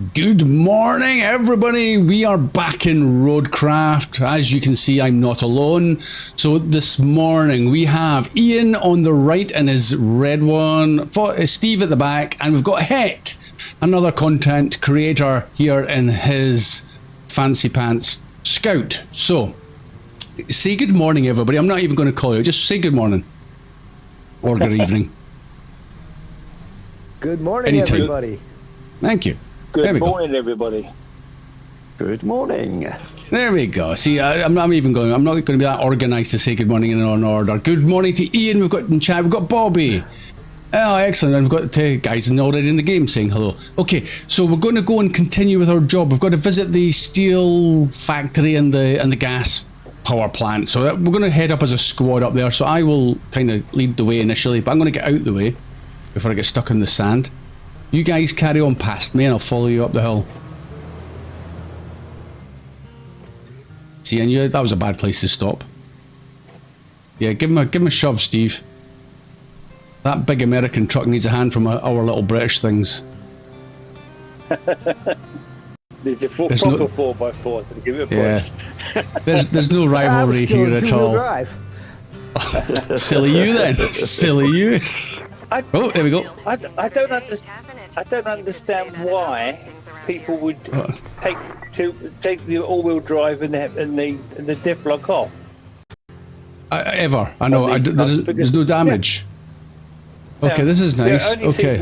Good morning, everybody. We are back in Roadcraft. As you can see, I'm not alone. So this morning we have Ian on the right in his red one, Steve at the back, and we've got Het, another content creator here in his fancy pants Scout. So say good morning, everybody. I'm not even going to call you. Just say good morning or good evening. Good morning, Anytime. everybody. Thank you. Good morning, everybody. Good morning. There we go. See, I'm not going to be that organised to say good morning in an order. Good morning to Ian. We've got in chat. We've got Bobby. Oh, excellent. And we've got guys already in the game saying hello. Okay, so we're going to go and continue with our job. We've got to visit the steel factory and the gas power plant. So we're going to head up as a squad up there. So I will kind of lead the way initially, but I'm going to get out the way before I get stuck in the sand. You guys carry on past me and I'll follow you up the hill. See, and that was a bad place to stop. Yeah, give him a shove, Steve. That big American truck needs a hand from our little British things. There's a proper 4x4 to give it a push. There's no rivalry here at all. Silly you then. Silly you. Oh, there we go. I don't understand why people would take the all-wheel drive and the diff lock off. Ever. I know. There's no damage. Yeah. Okay, this is nice. Okay.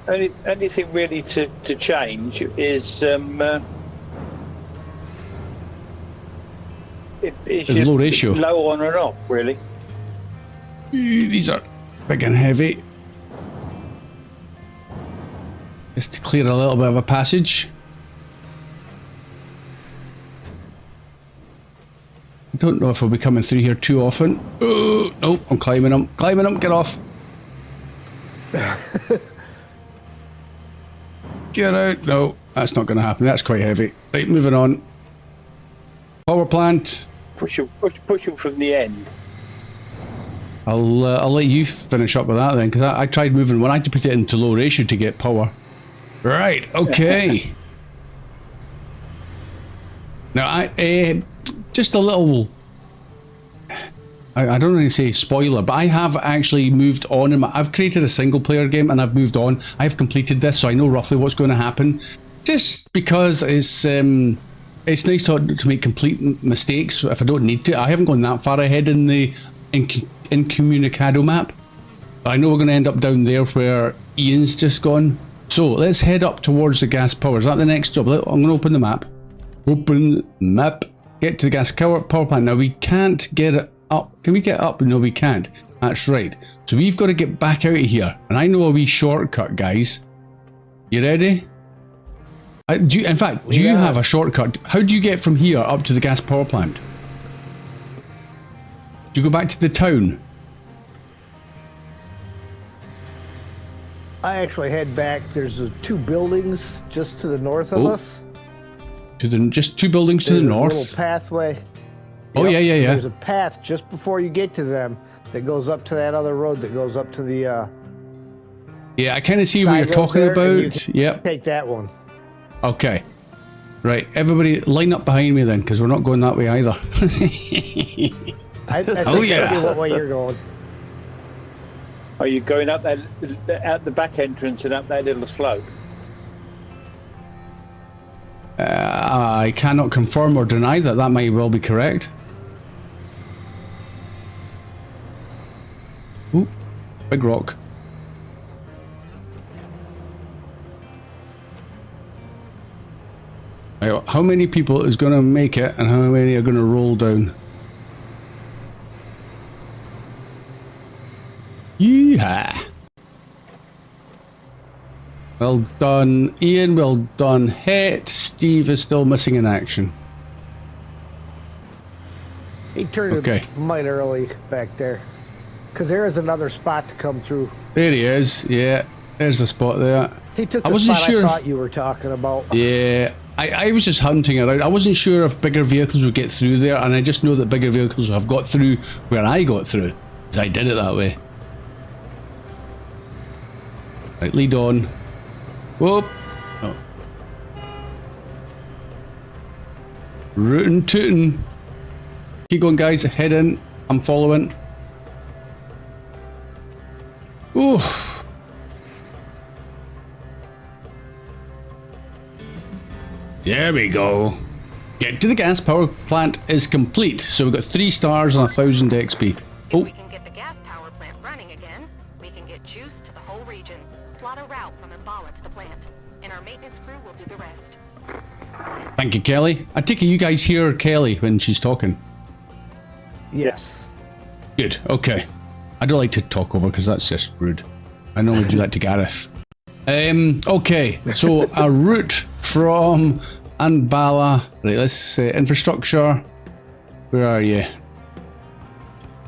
Only thing really to change is your low ratio. Low on and off, really. These are big and heavy. Just to clear a little bit of a passage. I don't know if we'll be coming through here too often. Oh, nope, I'm climbing them. Climbing them, get off. Get out. No, that's not going to happen. That's quite heavy. Right, moving on. Power plant. Push them from the end. I'll let you finish up with that then, because I tried moving when I had to put it into low ratio to get power. Right, okay. Now, just a little, I don't really say spoiler, but I have actually moved on. I've created a single player game and I've moved on. I've completed this, so I know roughly what's going to happen. Just because it's nice to make complete mistakes if I don't need to. I haven't gone that far ahead in the Incommunicado map. I know we're going to end up down there where Ian's just gone. So let's head up towards the gas power. Is that the next job? I'm going to open the map. Open map. Get to the gas power plant. Now we can't get it up. Can we get up? No, we can't. That's right. So we've got to get back out of here. And I know a wee shortcut, guys. You ready? Do you have a shortcut? How do you get from here up to the gas power plant? Do you go back to the town? I actually head back. There's two buildings just to the north of us. Just two buildings to the north? There's a little pathway. Oh, yeah. There's a path just before you get to them that goes up to that other road that goes up to the... yeah, I kind of see what you're talking about. Yep. Take that one. Okay. Right, everybody line up behind me then, because we're not going that way either. I think I see what way you're going. Are you going up out the back entrance and up that little slope? I cannot confirm or deny that. That might well be correct. Ooh, big rock. How many people is going to make it and how many are going to roll down? Yeehaw! Well done, Ian. Well done, Het. Steve is still missing in action. He turned it might early back there. Because there is another spot to come through. There he is. Yeah, there's a spot there. He took the spot I thought you were talking about. Yeah, I was just hunting around. I wasn't sure if bigger vehicles would get through there, and I just know that bigger vehicles have got through where I got through, because I did it that way. Right, lead on. Whoop. Oh. Rootin' tootin'. Keep going, guys. Head in. I'm following. Ooh. There we go. Get to the gas power plant is complete. So we've got 3 stars and 1,000 XP. If we can get the gas power plant running again, we can get juice to the whole region. Plot a route from Mbala to the plant, and our maintenance crew will do the rest. Thank you, Kelly. I take it you guys hear Kelly when she's talking. Yes. Good. Okay. I don't like to talk over because that's just rude. I normally do that to Gareth. Okay. So a route from Mbala. Right. Let's say infrastructure. Where are you?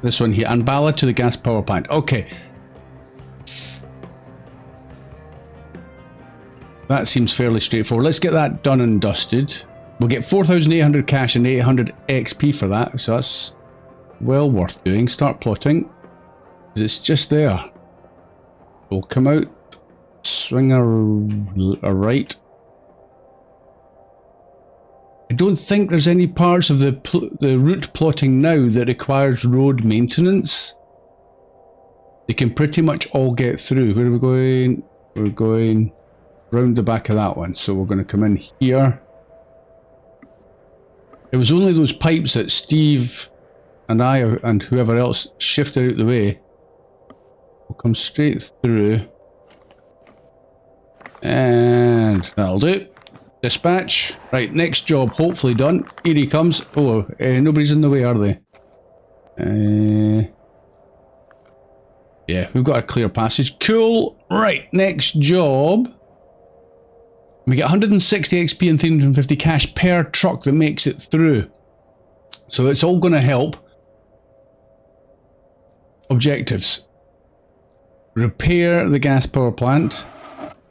This one here. Mbala to the gas power plant. Okay. That seems fairly straightforward. Let's get that done and dusted. We'll get 4,800 cash and 800 XP for that. So that's well worth doing. Start plotting. It's just there. We'll come out, swing a right. I don't think there's any parts of the route plotting now that requires road maintenance. They can pretty much all get through. Where are we going? We're going round the back of that one. So we're going to come in here. It was only those pipes that Steve and I and whoever else shifted out the way. We'll come straight through. And that'll do. Dispatch. Right, next job hopefully done. Here he comes. Oh, nobody's in the way, are they? Yeah, we've got a clear passage. Cool. Right, next job. We get 160 XP and 350 cash per truck that makes it through. So it's all going to help. Objectives. Repair the gas power plant.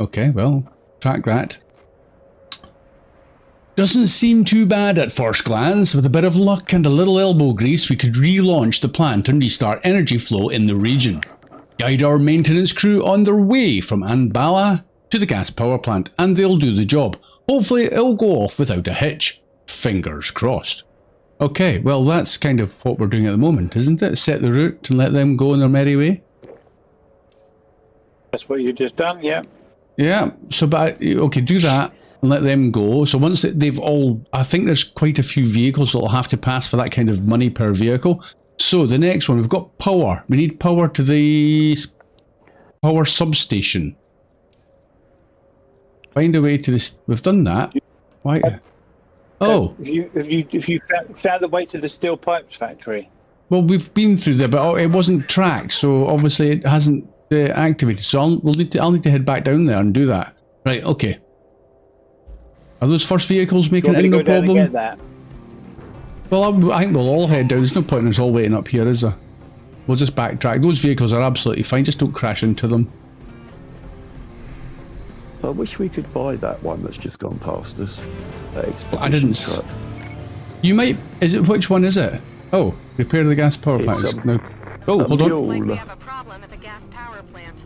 Okay, well, track that. Doesn't seem too bad at first glance. With a bit of luck and a little elbow grease, we could relaunch the plant and restart energy flow in the region. Guide our maintenance crew on their way from Mbala to the gas power plant, and they'll do the job. Hopefully it'll go off without a hitch. Fingers crossed. Okay, well that's kind of what we're doing at the moment, isn't it? Set the route and let them go on their merry way. That's what you just done, yeah. Yeah, so but okay, do that and let them go. So once they've all, I think there's quite a few vehicles that'll have to pass for that kind of money per vehicle. So the next one, we've got power. We need power to the power substation. Find a way to this. We've done that. Why? Oh. If you found the way to the steel pipes factory. Well, we've been through there, but it wasn't tracked, so obviously it hasn't activated. So I'll need to head back down there and do that. Right. Okay. Are those first vehicles making it no problem? Get that? Well, I think we'll all head down. There's no point in us all waiting up here, is there? We'll just backtrack. Those vehicles are absolutely fine. Just don't crash into them. I wish we could buy that one that's just gone past us. That expedition I didn't. truck. You might. Is it? Which one is it? Oh, repair the gas power plant. No. Oh, hold on. Looks like we have a problem at the gas power plant.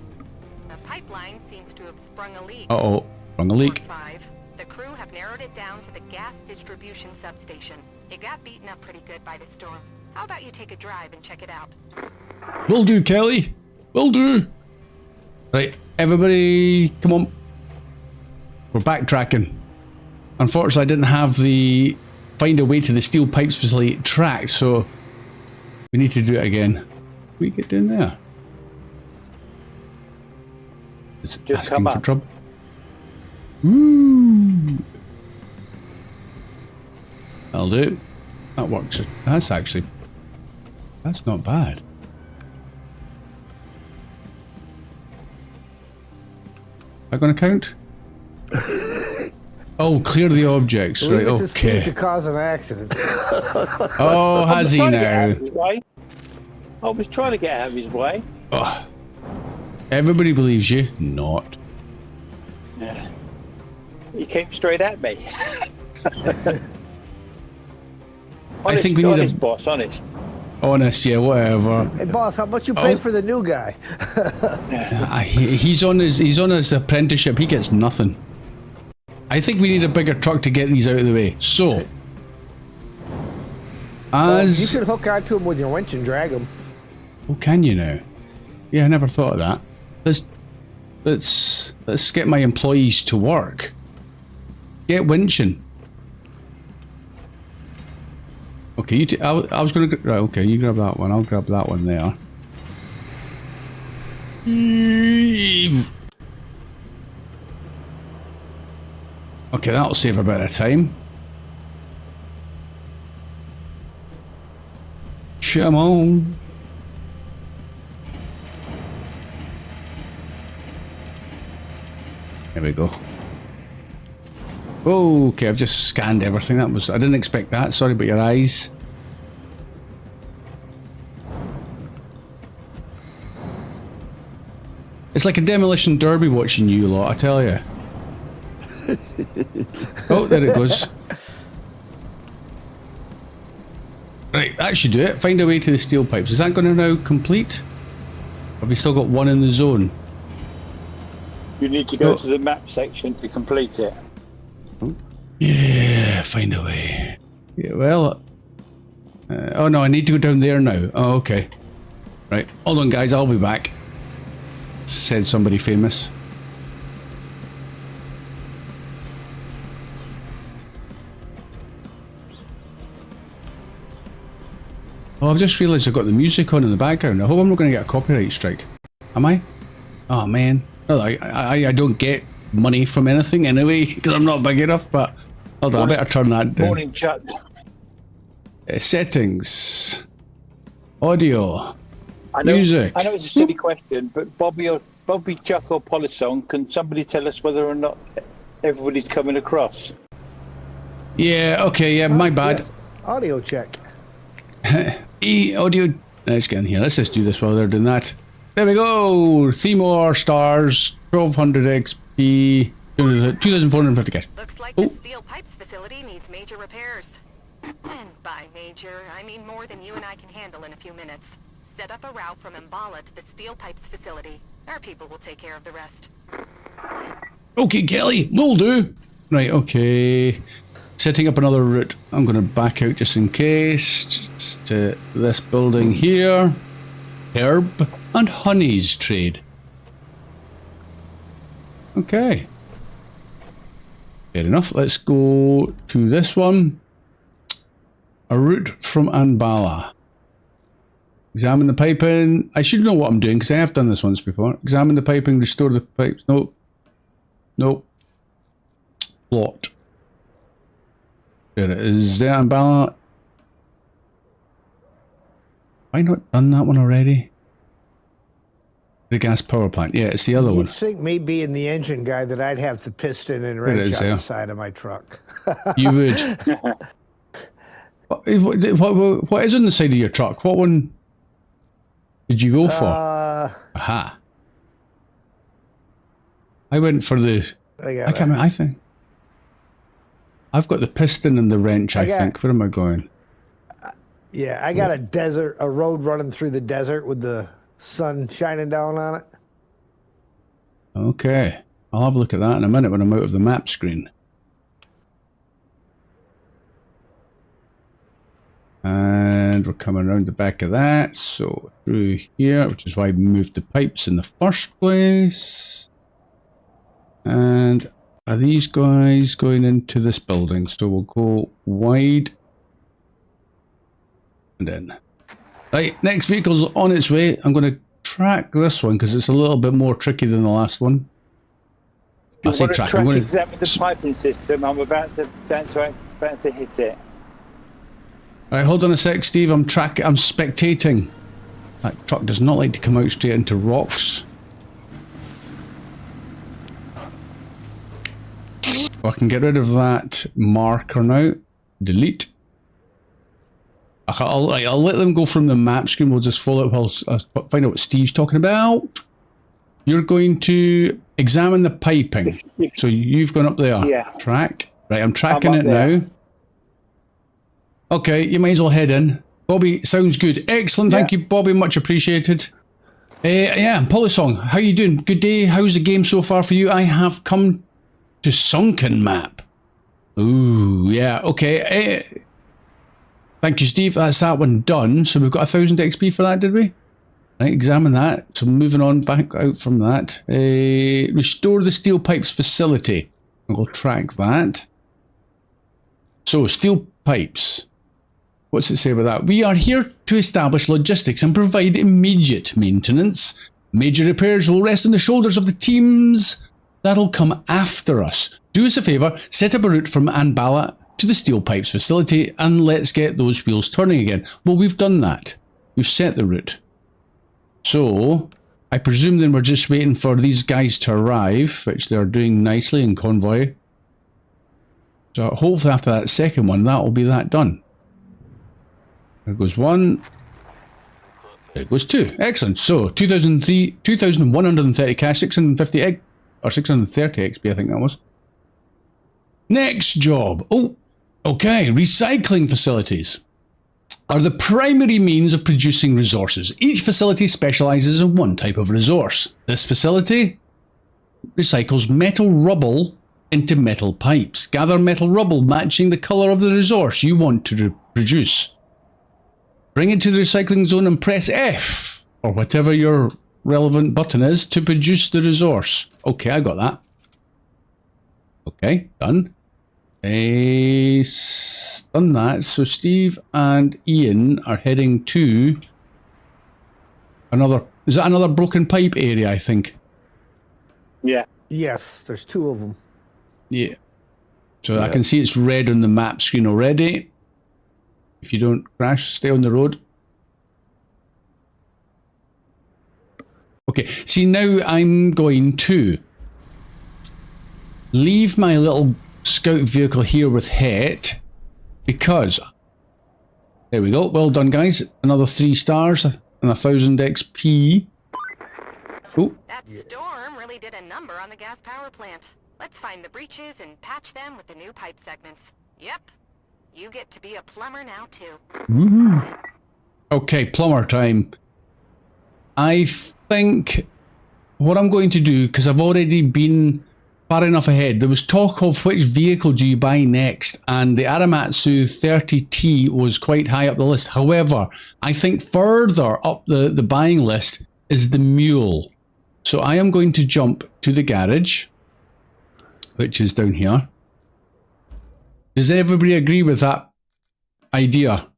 The pipeline seems to have sprung a leak. Uh-oh. Sprung a leak. 5. The crew have narrowed it down to the gas distribution substation. It got beaten up pretty good by the storm. How about you take a drive and check it out? Will do, Kelly. Will do. Right, everybody, come on. We're backtracking. Unfortunately, I didn't have the find a way to the steel pipes facility tracked, so we need to do it again. We get down there. It's Just asking for trouble. Woo! That'll do. That works. That's not bad. Am I going to count? Oh, clear the objects. Right, okay. To cause an accident. Oh, has he now? I was trying to get out of his way. Oh. Everybody believes you. Not. Yeah. He came straight at me. Honest, I think we need honest, boss, honest. Honest, yeah, whatever. Hey, boss, how much you pay for the new guy? He's on his apprenticeship. He gets nothing. I think we need a bigger truck to get these out of the way. So, As you can hook onto them with your winch and drag them. oh, can you now? Yeah, I never thought of that. Let's get my employees to work. Get winching. Okay, I was going to... Right, okay, you grab that one. I'll grab that one there. Okay, that'll save a bit of time. Come on. There we go. Oh, okay, I've just scanned everything. I didn't expect that. Sorry about your eyes. It's like a demolition derby watching you lot, I tell you. Oh, there it goes. Right, that should do it. Find a way to the steel pipes. Is that going to now complete? Have we still got one in the zone? You need to go to the map section to complete it. Yeah, find a way. Yeah, well... oh no, I need to go down there now. Oh, okay. Right, hold on guys, I'll be back. Said somebody famous. Oh, I've just realised I've got the music on in the background. I hope I'm not going to get a copyright strike. Am I? Oh man. No, I don't get money from anything anyway, because I'm not big enough, but hold on, I better turn that down. Morning chat. Settings. Audio. I know, music. I know it's a silly question, but Bobby, Chuck or Polysong, can somebody tell us whether or not everybody's coming across? Yeah, okay, yeah, my bad. Yes. Audio check. Audio. Let's get in here. Let's just do this while they're doing that. There we go. 3 more stars. 1200 XP. 2450 cash. Looks like the steel pipes facility needs major repairs. And by major, I mean more than you and I can handle in a few minutes. Set up a route from Mbala to the steel pipes facility. Our people will take care of the rest. Okay, Kelly, will do. Right, okay. Setting up another route. I'm going to back out just in case. Just to this building here. Herb and Honey's trade. Okay. Fair enough. Let's go to this one. A route from Anbala. Examine the piping. I should know what I'm doing because I have done this once before. Examine the piping, restore the pipes. Nope. Nope. Plot. There it is. There, Anbala. Have I not done that one already? The gas power plant. Yeah, it's the other one. You'd think me being the engine guy that I'd have the piston and wrench on the side of my truck. You would. What is on the side of your truck? What one did you go for? Aha. I went for the... I can't remember. I think I've got the piston and the wrench, I think. Where am I going? Yeah, I got a road running through the desert with the sun shining down on it. Okay. I'll have a look at that in a minute when I'm out of the map screen. And we're coming around the back of that, so through here, which is why we moved the pipes in the first place. And are these guys going into this building? So we'll go wide and in. Right, next vehicle's on its way. I'm going to track this one because it's a little bit more tricky than the last one. I say track. I'm going to examine the piping system. I'm about to hit it. Alright, hold on a sec, Steve. I'm spectating. That truck does not like to come out straight into rocks. I can get rid of that marker now. Delete. I'll let them go from the map screen. We'll just follow it while I find out what Steve's talking about. You're going to examine the piping. So you've gone up there. Yeah. Track. Right, I'm tracking it now. Okay, you might as well head in. Bobby, sounds good. Excellent. Thank you, Bobby. Much appreciated. Yeah, Polysong, how you doing? Good day. How's the game so far for you? I have come to Sunken Map. Ooh, yeah, okay. Thank you, Steve. That's that one done. So we've got 1,000 XP for that, did we? Right, examine that. So moving on back out from that. Restore the steel pipes facility. We'll track that. So, steel pipes. What's it say about that? We are here to establish logistics and provide immediate maintenance. Major repairs will rest on the shoulders of the teams that'll come after us. Do us a favour, set up a route from Anbala to the steel pipes facility and let's get those wheels turning again. Well, we've done that. We've set the route. So, I presume then we're just waiting for these guys to arrive, which they're doing nicely in convoy. So hopefully after that second one, that will be that done. There goes one. There goes two. Excellent. So 2,130 cash, 650 egg, or 630 XP, I think that was. Next job. Oh, okay. Recycling facilities are the primary means of producing resources. Each facility specializes in one type of resource. This facility recycles metal rubble into metal pipes. Gather metal rubble matching the color of the resource you want to produce. Bring it to the recycling zone and press F, or whatever your relevant button is, to produce the resource. Okay, I got that. Okay, done. Done that. So Steve and Ian are heading to another... Is that another broken pipe area, I think? Yeah. Yes, there's two of them. Yeah. So I can see it's red on the map screen already. If you don't crash, stay on the road. Okay, see now I'm going to leave my little scout vehicle here with Het, because there we go. Well done, guys. Another 3 stars and 1,000 XP. Oh, That storm really did a number on the gas power plant. Let's find the breaches and patch them with the new pipe segments. Yep. You get to be a plumber now, too. woohoo. Okay, plumber time. I think what I'm going to do, because I've already been far enough ahead, there was talk of which vehicle do you buy next, and the Aramatsu 30T was quite high up the list. However, I think further up the buying list is the mule. So I am going to jump to the garage, which is down here. Does everybody agree with that idea?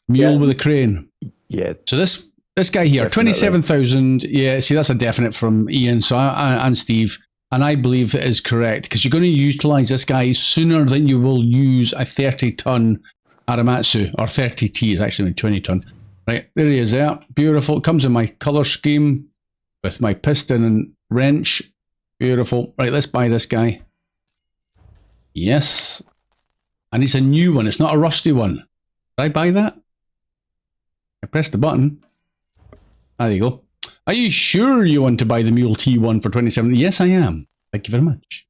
Mule with a crane. Yeah. So this guy here, Definitely. 27,000. Yeah, see, that's a definite from Ian and Steve. And I believe it is correct, because you're going to utilize this guy sooner than you will use a 30-ton Aramatsu, or 30T is actually a 20-ton. Right, there he is there. Beautiful. It comes in my color scheme with my piston and wrench. Beautiful. Right, let's buy this guy. Yes. And it's a new one. It's not a rusty one. Did I buy that? I pressed the button. There you go. Are you sure you want to buy the Mule T1 for 27? Yes, I am. Thank you very much.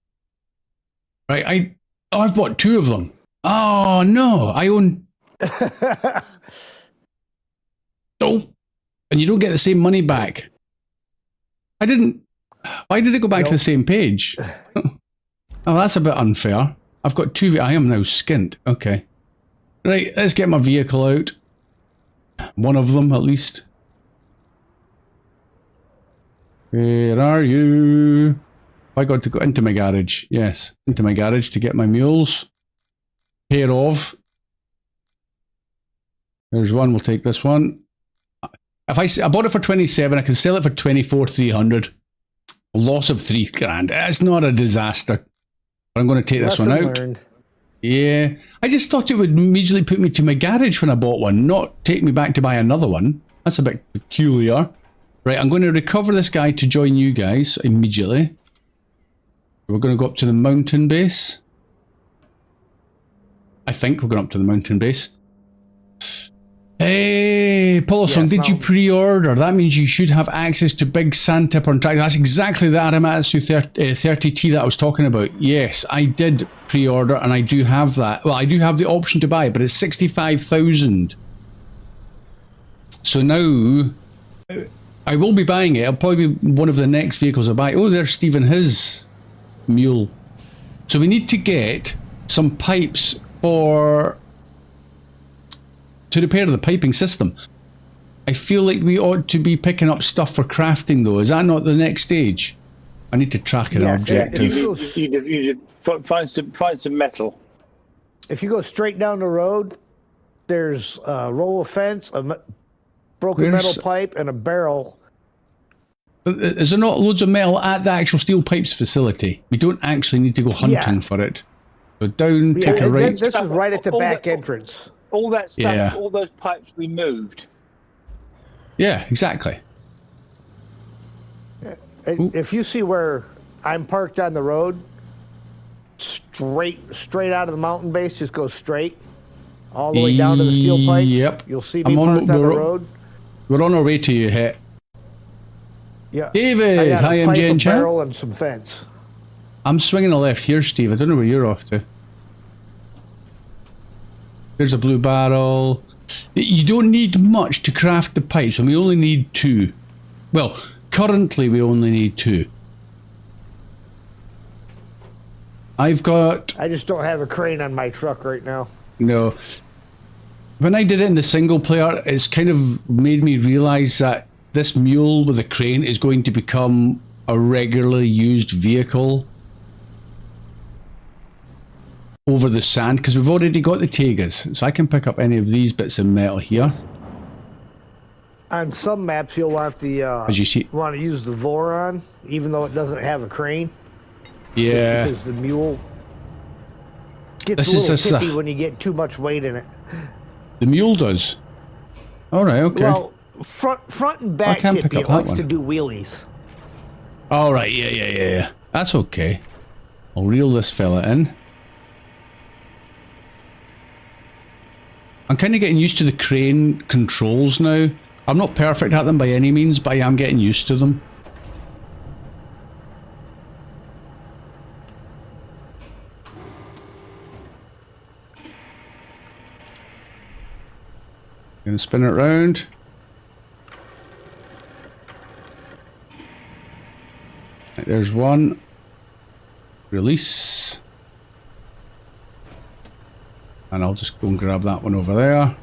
Right, I've bought 2 of them. Oh, no. I own... Oh. And you don't get the same money back. I didn't... Why did it go back to the same page? Oh, that's a bit unfair. I've got 2... I am now skint. Okay. Right, let's get my vehicle out. One of them, at least. Where are you? I got to go into my garage. Yes, into my garage to get my mules. Pair of. There's one. We'll take this one. If I bought it for 27, I can sell it for 24,300. Loss of 3 grand. It's not a disaster. But I'm going to take this one out. Learned. Yeah, I just thought it would immediately put me to my garage when I bought one, not take me back to buy another one. That's a bit peculiar. Right, I'm going to recover this guy to join you guys immediately. We're going to go up to the mountain base. I think we're going up to the mountain base. Hey, Polosong, did you pre-order? That means you should have access to big sandtipper and track. That's exactly the Aramatsu 30T that I was talking about. Yes, I did pre-order and I do have that. Well, I do have the option to buy it, but it's 65,000. So now, I will be buying it. It'll probably be one of the next vehicles I buy. Oh, there's Stephen, his mule. So we need to get some pipes for to repair the piping system. I feel like we ought to be picking up stuff for crafting, though. Is that not the next stage? I need to track an objective. You find some metal. If you go straight down the road, there's a roll of fence, a broken metal pipe, and a barrel. Is there not loads of metal at the actual steel pipes facility? We don't actually need to go hunting for it. Go down, take a right. This is right at the back entrance. All that stuff, all those pipes we moved. Yeah, exactly. If you see where I'm parked on the road, straight out of the mountain base, just go straight all the way down to the steel pipe. Yep. You'll see me parked on the road. We're on our way to you, Hit. Yeah. David, hi, MJ and chat. Barrel and some fence. I'm swinging a left here, Steve. I don't know where you're off to. There's a blue barrel. You don't need much to craft the pipes, and we only need 2. Well, currently we only need 2. I just don't have a crane on my truck right now. No. When I did it in the single player, it's kind of made me realize that this mule with a crane is going to become a regularly used vehicle over the sand, because we've already got the Tegas, so I can pick up any of these bits of metal here. On some maps, you'll want the as you see, want to use the Voron, even though it doesn't have a crane. Yeah, because the mule gets a little tippy when you get too much weight in it. The mule does. All right, okay. Well, front and back tippy. It likes to do wheelies. All right, yeah. That's okay. I'll reel this fella in. I'm kind of getting used to the crane controls now. I'm not perfect at them by any means, but I am getting used to them. Gonna spin it round. Right, there's one. Release. And I'll just go and grab that one over there.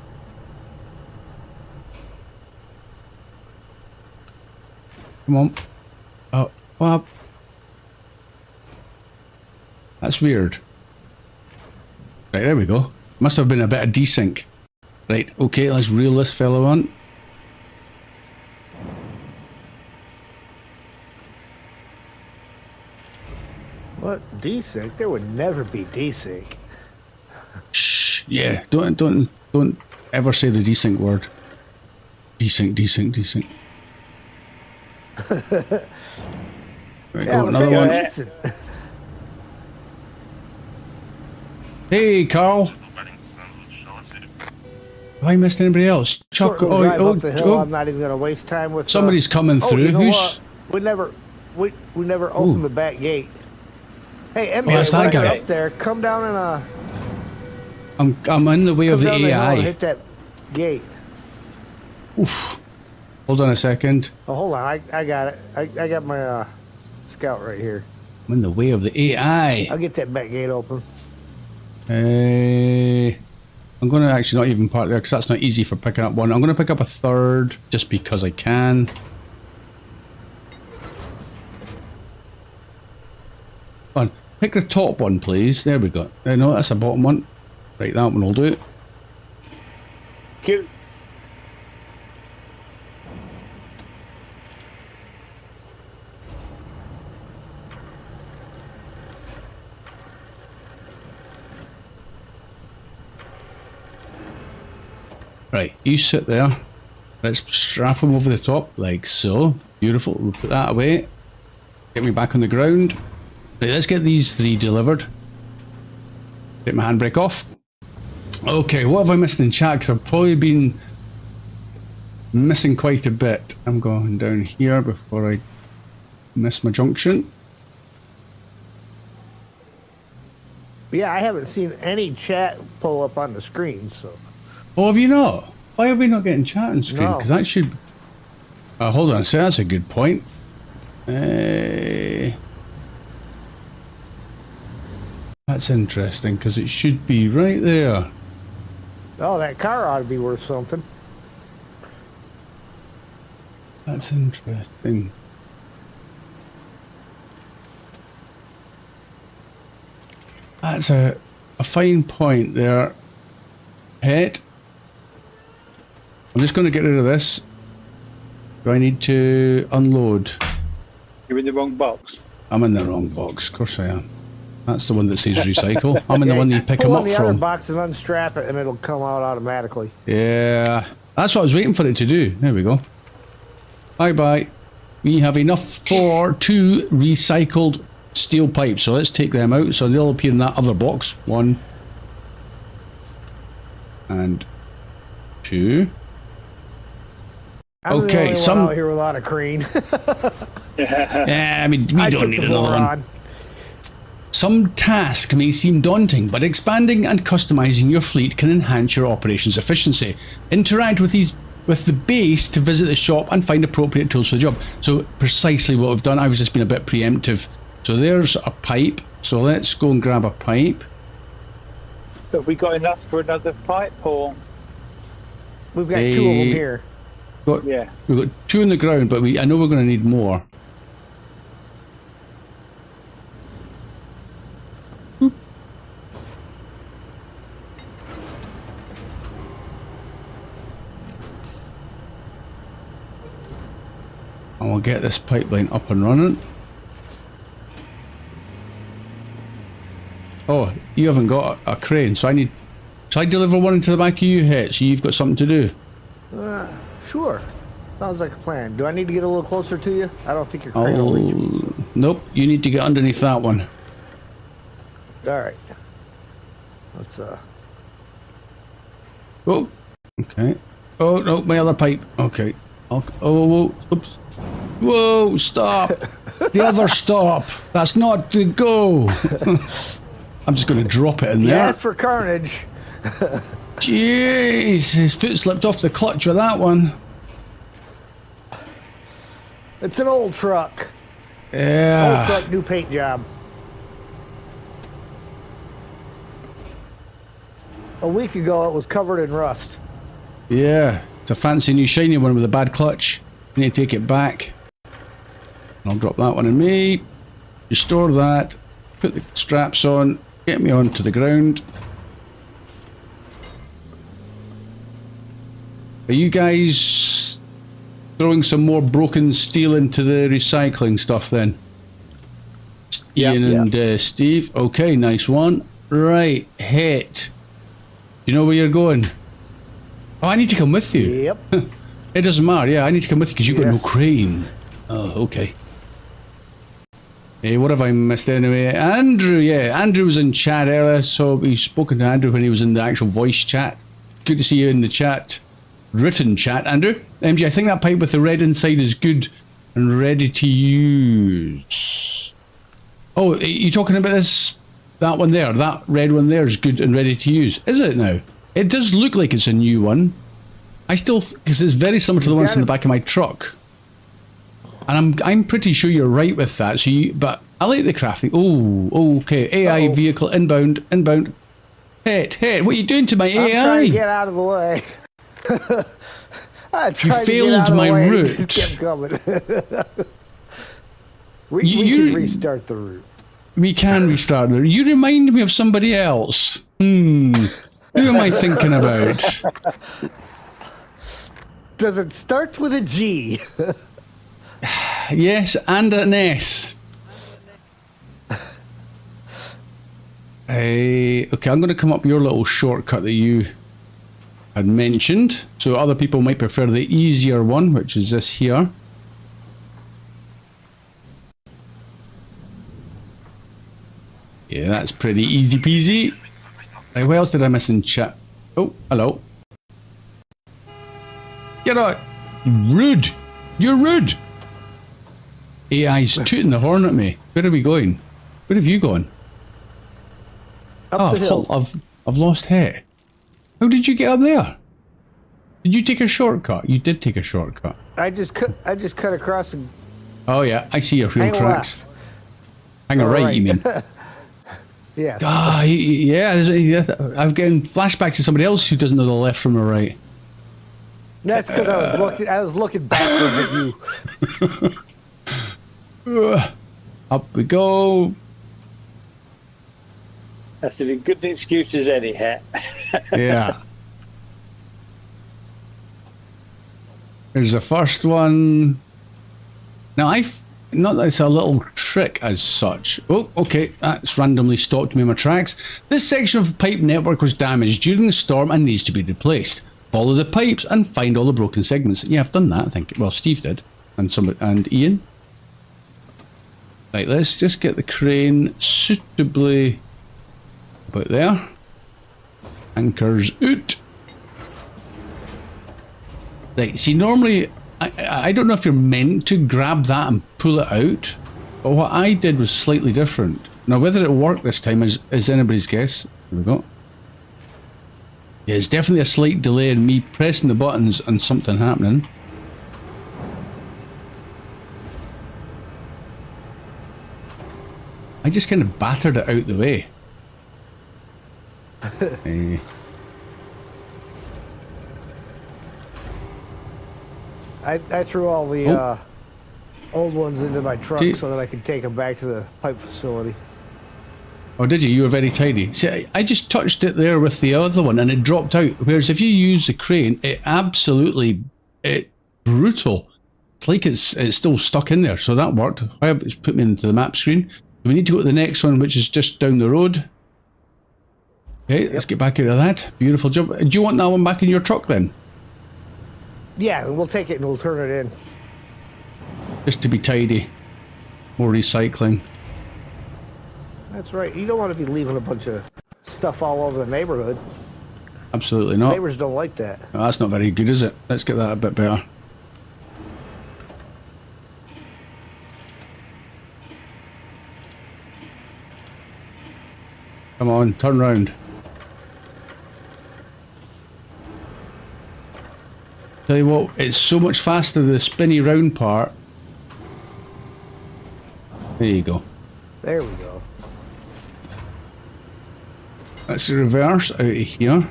Come on. Oh, what? That's weird. Right, there we go. Must have been a bit of desync. Right, okay, let's reel this fellow on. What? Desync? There would never be desync. Shh, yeah, don't ever say the desync word. Desync. There we go, another one. Hey, Carl. Have I missed anybody else? Chuck, I'm not even going to waste time with. Somebody's coming through. You know what? We never opened the back gate. Hey, Emily, that's that guy up there. Come down and I'm in the way of the AI. Hit that gate. Oof. Hold on a second. Oh, hold on. I got it. I got my scout right here. I'm in the way of the AI. I'll get that back gate open. I'm going to actually not even park there because that's not easy for picking up one. I'm going to pick up a third just because I can. Come on, pick the top one, please. There we go. No, that's the bottom one. Right, that one will do it. Cute. Right, you sit there. Let's strap him over the top, like so. Beautiful. We'll put that away. Get me back on the ground. Right, let's get these 3 delivered. Take my handbrake off. Okay, what have I missed in chat? Because I've probably been missing quite a bit. I'm going down here before I miss my junction. Yeah, I haven't seen any chat pull up on the screen, so... Oh, have you not? Why are we not getting chat on screen? No. Because that should... hold on a second, that's a good point. That's interesting, because it should be right there. Oh, that car ought to be worth something. That's interesting. That's a fine point there. Het. I'm just going to get rid of this. Do I need to unload? You're in the wrong box. I'm in the wrong box. Of course I am. That's the one that says recycle. I'm in the one that you pick them pull up on the from. other box and unstrap it, and it'll come out automatically. Yeah, that's what I was waiting for it to do. There we go. Bye bye. We have enough for 2 recycled steel pipes, so let's take them out. So they'll appear in that other box. 1 and 2. I'm Okay, the only one out here without a crane. Yeah, I mean, we don't need another one. Some task may seem daunting, but expanding and customizing your fleet can enhance your operations efficiency. Interact with the base to visit the shop and find appropriate tools for the job. So precisely what we've done. I was just being a bit preemptive. So there's a pipe. So let's go and grab a pipe. Have we got enough for another pipe, or? We've got 2 of them here. Yeah. We've got 2 in the ground, but I know we're going to need more. And we'll get this pipeline up and running. Oh, you haven't got a crane, so I need... Shall I deliver one into the back of you, Het, so you've got something to do? Sure. Sounds like a plan. Do I need to get a little closer to you? I don't think your crane will reach me. Nope, you need to get underneath that one. Alright. Let's, Oh, okay. Oh, no, my other pipe. Okay. Oh, oops. Whoa, stop. The other stop. That's not the go. I'm just going to drop it in there. Yes, for carnage. Jeez, his foot slipped off the clutch with that one. It's an old truck. Yeah. Old truck, new paint job. A week ago, it was covered in rust. Yeah, it's a fancy new shiny one with a bad clutch. You need to take it back. I'll drop that one in me. Restore that. Put the straps on. Get me onto the ground. Are you guys throwing some more broken steel into the recycling stuff then? Ian and Steve. Okay, nice one. Right, Het. Do you know where you're going? Oh, I need to come with you. Yep. It doesn't matter. Yeah, I need to come with you because you've got no crane. Oh, okay. Hey, what have I missed anyway? Andrew, yeah. Andrew was in chat earlier, so we've spoken to Andrew when he was in the actual voice chat. Good to see you in the chat. Written chat, Andrew. MG, I think that pipe with the red inside is good and ready to use. Oh, are you talking about this? That one there, that red one there is good and ready to use. Is it now? It does look like it's a new one. I still, because it's very similar to the ones in the back of my truck. And I'm pretty sure you're right with that. So but I like the crafting. Oh, okay. AI vehicle inbound. Het, what are you doing to my AI? I'm trying to get out of the way. You failed my route. It just kept coming. we can restart the route. We can restart the route. You remind me of somebody else. Who am I thinking about? Does it start with a G? Yes, and an S. Okay, I'm going to come up your little shortcut that you had mentioned. So other people might prefer the easier one, which is this here. Yeah, that's pretty easy peasy. Right, what else did I miss in chat? Oh, hello. Get out! Rude! You're rude! AI's tooting the horn at me. Where are we going? Where have you gone? Up the hill. I've lost Het. How did you get up there? Did you take a shortcut? You did take a shortcut. I just cut across and... Oh yeah, I see your wheel tracks. Hang a right, you mean? Yes. Ah, yeah, I'm getting flashbacks to somebody else who doesn't know the left from the right. That's because I was looking backwards at you. Up we go. That's as good an excuse as any, hat. Yeah. Here's the first one. Now, not that it's a little trick as such. Oh, okay, that's randomly stopped me in my tracks. This section of pipe network was damaged during the storm and needs to be replaced. Follow the pipes and find all the broken segments. Yeah, I've done that, I think. Well, Steve did. And Ian. Right, let's just get the crane suitably about there. Anchors out. Right, see, normally, I don't know if you're meant to grab that and pull it out, but what I did was slightly different. Now, whether it worked this time is anybody's guess. Here we go. Yeah, it's definitely a slight delay in me pressing the buttons and something happening. I just kind of battered it out the way. I threw all the old ones into my truck so that I could take them back to the pipe facility. Oh, did you? You were very tidy. See, I just touched it there with the other one and it dropped out. Whereas if you use the crane, it's brutal. It's like it's still stuck in there. So that worked. It's put me into the map screen. We need to go to the next one, which is just down the road. Okay, let's get back out of that. Beautiful job. Do you want that one back in your truck then? Yeah, we'll take it and we'll turn it in. Just to be tidy. More recycling. That's right. You don't want to be leaving a bunch of stuff all over the neighborhood. Absolutely not. Neighbors don't like that. No, that's not very good, is it? Let's get that a bit better. Come on, turn round. Tell you what, it's so much faster the spinny round part. There you go. There we go. Let's reverse out of here.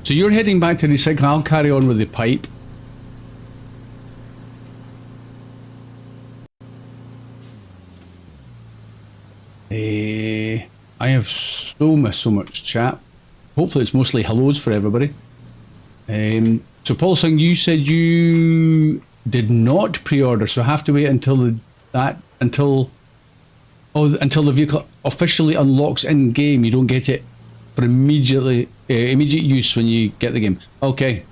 So you're heading back to recycling. I'll carry on with the pipe. I have so much chat. Hopefully it's mostly hellos for everybody. So Paul Sung, you said you did not pre-order, so have to wait until the vehicle officially unlocks in game. You don't get it for immediate use when you get the game. Okay,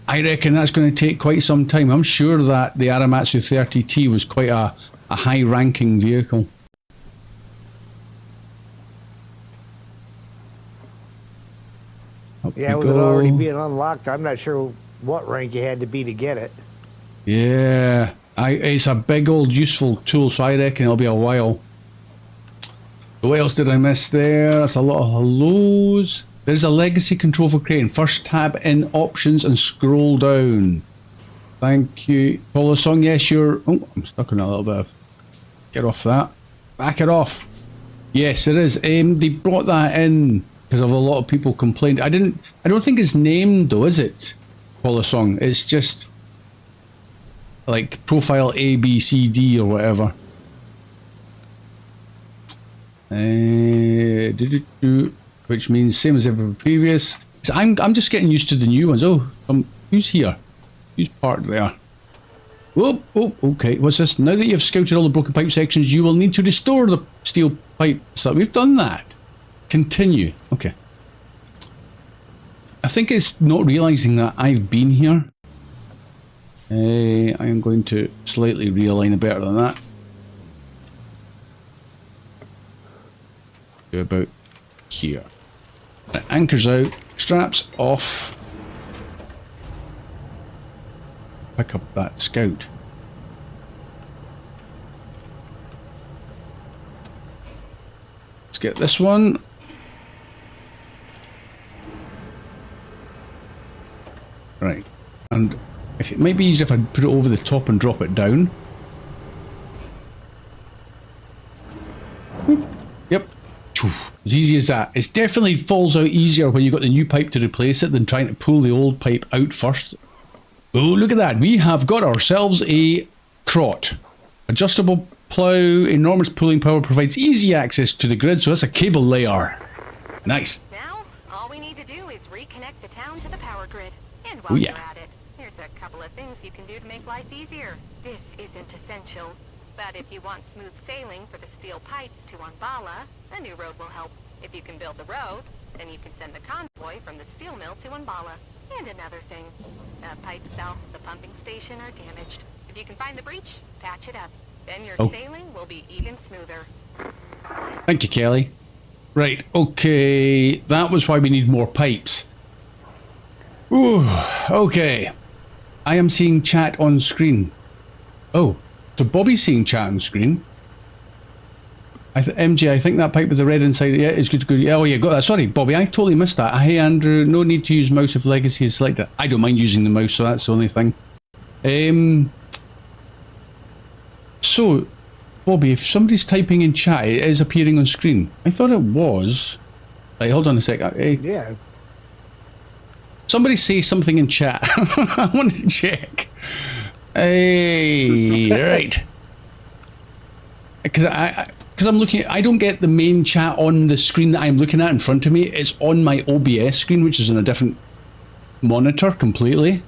I reckon that's going to take quite some time. I'm sure that the Aramatsu 30T was quite a high-ranking vehicle. Yeah, with it already being unlocked, I'm not sure what rank you had to be to get it. Yeah, it's a big old useful tool, so I reckon it'll be a while. What else did I miss there? That's a lot of hellos. There's a legacy control for crane. First tab in options and scroll down. Thank you. Follow song, yes, you're... Oh, I'm stuck on a little bit of... Get off that. Back it off. Yes, it is. They brought that in because of a lot of people complained. I don't think it's named though, is it? Follow song. It's just like profile A, B, C, D or whatever. Which means same as every previous. So I'm just getting used to the new ones. Oh, who's here? Who's parked there? Oh, okay. What's this? Now that you've scouted all the broken pipe sections, you will need to restore the steel pipe. So we've done that. Continue. Okay. I think it's not realizing that I've been here. I am going to slightly realign it better than that. Do about here. Right, anchors out, straps off. Pick up that scout. Let's get this one. Right, and if it might be easier if I put it over the top and drop it down. Yep. easy as that. It definitely falls out easier when you've got the new pipe to replace it than trying to pull the old pipe out first. Oh, look at that. We have got ourselves a crot. Adjustable plow, enormous pulling power, provides easy access to the grid, so that's a cable layer. Nice. Now, all we need to do is reconnect the town to the power grid. And while you're at it, here's a couple of things you can do to make life easier. This isn't essential, but if you want smooth sailing for the steel pipes to Umbala, a new road will help. If you can build the road, then you can send the convoy from the steel mill to Umbala. And another thing, the pipes south of the pumping station are damaged. If you can find the breach, patch it up. Then your sailing will be even smoother. Thank you, Kelly. Right, okay, that was why we need more pipes. Ooh, okay. I am seeing chat on screen. Oh, so Bobby's seeing chat on screen. MJ, I think that pipe with the red inside, yeah, is good to go. Oh, yeah, got that. Sorry, Bobby, I totally missed that. Hey, Andrew, no need to use mouse if Legacy is selected. I don't mind using the mouse, so that's the only thing. So, Bobby, if somebody's typing in chat, it is appearing on screen. I thought it was. Right, hold on a sec. Yeah. Somebody say something in chat. I want to check. Hey, right. Because I'm looking, I don't get the main chat on the screen that I'm looking at in front of me. It's on my OBS screen, which is on a different monitor completely.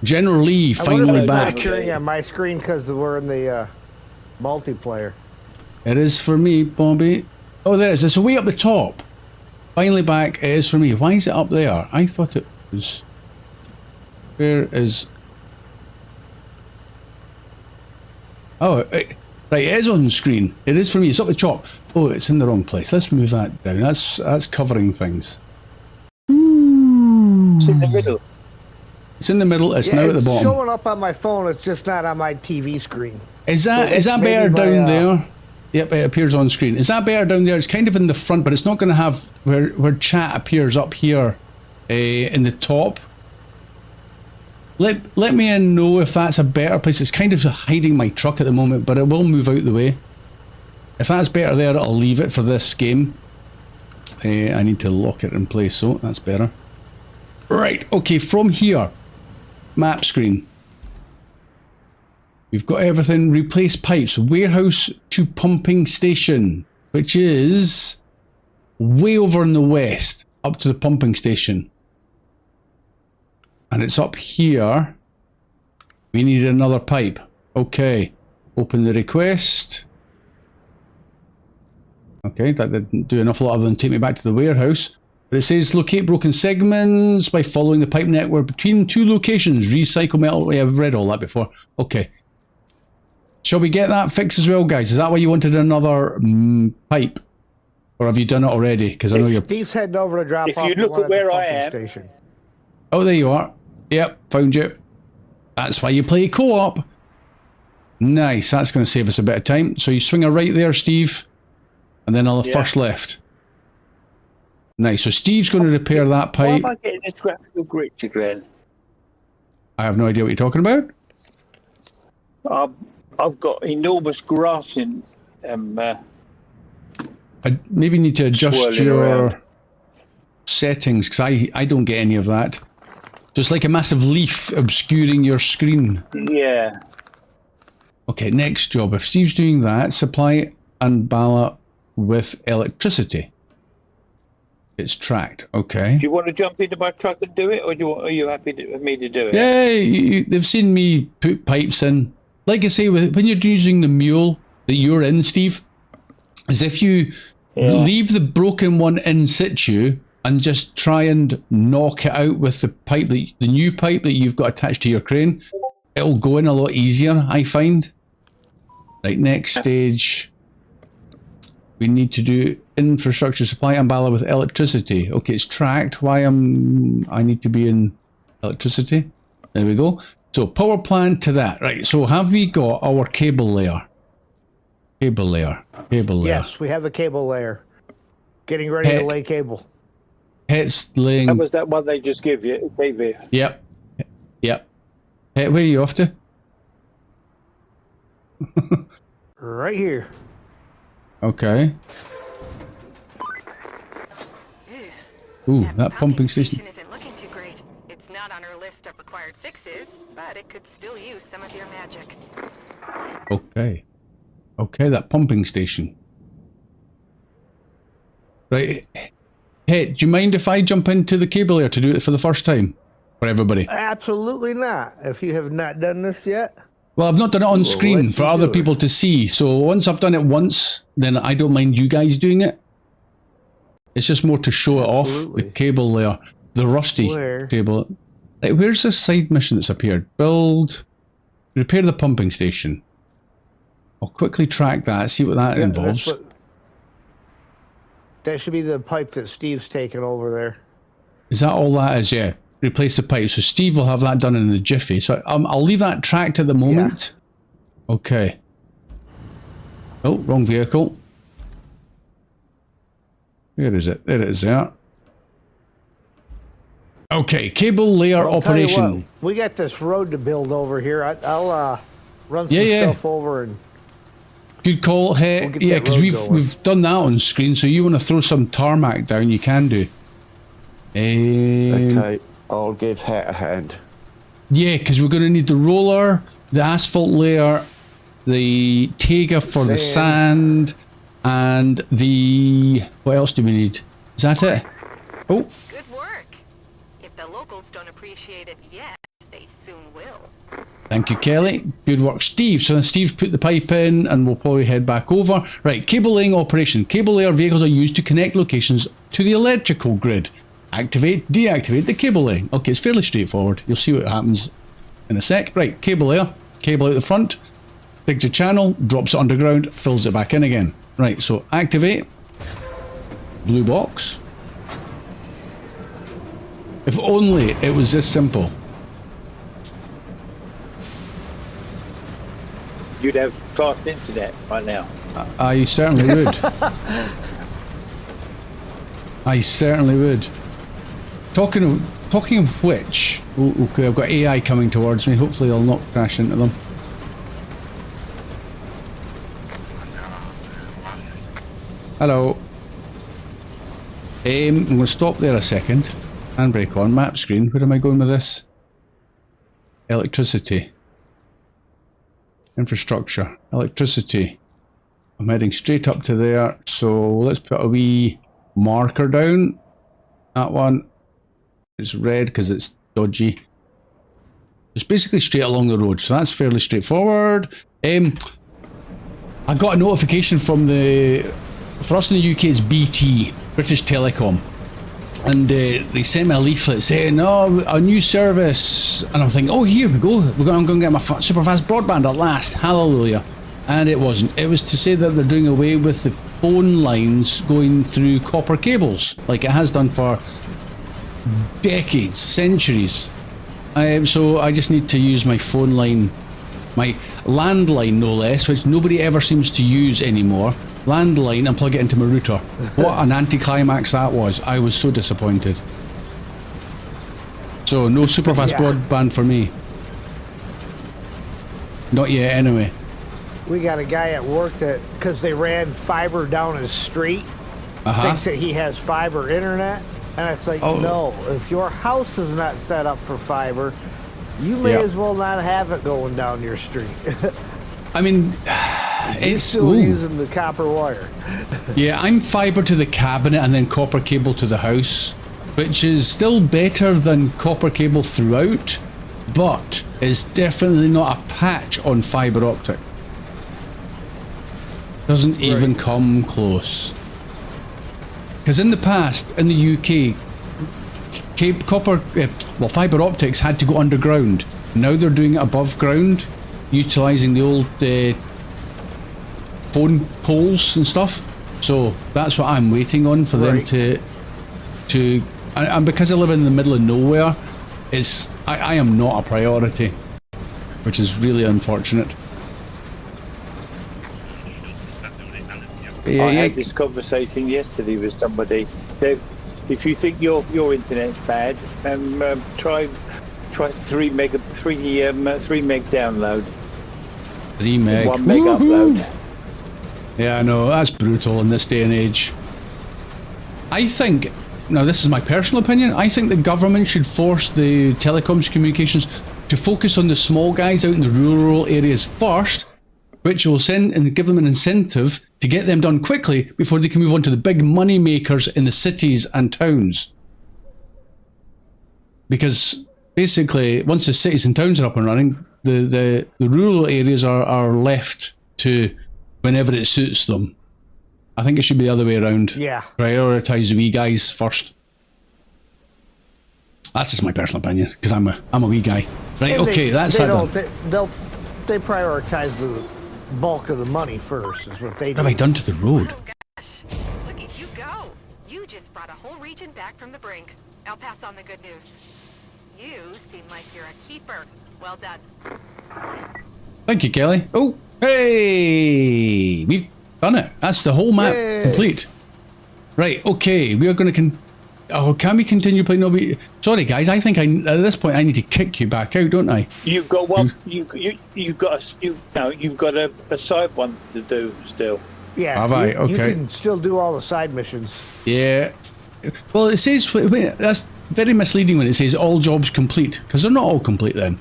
General Lee, finally back. Yeah, my screen because we're in the multiplayer. It is for me, Bobby. Oh, there it is. It's way up the top. Finally back. It is for me. Why is it up there? I thought it was. Where is? Oh, right. It is on the screen. It is for me. It's up the top. Oh, it's in the wrong place. Let's move that down. That's covering things. It's in the middle. It's in the middle. It's now at the bottom. It's showing up on my phone. It's just not on my TV screen. Is that better down there? Yep, it appears on screen. Is that better down there? It's kind of in the front, but it's not going to have where chat appears up here in the top. Let me know if that's a better place. It's kind of hiding my truck at the moment, but it will move out the way. If that's better there, I'll leave it for this game. I need to lock it in place, so that's better. Right, okay, from here. Map screen. We've got everything. Replace pipes. Warehouse to pumping station, which is way over in the west, up to the pumping station. And it's up here. We need another pipe. Okay. Open the request. Okay, that didn't do enough other than take me back to the warehouse. But it says locate broken segments by following the pipe network between two locations. Recycle metal. Yeah, I've read all that before. Okay. Shall we get that fixed as well, guys? Is that why you wanted another pipe? Or have you done it already? Because I know you're... Steve's heading over to drop off. If you look at where I am... Station. Oh, there you are. Yep, found you. That's why you play co-op. Nice, that's going to save us a bit of time. So you swing a right there, Steve. And then I'll first left. Nice, so Steve's going to repair that pipe. Why am I getting this graphical glitch again? I have no idea what you're talking about. I've got enormous grass in... I maybe need to adjust your settings, because I don't get any of that. So it's like a massive leaf obscuring your screen. Yeah. Okay, next job. If Steve's doing that, supply Umbala with electricity. It's tracked. Okay. Do you want to jump into my truck and do it, or are you happy for me to do it? Yeah, they've seen me put pipes in. Like I say, when you're using the mule that you're in, Steve, is if you leave the broken one in situ and just try and knock it out with the pipe, the new pipe that you've got attached to your crane, it'll go in a lot easier, I find. Right, next stage. We need to do infrastructure supply Umbala with electricity. Okay, it's tracked. Why I need to be in electricity? There we go. So power plant to that. Right, so have we got our cable layer? Cable layer. Yes, we have the cable layer. Getting ready to lay cable. It's laying. That was that one they just gave you. Yep. Where are you off to? Right here. Okay. Ooh, that pumping station. Isn't looking too great. It's not on our list of required fixes, but it could still use some of your magic. Okay. Okay, that pumping station. Right. Hey, do you mind if I jump into the cable layer to do it for the first time? For everybody? Absolutely not. If you have not done this yet. Well, I've not done it on screen for other people to see, so once I've done it once, then I don't mind you guys doing it. It's just more to show it off, the cable layer, the rusty cable. Like, where's this side mission that's appeared? Build, repair the pumping station. I'll quickly track that, see what that involves. That should be the pipe that Steve's taken over there. Is that all that is? Yeah. Replace the pipe. So Steve will have that done in a jiffy. So I'll leave that tracked at the moment. Yeah. Okay. Oh, wrong vehicle. Where is it? There it is there. Okay, cable layer operation. We got this road to build over here. I'll run some stuff over and... Good call. Hey, yeah, because we've done that on screen, so you want to throw some tarmac down, you can do. Okay, I'll give Het a hand. Yeah, because we're going to need the roller, the asphalt layer, the Tega for the sand, and the... What else do we need? Is that it? Oh. Good work. If the locals don't appreciate it yet, they soon will. Thank you, Kelly. Good work, Steve. So Steve's put the pipe in, and we'll probably head back over. Right, cable laying operation. Cable layer vehicles are used to connect locations to the electrical grid. Activate, deactivate the cable laying. Okay, it's fairly straightforward. You'll see what happens in a sec. Right, cable layer. Cable out the front. Digs a channel, drops it underground, fills it back in again. Right, so activate. Blue box. If only it was this simple. You'd have fast internet right now. I certainly would. I certainly would. Talking of which, okay, I've got AI coming towards me. Hopefully I'll not crash into them. Hello. I'm going to stop there a second. Handbrake on. Map screen. Where am I going with this? Electricity. Infrastructure. Electricity. I'm heading straight up to there. So let's put a wee marker down. That one is red because it's dodgy. It's basically straight along the road. So that's fairly straightforward. I got a notification from for us in the UK, it's BT, British Telecom. And they sent me a leaflet saying, oh, a new service. And I'm thinking, oh, here we go. I'm going to get my super fast broadband at last. Hallelujah. And it wasn't. It was to say that they're doing away with the phone lines going through copper cables, like it has done for decades, centuries. So I just need to use my phone line, my landline no less, which nobody ever seems to use anymore. Landline, and plug it into my router. What an anticlimax that was. I was so disappointed. So no super fast broadband for me. Not yet anyway. We got a guy at work that, because they ran fiber down his street, thinks that he has fiber internet. And it's like, no, if your house is not set up for fiber, you may as well not have it going down your street. I mean, it's still using the copper wire. Yeah, I'm fiber to the cabinet and then copper cable to the house, which is still better than copper cable throughout, but it's definitely not a patch on fiber optic. Doesn't even come close. Because in the past, in the UK, fiber optics had to go underground. Now they're doing it above ground, utilising the old phone poles and stuff. So that's what I'm waiting on for them to and because I live in the middle of nowhere, I am not a priority, which is really unfortunate. I had this conversation yesterday with somebody. If you think your internet's bad, try 3 meg download. 3 meg. 1 meg upload. Yeah, I know, that's brutal in this day and age. I think now this is my personal opinion, I think the government should force the telecoms communications to focus on the small guys out in the rural areas first, which will send and give them an incentive to get them done quickly before they can move on to the big money makers in the cities and towns. Because basically, once the cities and towns are up and running, the rural areas are left to whenever it suits them. I think it should be the other way around. Yeah. Prioritize the wee guys first. That's just my personal opinion, because I'm a wee guy. Right, And okay, that's that done. They prioritize the bulk of the money first, is what they do. What have I done to the road? Oh gosh, look at you go. You just brought a whole region back from the brink. I'll pass on the good news. You seem like you're a keeper. Well done. Thank you, Kelly. Oh, hey! We've done it. That's the whole map complete. Right, okay, we are going to can we continue playing? No, sorry guys, I think at this point I need to kick you back out, don't I? You've got one. You've got a side one to do still. Yeah. Have I? Okay. You can still do all the side missions. Yeah. Well, it says that's very misleading when it says all jobs complete, because they're not all complete then.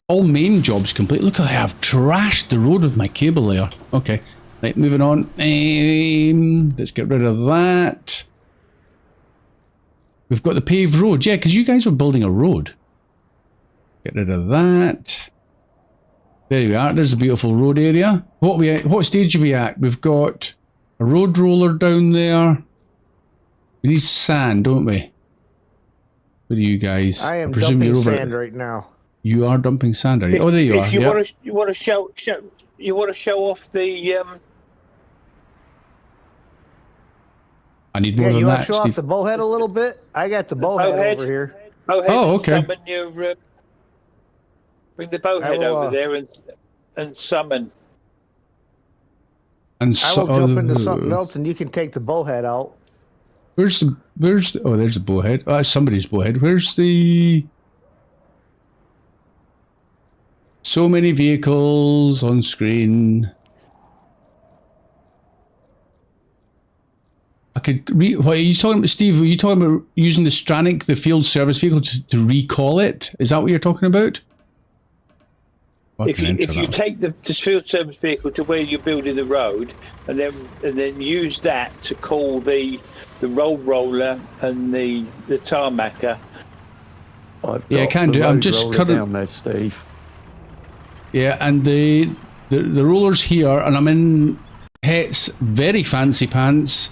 All main jobs complete. Look, I have trashed the road with my cable layer. Okay, right, moving on. Let's get rid of that. We've got the paved road, yeah, because you guys were building a road. Get rid of that. There we are. There's a beautiful road area. What stage are we at? We've got a road roller down there. We need sand, don't we? What are you guys? I am presume dumping you're over sand right now. You are dumping sand, are you? Oh, there you are. You want to show off the. I need more than you want that, to show Steve. off the bowhead a little bit? I got the bowhead over here. Oh, okay. Summon your, bring the bowhead over there and summon. And I will jump into something else, and you can take the bowhead out. Where's the oh, there's the bowhead. Oh, that's somebody's bowhead. Where's the... So many vehicles on screen. I could what are you talking about, Steve? Are you talking about using the Stranic, the field service vehicle, to recall it? Is that what you're talking about? If you take the field service vehicle to where you're building the road, and then use that to call the road roller and the tarmacker. Yeah, I can do. I'm just cutting down there, Steve. Yeah, and the roller's here, and I'm in Het's very fancy pants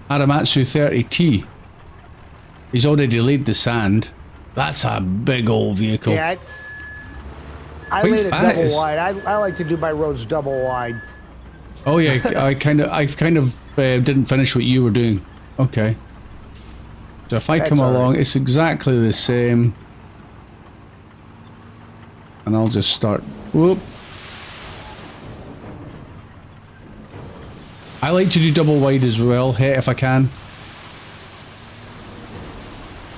Aramatsu 30T. He's already laid the sand. That's a big old vehicle. Yeah, I laid it double wide. I like to do my roads double wide. Oh yeah, I kind of didn't finish what you were doing. Okay. So if I come along, it's exactly the same. And I'll just start. Whoop. I like to do double wide as well, if I can.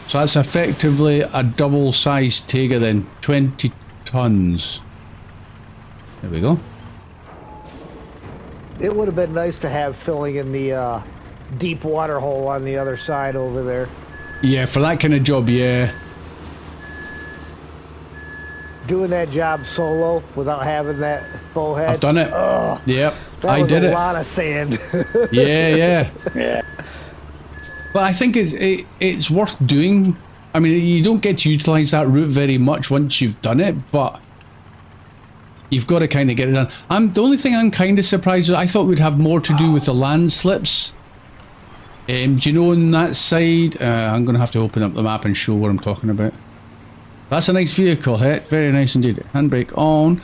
So that's effectively a double-sized Tega then, 20 tons. There we go. It would have been nice to have filling in the deep water hole on the other side over there. Yeah, for that kind of job, yeah. Doing that job solo without having that bowhead. I've done it. Ugh, Yep, I did it. a lot of sand. Yeah. But I think it's worth doing. I mean, you don't get to utilize that route very much once you've done it, but you've got to kind of get it done. The only thing I'm kind of surprised with, I thought we'd have more to do with the landslips. Do you know on that side? I'm going to have to open up the map and show what I'm talking about. That's a nice vehicle, Het. Very nice indeed. Handbrake on.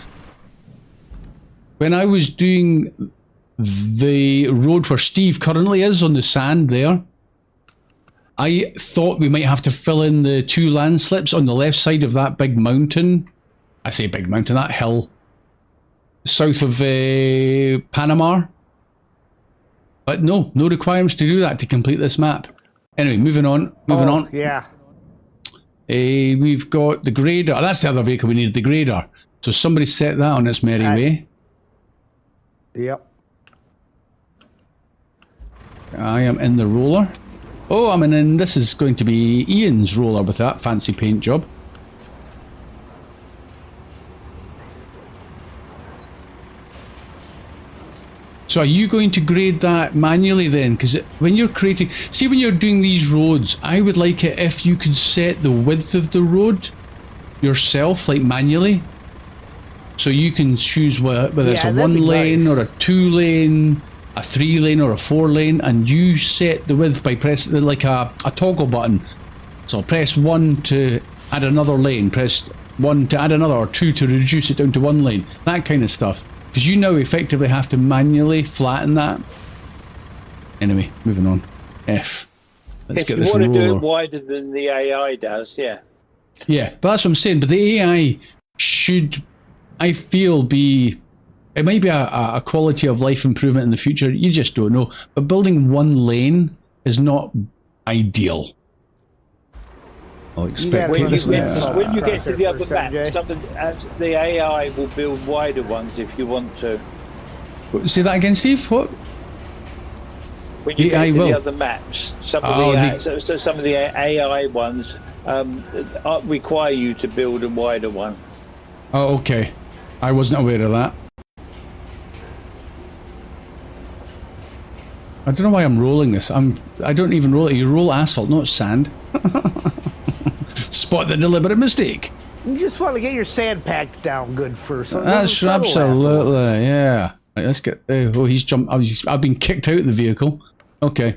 When I was doing the road where Steve currently is on the sand there, I thought we might have to fill in the 2 landslips on the left side of that big mountain. I say big mountain, that hill. South of Panama. But no requirements to do that to complete this map. Anyway, moving on. Yeah. We've got the grader. Oh, that's the other vehicle we needed, the grader. So somebody set that on its merry way. Yep. I am in the roller. Oh, I mean, and this is going to be Ian's roller with that fancy paint job. So are you going to grade that manually then? Because when you're creating... See, when you're doing these roads, I would like it if you could set the width of the road yourself, like manually. So you can choose whether it's a 1 lane or a 2 lane, a 3 lane or a 4 lane, and you set the width by pressing like a toggle button. So press 1 to add another lane, press 1 to add another, or 2 to reduce it down to 1 lane, that kind of stuff. Because you now effectively have to manually flatten that. Anyway, moving on. F. Let's get this roller. If you want to do it wider than the AI does, yeah. Yeah, but that's what I'm saying. But the AI should, I feel, be... It might be a quality of life improvement in the future. You just don't know. But building 1 lane is not ideal. I'll expect when you get to the other map, the AI will build wider ones if you want to. Say that again, Steve. What? When you get to the other maps, some of the AI ones require you to build a wider one. Oh, okay. I wasn't aware of that. I don't know why I'm rolling this. I don't even roll it. You roll asphalt, not sand. Spot the deliberate mistake. You just want to get your sand packed down good first. So that's absolutely, yeah. Right, let's get. Oh, he's jumped. I've been kicked out of the vehicle. Okay.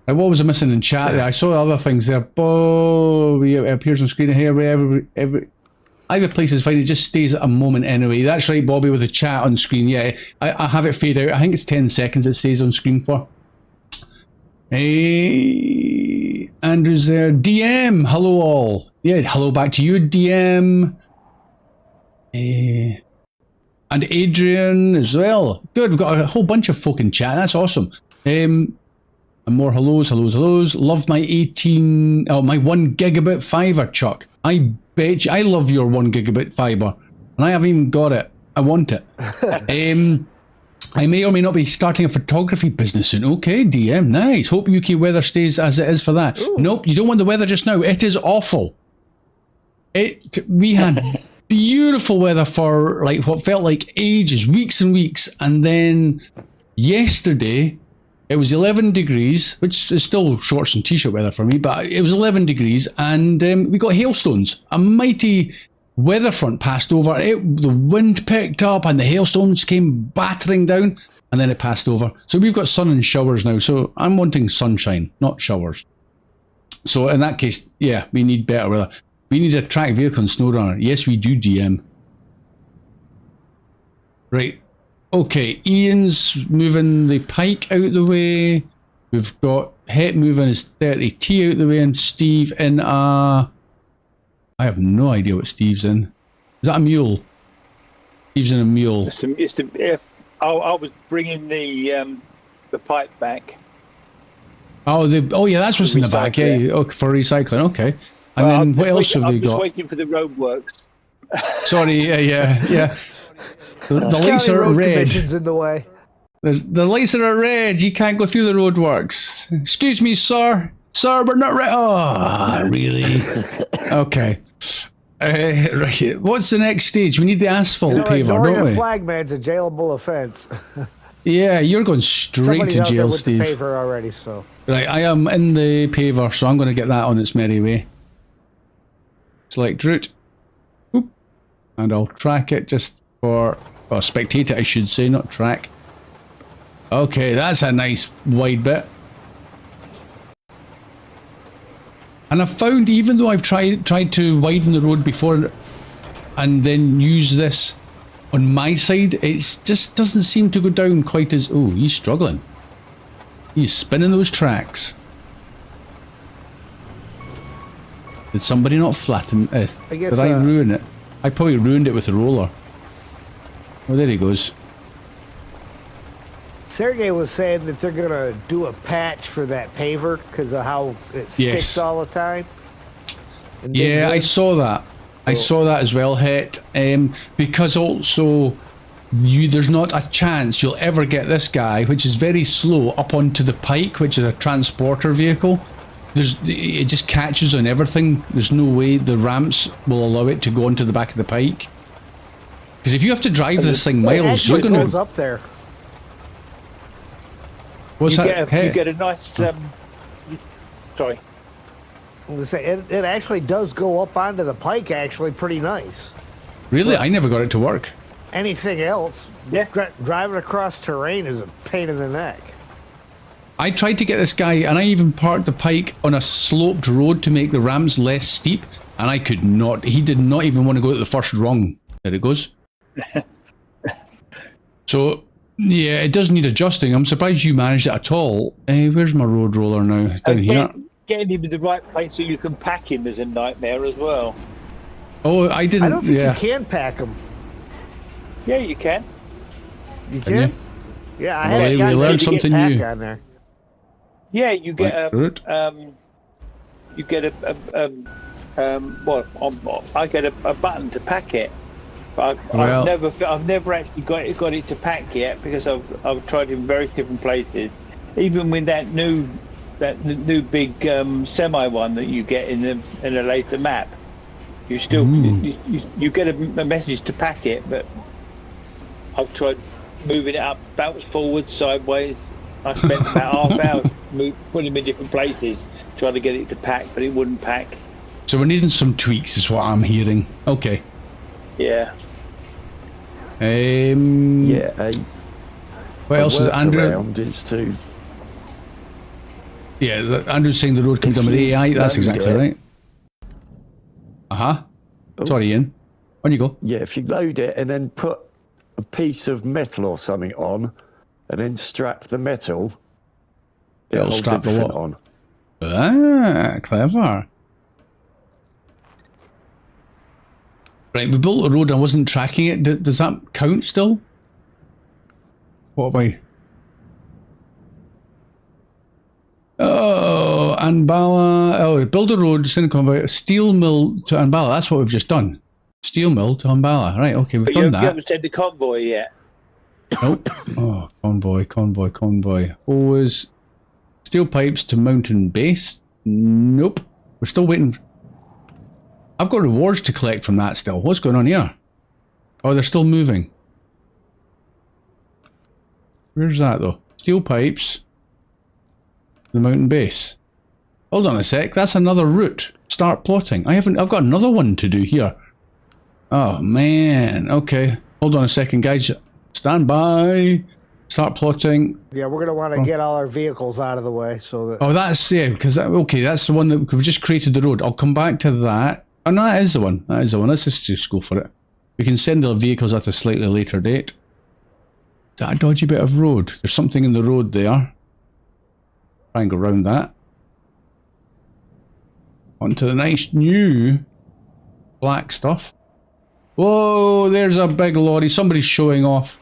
Right, what was I missing in chat there? I saw other things there. Oh, it appears on screen here. Either place is fine. It just stays at a moment anyway. That's right, Bobby, with the chat on screen. Yeah, I have it fade out. I think it's 10 seconds it stays on screen for. Hey, Andrew's there. DM, hello all. Yeah, hello back to you, DM. And Adrian as well. Good, we've got a whole bunch of folk in chat. That's awesome. And more hellos. Love my my 1 gigabit fiber, Chuck. I bet you, I love your 1 gigabit fiber, and I haven't even got it. I want it. I may or may not be starting a photography business soon. Okay, DM, nice. Hope UK weather stays as it is for that. Ooh. Nope, you don't want the weather just now. It is awful. We had beautiful weather for like what felt like ages, weeks and weeks, and then yesterday it was 11 degrees, which is still shorts and t-shirt weather for me, but it was 11 degrees, and we got hailstones. A mighty weather front passed over. The wind picked up and the hailstones came battering down, and then it passed over. So we've got sun and showers now. So I'm wanting sunshine, not showers. So in that case, yeah, we need better weather. We need a track vehicle and SnowRunner. Yes, we do, DM. Right. Okay, Ian's moving the pike out the way. We've got Het moving his 30T out the way, and Steve in a... I have no idea what Steve's in. Is that a mule? Steve's in a mule. I was bringing the pipe back. Oh, yeah, that's what's in the back. Yeah, okay, for recycling. Okay. And then what else have we got? I'm just waiting for the roadworks. Sorry, yeah. The lights are red. In the way. The lights are red. You can't go through the roadworks. Excuse me, sir. Sir, we're not red. Oh, really? Okay. Right. What's the next stage? We need the asphalt paver, don't we? A flagman's a jailable offence. Yeah, you're going straight to jail, Steve. The paver already, so. Right, I am in the paver, so I'm going to get that on its merry way. Select route. Oop. And I'll track it just for... Well, spectate it, I should say, not track. Okay, that's a nice wide bit. And I've found, even though I've tried to widen the road before and then use this on my side, it just doesn't seem to go down quite as... Oh, he's struggling. He's spinning those tracks. Did somebody not flatten it? Did I ruin it? I probably ruined it with the roller. Oh, there he goes. Sergey was saying that they're going to do a patch for that paver because of how it sticks all the time. Yeah, I saw that. I saw that as well, Het. Because also there's not a chance you'll ever get this guy, which is very slow, up onto the pike, which is a transporter vehicle. It just catches on everything. There's no way the ramps will allow it to go onto the back of the pike. Because if you have to drive this thing miles, you're going to... It goes up there. What's that? You get a nice... sorry. It actually does go up onto the pike, actually, pretty nice. Really? I never got it to work. Anything else, driving across terrain is a pain in the neck. I tried to get this guy, and I even parked the pike on a sloped road to make the ramps less steep, and I could not. He did not even want to go to the first rung. There it goes. So, yeah, it does need adjusting. I'm surprised you managed it at all. Where's my road roller now? Down here. Getting him in the right place so you can pack him is a nightmare as well. Oh, I didn't. I don't think you can pack him. Yeah, you can. You can? Yeah, I had we learned something new on there. Yeah, you get I get a button to pack it, but I've never actually got it to pack yet because I've tried in various different places. Even with that new big semi one that you get in a later map, you still you get a message to pack it, but I've tried moving it up, backwards, forwards, sideways. I spent about half hour putting him in different places, trying to get it to pack, but it wouldn't pack. So we're needing some tweaks, is what I'm hearing. Okay. Yeah. What else is Andrew? Is too. Yeah, Andrew's saying the road can done with AI. That's exactly right. Sorry, Ian. On you go. Yeah, if you load it and then put a piece of metal or something on, and then strap the metal, it'll strap the what on. Ah, clever. Right, we built a road. I wasn't tracking it. Does that count still? What have I? Oh, Anbala. Oh, build a road. Steel mill to Anbala. That's what we've just done. Steel mill to Anbala. Right. Okay, we've done that. You haven't said the convoy yet. Nope. Oh, convoy. Always steel pipes to mountain base. Nope. We're still waiting. I've got rewards to collect from that still. What's going on here? Oh, they're still moving. Where's that though? Steel pipes. The mountain base. Hold on a sec. That's another route. Start plotting. I've got another one to do here. Oh man. Okay. Hold on a second, guys. Stand by. Start plotting. Yeah, we're gonna want to get all our vehicles out of the way so that. Oh, that's because that's the one that we've just created the road. I'll come back to that. Oh no, that is the one. Let's just go for it. We can send the vehicles at a slightly later date. Is that a dodgy bit of road? There's something in the road there. Try and go around that. Onto the nice new black stuff. Whoa, there's a big lorry. Somebody's showing off.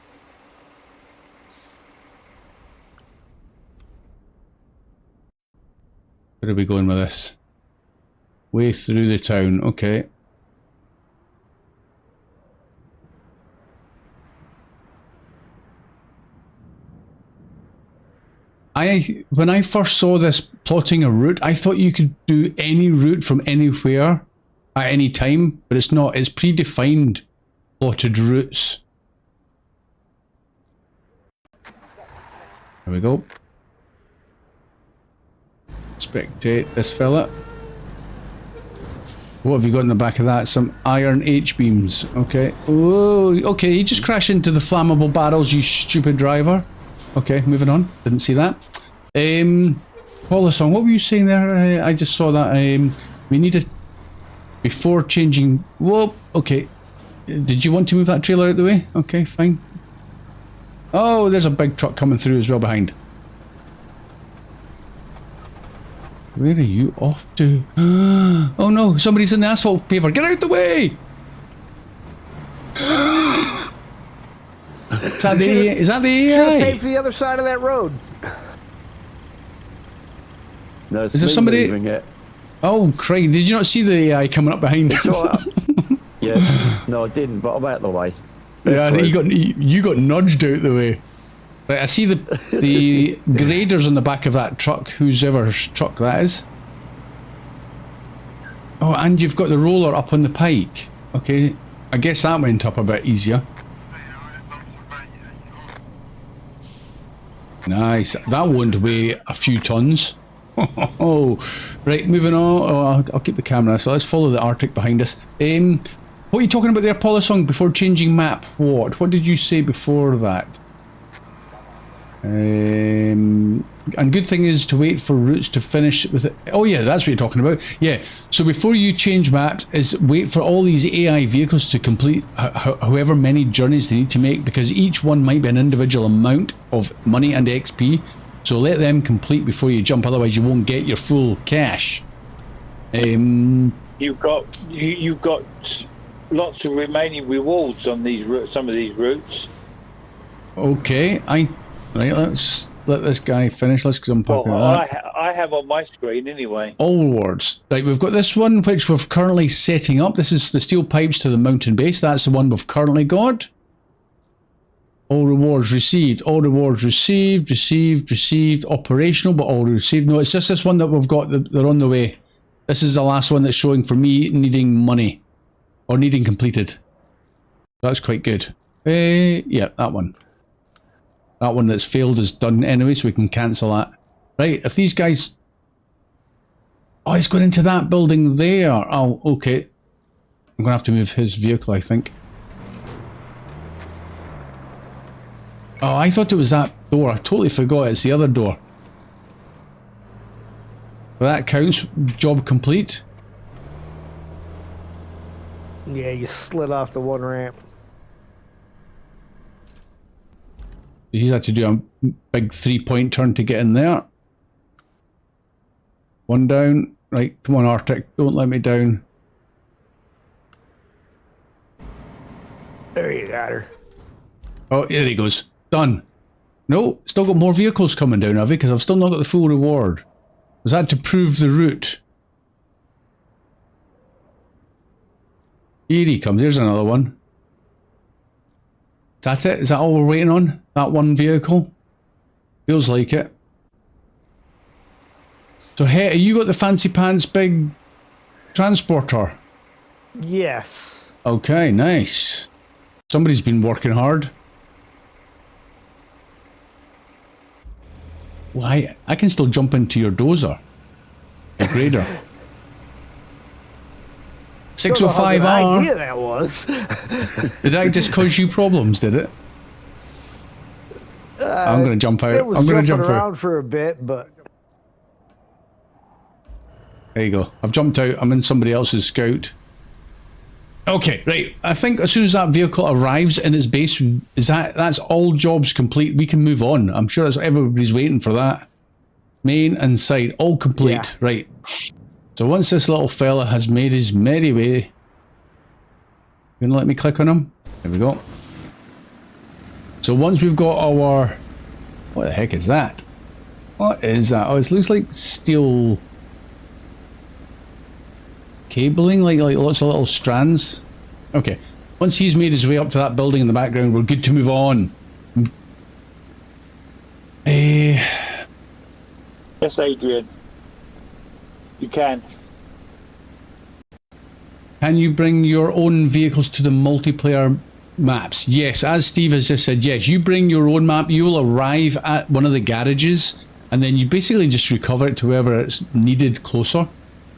Where are we going with this? Way through the town. Okay. When I first saw this plotting a route, I thought you could do any route from anywhere at any time, but it's not. It's predefined plotted routes. There we go. Spectate this fella. What have you got in the back of that? Some iron H-beams. Okay. Oh, okay. You just crashed into the flammable barrels, you stupid driver. Okay, moving on. Didn't see that. Paula, what were you saying there? I just saw that. We needed before changing. Whoa. Okay. Did you want to move that trailer out the way? Okay, fine. Oh, there's a big truck coming through as well behind. Where are you off to? Oh no, somebody's in the asphalt paver. Get out the way! Is that the AI? Should have paid for the other side of that road. No, it's is there somebody moving it? Oh, Craig, did you not see the AI coming up behind? It's all right. Yeah, no, I didn't, but I'm out of the way. Yeah, you got nudged out the way. Right, I see the graders on the back of that truck, whosever's truck that is. Oh, and you've got the roller up on the pike. Okay, I guess that went up a bit easier. Nice. That won't weigh a few tons. Oh, right, moving on. Oh, I'll keep the camera, so let's follow the Arctic behind us. What are you talking about there, Polisong, before changing map? What did you say before that? And good thing is to wait for routes to finish with it. Oh yeah, that's what you're talking about. Yeah, so before you change maps is wait for all these AI vehicles to complete however many journeys they need to make, because each one might be an individual amount of money and XP. So let them complete before you jump, otherwise you won't get your full cash. You've got lots of remaining rewards on some of these routes. Okay, right, let's let this guy finish. Let's jump up. I have on my screen anyway. All rewards. Right, we've got this one which we're currently setting up. This is the steel pipes to the mountain base. That's the one we've currently got. All rewards received. All rewards received. Operational, but all received. No, it's just this one that we've got. They're on the way. This is the last one that's showing for me needing money. Or needing completed. That's quite good. Yeah, that one. That one that's failed is done anyway, so we can cancel that. Right, if these guys... Oh, he's going into that building there. Oh, okay. I'm going to have to move his vehicle, I think. Oh, I thought it was that door. I totally forgot it's the other door. Well, that counts. Job complete. Yeah, you slid off the one ramp. He's had to do a big 3-point turn to get in there. One down. Right, come on, Arctic. Don't let me down. There you got her. Oh, there he goes. Done. No, still got more vehicles coming down, have we? Because I've still not got the full reward. Was that to prove the route? Here he comes. There's another one. Is that it? Is that all we're waiting on? That one vehicle? Feels like it. So, hey, you got the fancy pants big transporter? Yes. Okay, nice. Somebody's been working hard. Well, I can still jump into your dozer. Your grader. 605R. Idea that was. Did that just cause you problems, did it? I'm going to jump out. I'm going to jump around out. for a bit, but... There you go. I've jumped out. I'm in somebody else's scout. Okay, right. I think as soon as that vehicle arrives in its base, that's all jobs complete. We can move on. I'm sure that's everybody's waiting for that. Main and side, all complete. Yeah. Right. So once this little fella has made his merry way, you gonna let me click on him? There we go. So once we've got our... What the heck is that? What is that? Oh, it looks like steel... cabling, like lots of little strands. Okay, once he's made his way up to that building in the background, we're good to move on. Yes, Adrian. You can. Can you bring your own vehicles to the multiplayer maps? Yes, as Steve has just said, yes, you bring your own map, you will arrive at one of the garages, and then you basically just recover it to wherever it's needed closer.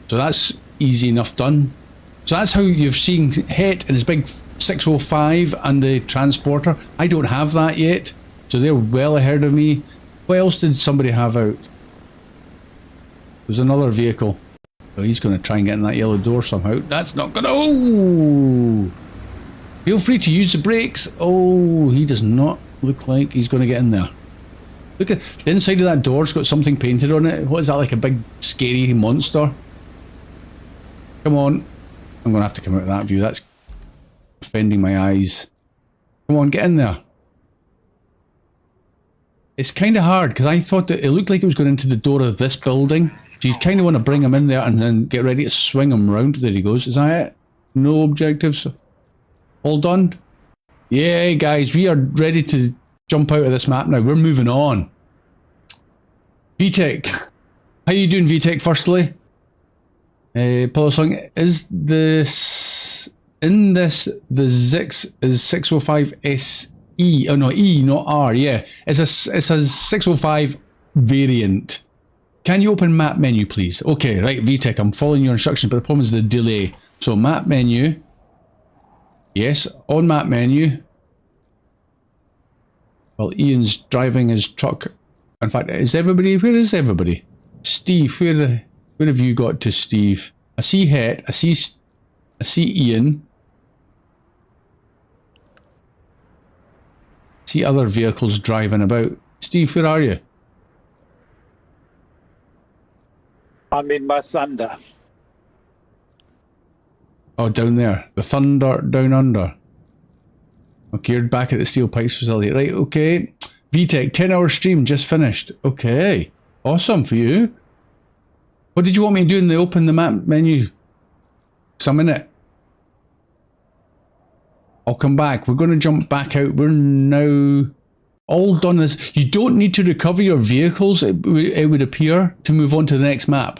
So that's easy enough done. So that's how you've seen Het and his big 605 and the transporter. I don't have that yet, so they're well ahead of me. What else did somebody have out? There's another vehicle. Oh, he's going to try and get in that yellow door somehow. That's not going to... Oh! Feel free to use the brakes. Oh, he does not look like he's going to get in there. Look at the inside of that door. It's got something painted on it. What is that, like a big scary monster? Come on. I'm going to have to come out of that view. That's offending my eyes. Come on, get in there. It's kind of hard because I thought that it looked like it was going into the door of this building. So you kind of want to bring him in there and then get ready to swing him round. There he goes. Is that it? No objectives? All done? Yeah, guys, we are ready to jump out of this map now. We're moving on. VTech. How you doing, VTech, firstly? Paulo Song, is this... In this, the Zix is 605 SE. Oh, no, E, not R. Yeah, it's a 605 variant. Can you open map menu, please? Okay, right, VTech, I'm following your instructions, but the problem is the delay. So map menu. Yes, on map menu. Well, Ian's driving his truck. In fact, is everybody? Where is everybody? Steve, where have you got to, Steve? I see Het. I see Ian. I see other vehicles driving about. Steve, where are you? I'm in my Thunder. Oh, down there. The Thunder down under. Okay, you're back at the steel pipes facility. Right, okay. VTech, 10-hour stream just finished. Okay. Awesome for you. What did you want me to do in the open the map menu? Because I'm in it. I'll come back. We're going to jump back out. We're now all done this. You don't need to recover your vehicles, it would appear, to move on to the next map.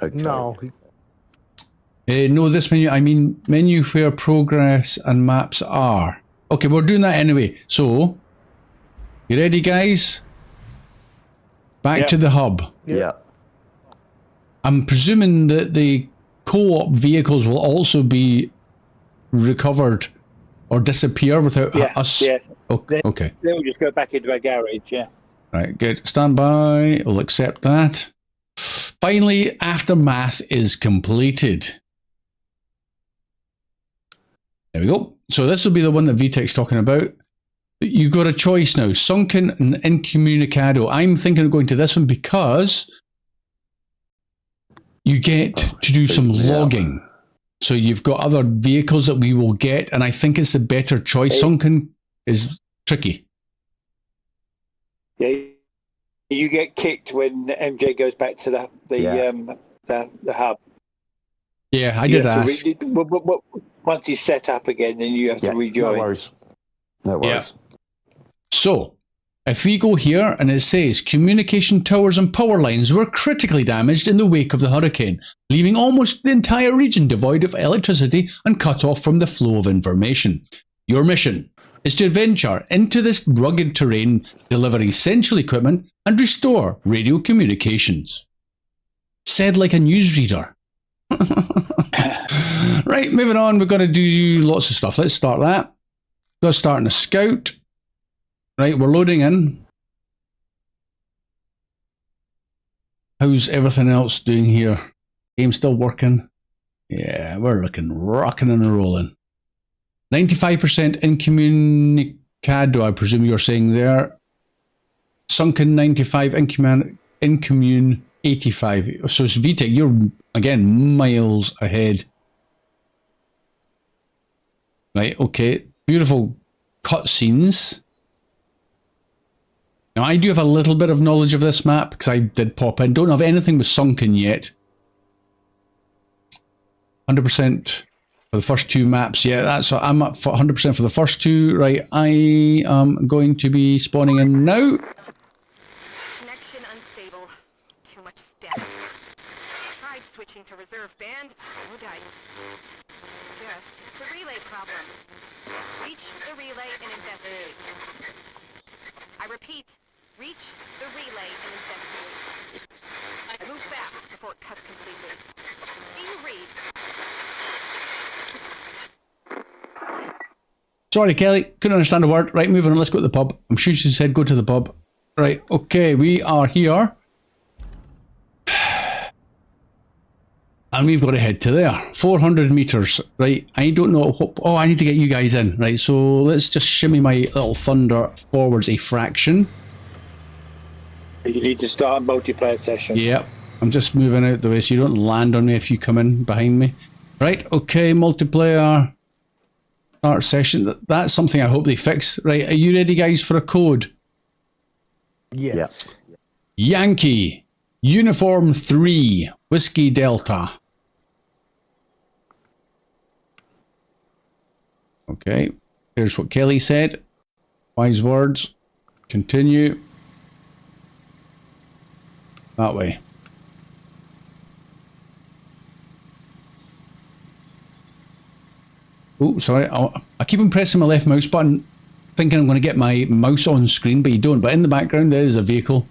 Okay. No. No, this menu, I mean menu where progress and maps are. Okay, we're doing that anyway. So, you ready, guys? Back to the hub. Yeah. I'm presuming that the co-op vehicles will also be recovered or disappear without us. Yeah. Okay. Then we'll just go back into our garage, yeah. Right, good. Stand by. We'll accept that. Finally, aftermath is completed. There we go. So this will be the one that VTech's talking about. You've got a choice now, Sunken and Incommunicado. I'm thinking of going to this one because you get to do some logging. So you've got other vehicles that we will get, and I think it's the better choice. Sunken is tricky. Yeah, you get kicked when MJ goes back to the hub. Yeah, I did ask. Once he's set up again, then you have to rejoin. No worries. No worries. Yeah. So, if we go here and it says communication towers and power lines were critically damaged in the wake of the hurricane, leaving almost the entire region devoid of electricity and cut off from the flow of information. Your mission is to adventure into this rugged terrain, deliver essential equipment, and restore radio communications. Said like a newsreader. Right, moving on, we've got to do lots of stuff. Let's start that. Got to start in a scout. Right, we're loading in. How's everything else doing here? Game still working? Yeah, we're looking rocking and rolling. 95% incommunicado, I presume you're saying there. Sunken 95, incommune 85. So it's VTech, you're again miles ahead. Right, okay. Beautiful cutscenes. Now, I do have a little bit of knowledge of this map because I did pop in. Don't have anything with Sunken yet. 100% for the first two maps. Yeah, that's what I'm up for 100% for the first two. Right, I am going to be spawning in now. Connection unstable. Too much static. Tried switching to reserve band. No dice. Guess it's a relay problem. Reach the relay and investigate. I repeat, reach the relay and investigate. Move fast before it cuts completely. Do you read? Sorry, Kelly, couldn't understand a word. Right, moving on, let's go to the pub. I'm sure she said go to the pub. Right, okay, we are here. And we've got to head to there. 400 meters, right? I don't know. Oh, I need to get you guys in. Right, so let's just shimmy my little thunder forwards a fraction. You need to start a multiplayer session. Yep, I'm just moving out the way so you don't land on me if you come in behind me. Right, okay, multiplayer. Start session. That's something I hope they fix. Right, are you ready, guys, for a code? Yes. Yankee, Uniform 3, Whiskey Delta. Okay, Here's what Kelly said. Wise words. Continue. That way. Oh, sorry. I keep on pressing my left mouse button, thinking I'm going to get my mouse on screen, but you don't. But in the background, there is a vehicle.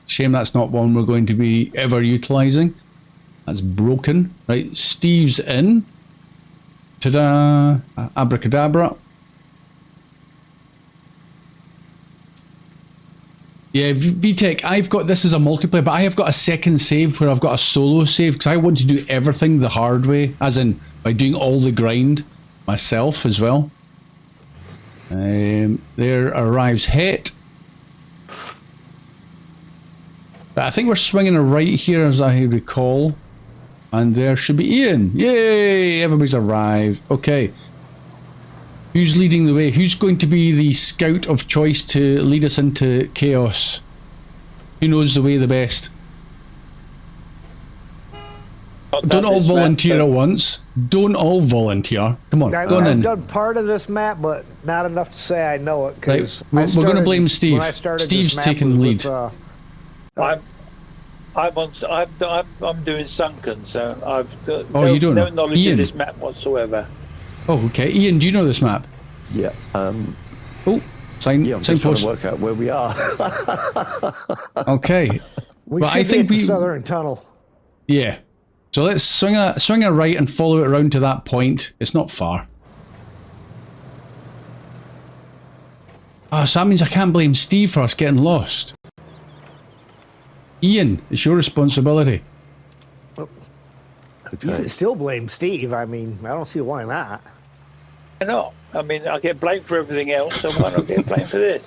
Shame that's not one we're going to be ever utilising. That's broken. Right, Steve's in. Ta-da! Abracadabra. Yeah, VTech, I've got this as a multiplayer, but I have got a second save where I've got a solo save because I want to do everything the hard way, as in by doing all the grind myself as well. There arrives Het. But I think we're swinging a right here as I recall. And there should be Ian. Yay! Everybody's arrived. Okay. Who's leading the way? Who's going to be the scout of choice to lead us into chaos? Who knows the way the best? Don't all volunteer at once. Don't all volunteer. Come on, go on in. I've done part of this map, but not enough to say I know it. Right, we're going to blame Steve. Steve's taking the lead. I'm doing sunken, so I've got you don't no know. knowledge Ian. of this map whatsoever. Oh, okay. Ian, do you know this map? Yeah. Oh, sign. Yeah, I'm just trying signpost. to work out where we are. Okay. We But should I be think at the we. southern tunnel. Yeah. So let's swing a right and follow it around to that point. It's not far. So that means I can't blame Steve for us getting lost. Ian, it's your responsibility. You can still blame Steve. I mean, I don't see why not. Why not? I mean, I get blamed for everything else, so why not get blamed for this?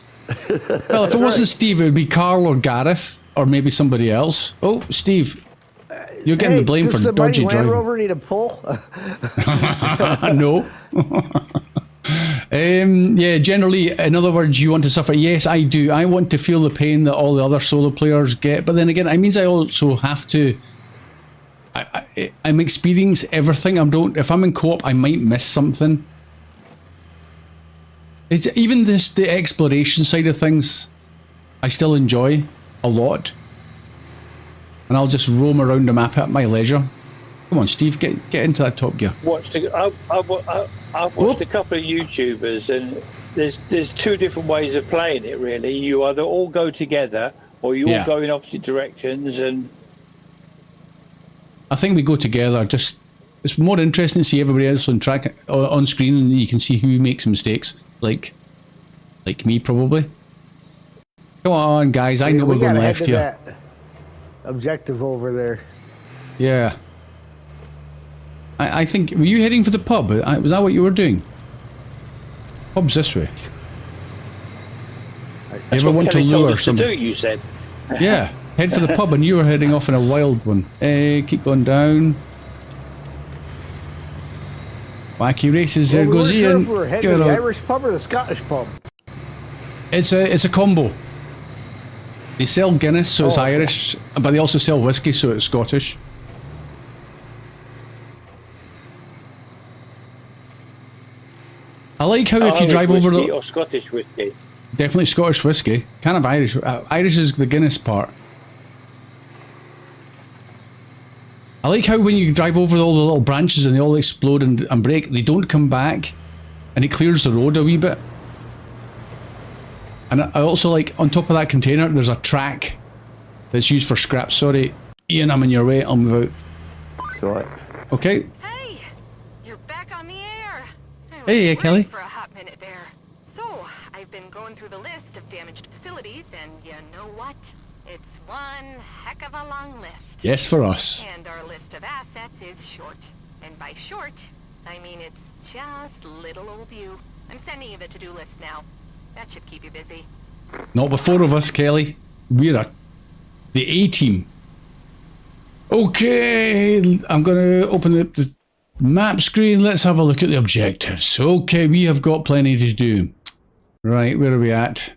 Well, if it wasn't Steve, it would be Carl or Gareth, or maybe somebody else. Oh, Steve, you're getting the blame for does the dodgy mighty Land driving. Rover need a pull? No. Yeah, generally, in other words, you want to suffer. Yes, I do. I want to feel the pain that all the other solo players get, but then again, it means I also have to. I'm experience everything. If I'm in co-op, I might miss something. It's even the exploration side of things, I still enjoy a lot, and I'll just roam around the map at my leisure. Come on, Steve, get into that top gear. I've watched a couple of YouTubers, and there's two different ways of playing it. Really, you either all go together or you all go in opposite directions. And I think we go together. Just it's more interesting to see everybody else on track on screen, and you can see who makes mistakes. Like me, probably. Come on, guys! I know we're going left here. That objective over there. Yeah. I think, were you heading for the pub? Was that what you were doing? Pub's this way. That's you ever what want Kelly to told lure us something? to do, you said. Yeah, head for the pub, and you were heading off in a wild one. Keep going down. Wacky races, there goes Sure Ian. if we're heading to the Irish pub or the Scottish pub. It's a combo. They sell Guinness, so it's Irish, but they also sell whiskey, so it's Scottish. I like how if you drive over the... or Scottish whiskey. Definitely Scottish whiskey. Kind of Irish. Irish is the Guinness part. I like how when you drive over all the little branches and they all explode and break, they don't come back, and it clears the road a wee bit. And I also like, on top of that container, there's a track that's used for scrap. Sorry, Ian, I'm in your way. I'll move out. It's alright. Okay. Hey, you're back on the air. Hey, Kelly. For a hot minute there. So, I've been going through the list of damaged facilities, and you know what? It's one heck of a long list. Yes, for us. And our list of assets is short. And by short, I mean it's just little old you. I'm sending you the to-do list now. That should keep you busy. Not the four of us, Kelly. We're the A-team. Okay, I'm going to open up the map screen. Let's have a look at the objectives. Okay, we have got plenty to do. Right, where are we at?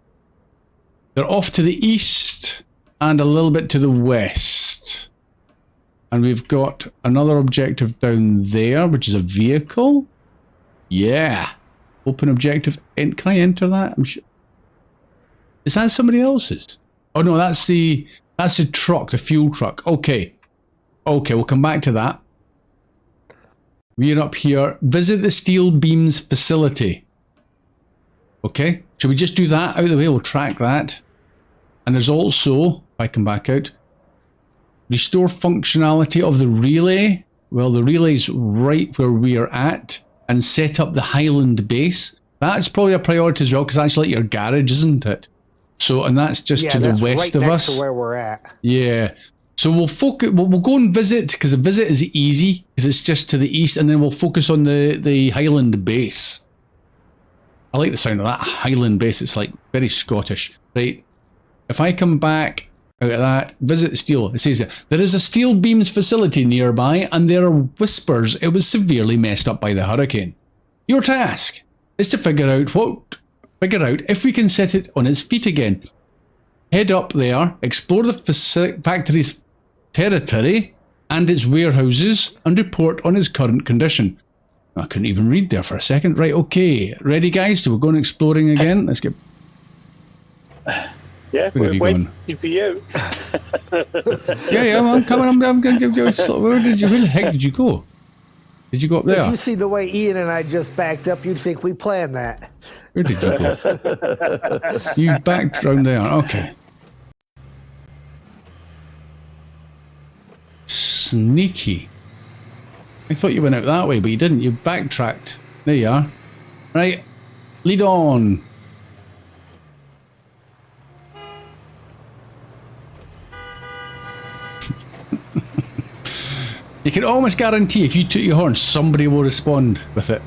They're off to the east and a little bit to the west. And we've got another objective down there, which is a vehicle. Yeah. Open objective. Can I enter that? I'm sure. Is that somebody else's? Oh no, that's the truck, the fuel truck. Okay. Okay, we'll come back to that. We're up here. Visit the steel beams facility. Okay. Should we just do that out of the way? We'll track that. And there's also, if I come back out, restore functionality of the relay. Well, the relay's right where we are at. And set up the Highland base. That's probably a priority as well, because that's like your garage, isn't it? So, and that's just to the west of us. To where we're at. Yeah. So we'll focus. We'll go and visit, because the visit is easy, because it's just to the east, and then we'll focus on the Highland base. I like the sound of that Highland base. It's like very Scottish, right? If I come back out of that, visit steel. It says there is a steel beams facility nearby, and there are whispers it was severely messed up by the hurricane. Your task is to figure out if we can set it on its feet again. Head up there, explore the factory's territory and its warehouses, and report on its current condition. I couldn't even read there for a second. Right, okay. Ready, guys? So we're going exploring again. Let's get... Yeah, we're waiting for you. yeah, man. Come on, I'm going to give you a... Where the heck did you go? Did you go up there? If you see the way Ian and I just backed up, you'd think we planned that. Where did you go? You backed round there. Okay. Sneaky. I thought you went out that way, but you didn't. You backtracked. There you are. Right. Lead on. You can almost guarantee if you toot your horn, somebody will respond with it.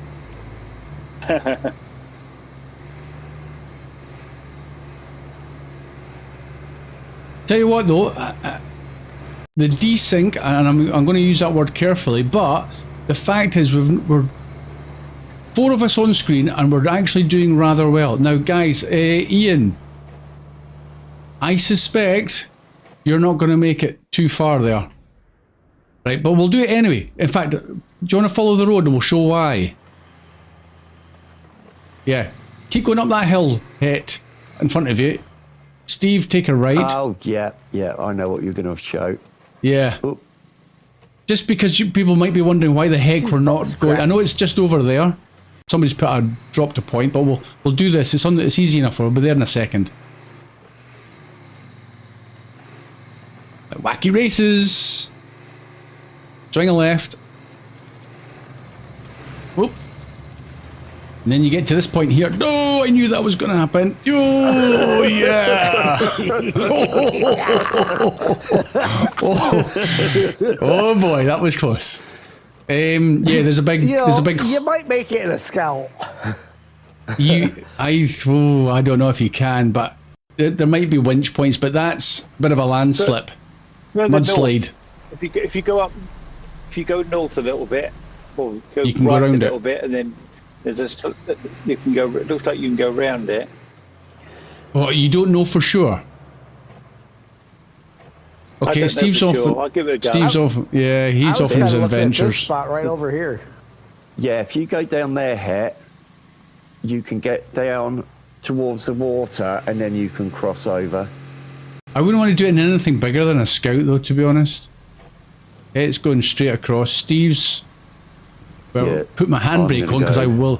Tell you what though, the desync, and I'm going to use that word carefully, but the fact is we're 4 of us on screen and we're actually doing rather well. Now guys, Ian, I suspect you're not going to make it too far there. Right, but we'll do it anyway. In fact, do you want to follow the road and we'll show why? Yeah. Keep going up that hill, Het, in front of you. Steve, take a right. Oh, yeah, I know what you're going to show. Yeah. Oop. Just because people might be wondering why the heck we're not going... I know it's just over there. Somebody's dropped a point, but we'll do this. It's easy enough. We'll be there in a second. Wacky races. Swing a left. Whoop. And then you get to this point here. No, I knew that was going to happen. Oh, yeah. Oh boy, that was close. Yeah, there's a big. You might make it in a Scout. I don't know if you can, but there might be winch points. But that's a bit of a landslip, mudslide. If you go up. If you go north a little bit, or go you can right go around a little bit, and then there's a, you can go. It looks like you can go around it. Well, you don't know for sure. Okay, Steve's off. Sure. I'll give it a go. Steve's off. Yeah, he's off on his adventures. This spot right over here. Yeah, if you go down there, Het, you can get down towards the water, and then you can cross over. I wouldn't want to do it in anything bigger than a Scout, though. To be honest. It's going straight across. Steve's... Well, yeah. Put my handbrake on because I will...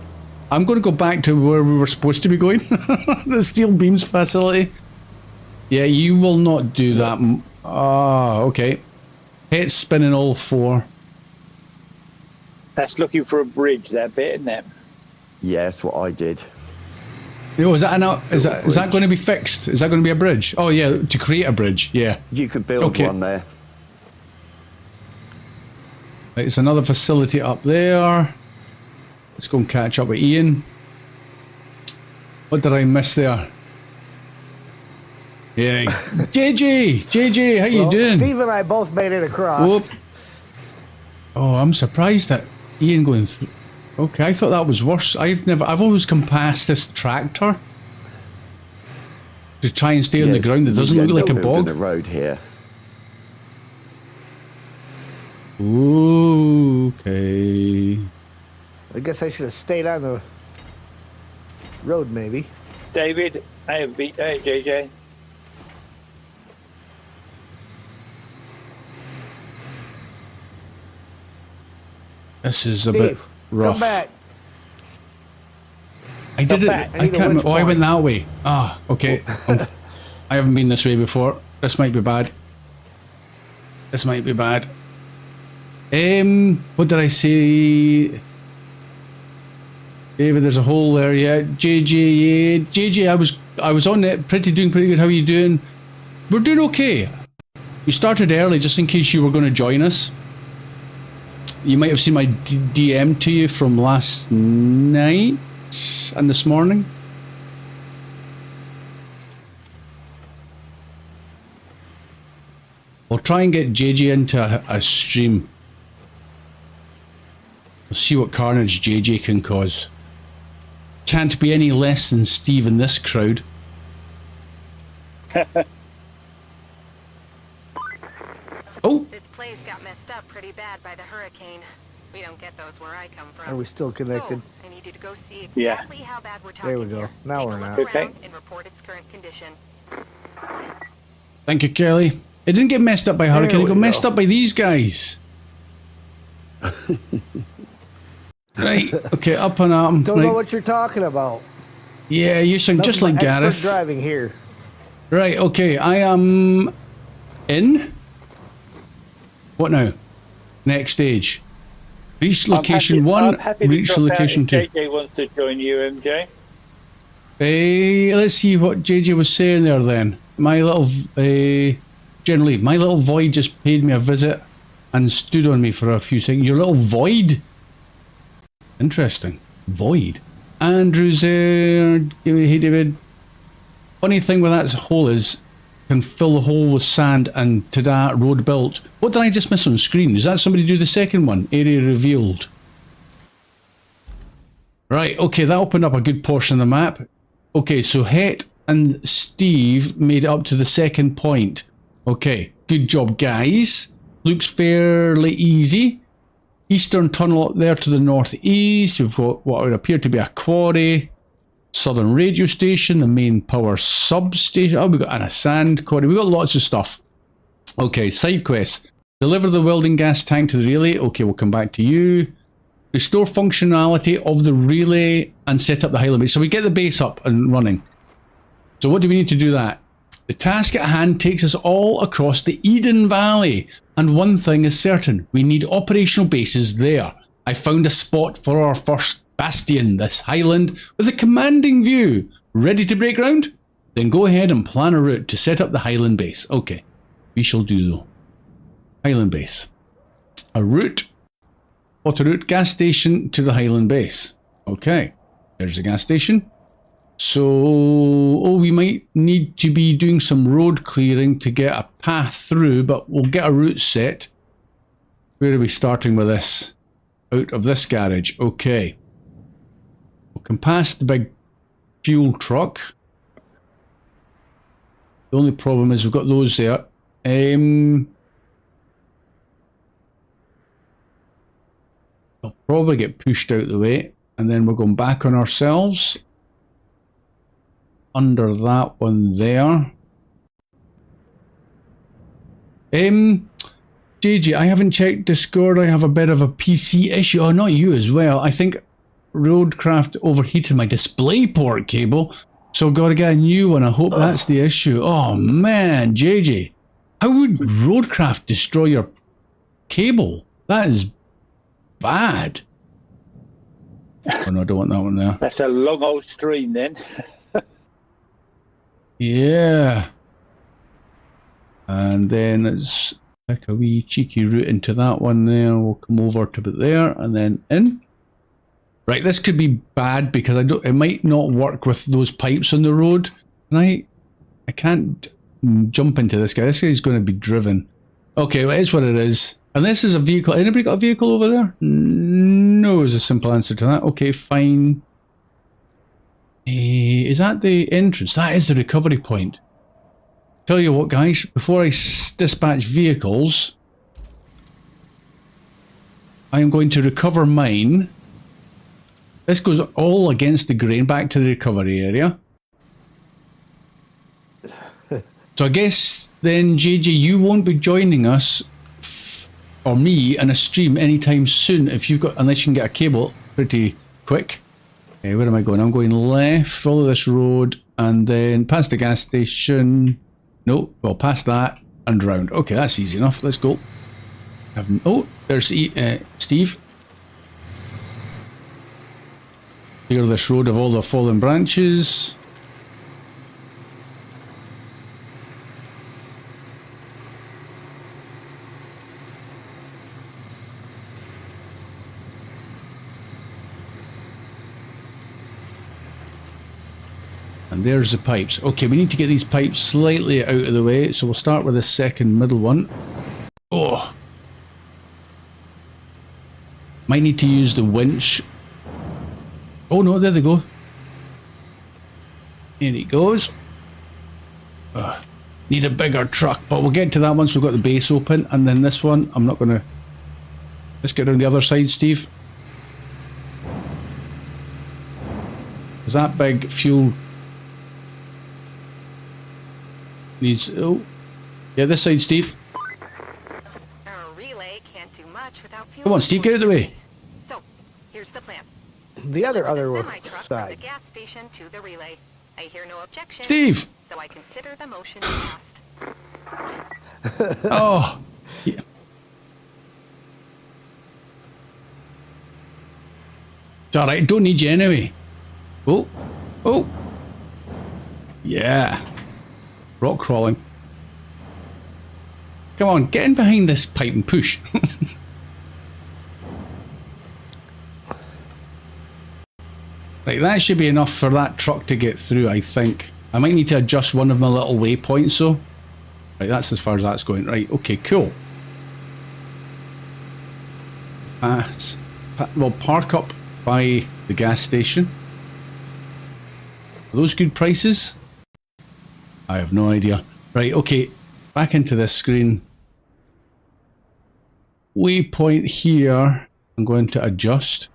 I'm going to go back to where we were supposed to be going. The steel beams facility. Yeah, you will not do that. Ah, okay. It's spinning all 4. That's looking for a bridge, that bit, isn't it? Yeah, that's what I did. Oh, is that going to be fixed? Is that going to be a bridge? Oh, yeah, to create a bridge, yeah. You could build one there. It's another facility up there. Let's go and catch up with Ian. What did I miss there? Yeah, JJ, how you doing? Steve and I both made it across. Whoop. Oh, I'm surprised that Ian going through. Okay, I thought that was worse. I've always come past this tractor to try and stay on the ground. It doesn't look like a bog. The road here. Okay. I guess I should have stayed on the Road, maybe. David, hey, JJ. This is a bit rough. Come back. I did it. I can't. Oh, I went that way. Ah, okay. I haven't been this way before. This might be bad. This might be bad. What did I say? David, there's a hole there. Yeah, JJ. Yeah, JJ. I was on it. Doing pretty good. How are you doing? We're doing okay. We started early just in case you were going to join us. You might have seen my DM to you from last night and this morning. We'll try and get JJ into a stream. We'll see what carnage JJ can cause. Can't be any less than Steve in this crowd. Oh! This place got messed up pretty bad by the hurricane. We don't get those where I come from. Are we still connected? So, I need you to go see exactly how bad we're talking. There we go. Here. Now Take we're a not. look Okay. around and report its current condition. Thank you, Kelly. It didn't get messed up by hurricane, it got messed up by these guys. Right, okay, up and up. Don't know what you're talking about. Yeah, you sound just like Expert Gareth. driving here. Right, okay, I am in. What now? Next stage. Reach location one, reach location two. JJ wants to join you, MJ. Let's see what JJ was saying there then. My little, generally, my little void just paid me a visit and stood on me for a few seconds. Your little void? Interesting. Void. Andrew's there. Hey, David. Funny thing with that hole is, can fill the hole with sand and ta-da, road built. What did I just miss on screen? Is that somebody do the second one? Area revealed. Right, okay, that opened up a good portion of the map. Okay, so Het and Steve made it up to the second point. Okay, good job, guys. Looks fairly easy. Eastern tunnel up there to the northeast. We've got what would appear to be a quarry. Southern radio station, the main power substation. Oh, we got a sand quarry. We got lots of stuff. Okay, side quest. Deliver the welding gas tank to the relay. Okay, we'll come back to you. Restore functionality of the relay and set up the Highland base. So we get the base up and running. So what do we need to do that? The task at hand takes us all across the Eden Valley. And one thing is certain. We need operational bases there. I found a spot for our first bastion, this highland, with a commanding view. Ready to break ground? Then go ahead and plan a route to set up the Highland base. Okay, we shall do though. Highland base. A route. Autoroute gas station to the Highland base. Okay, there's the gas station. So, we might need to be doing some road clearing to get a path through, but we'll get a route set. Where are we starting with this? Out of this garage. Okay. We can pass the big fuel truck. The only problem is we've got those there. I'll probably get pushed out the way, and then we're going back on ourselves. Under that one there. JJ, I haven't checked Discord. I have a bit of a PC issue. Oh, not you as well. I think Roadcraft overheated my display port cable, so I've got to get a new one. I hope that's the issue. Oh man, JJ, how would Roadcraft destroy your cable? That is bad. Oh no, I don't want that one there. That's a long old stream then. Yeah. And then it's like a wee cheeky route into that one there. We'll come over to it there and then in. Right, this could be bad because it might not work with those pipes on the road. And I can't jump into this guy. This guy's going to be driven. Okay, well, it is what it is. And this is a vehicle. Anybody got a vehicle over there? No is a simple answer to that. Okay, fine. Is that the entrance? That is the recovery point. Tell you what, guys, before I dispatch vehicles, I am going to recover mine This goes all against the grain back to the recovery area. So I guess then, JJ, you won't be joining us or me in a stream anytime soon if you've got, unless you can get a cable pretty quick. Okay, where am I going? I'm going left, follow this road, and then past the gas station. No, well, past that and round. Okay, that's easy enough. Let's go. Oh, there's Steve. Clear this road of all the fallen branches. And there's the pipes. Okay, we need to get these pipes slightly out of the way, so we'll start with the second middle one. Oh! Might need to use the winch. Oh no, there they go. Here he goes. Need a bigger truck, but we'll get to that once we've got the base open, and then this one, I'm not gonna... Let's get around the other side, Steve. Is that big fuel... Needs... Oh. Yeah, this side, Steve. Our relay can't do much without fuel. Come on, Steve, get out of the way. So, here's the plan. The other Semi-truck from the side. gas station to the relay. I hear no objection. Steve! So I consider the motion passed. Oh! Yeah. It's alright, don't need you anyway. Oh! Oh! Yeah. Rock crawling. Come on, get in behind this pipe and push. Right, that should be enough for that truck to get through, I think. I might need to adjust one of my little waypoints though. Right, that's as far as that's going. Right, okay, cool. We'll park up by the gas station. Are those good prices? I have no idea. Right, okay, back into this screen. Waypoint here, I'm going to adjust.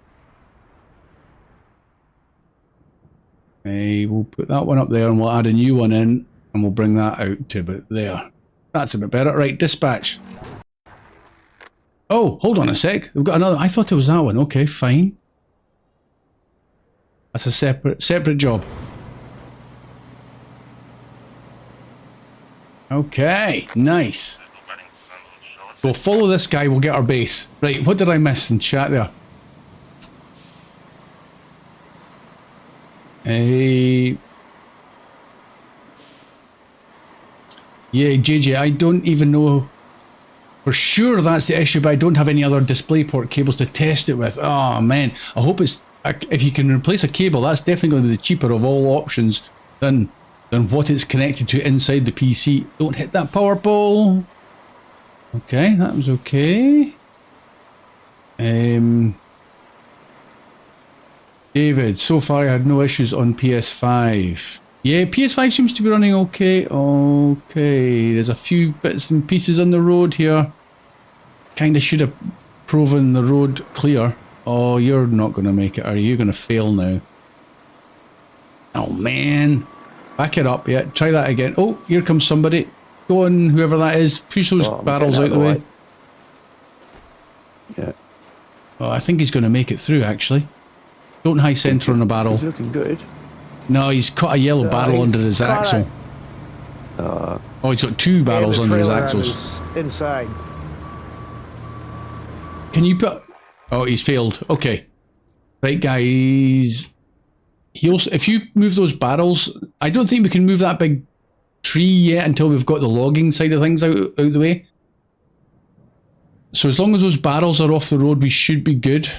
We'll put that one up there and we'll add a new one in and we'll bring that out to about there. That's a bit better. Right, dispatch. Oh, hold on a sec. We've got another. I thought it was that one. Okay, fine. That's a separate job. Okay, nice. We'll follow this guy, we'll get our base. Right, what did I miss in chat there? Yeah, JJ, I don't even know for sure that's the issue, but I don't have any other DisplayPort cables to test it with. Oh man, I hope it's... If you can replace a cable, that's definitely going to be the cheaper of all options than what it's connected to inside the PC. Don't hit that power pole. Okay, that was okay. David, so far I had no issues on PS5. Yeah, PS5 seems to be running okay. Okay, there's a few bits and pieces on the road here. Kinda should have proven the road clear. Oh, you're not going to make it, are you? You're going to fail now. Oh, man. Back it up, yeah. Try that again. Oh, here comes somebody. Go on, whoever that is. Push those barrels out the way. Yeah. Oh, I think he's going to make it through, actually. Don't high center on a barrel. He's looking good. No, he's cut a yellow barrel under his axle. Oh, he's got two barrels under his axles. Inside. Can you put... Oh, he's failed. Okay. Right, guys. If you move those barrels... I don't think we can move that big tree yet until we've got the logging side of things out the way. So as long as those barrels are off the road, we should be good.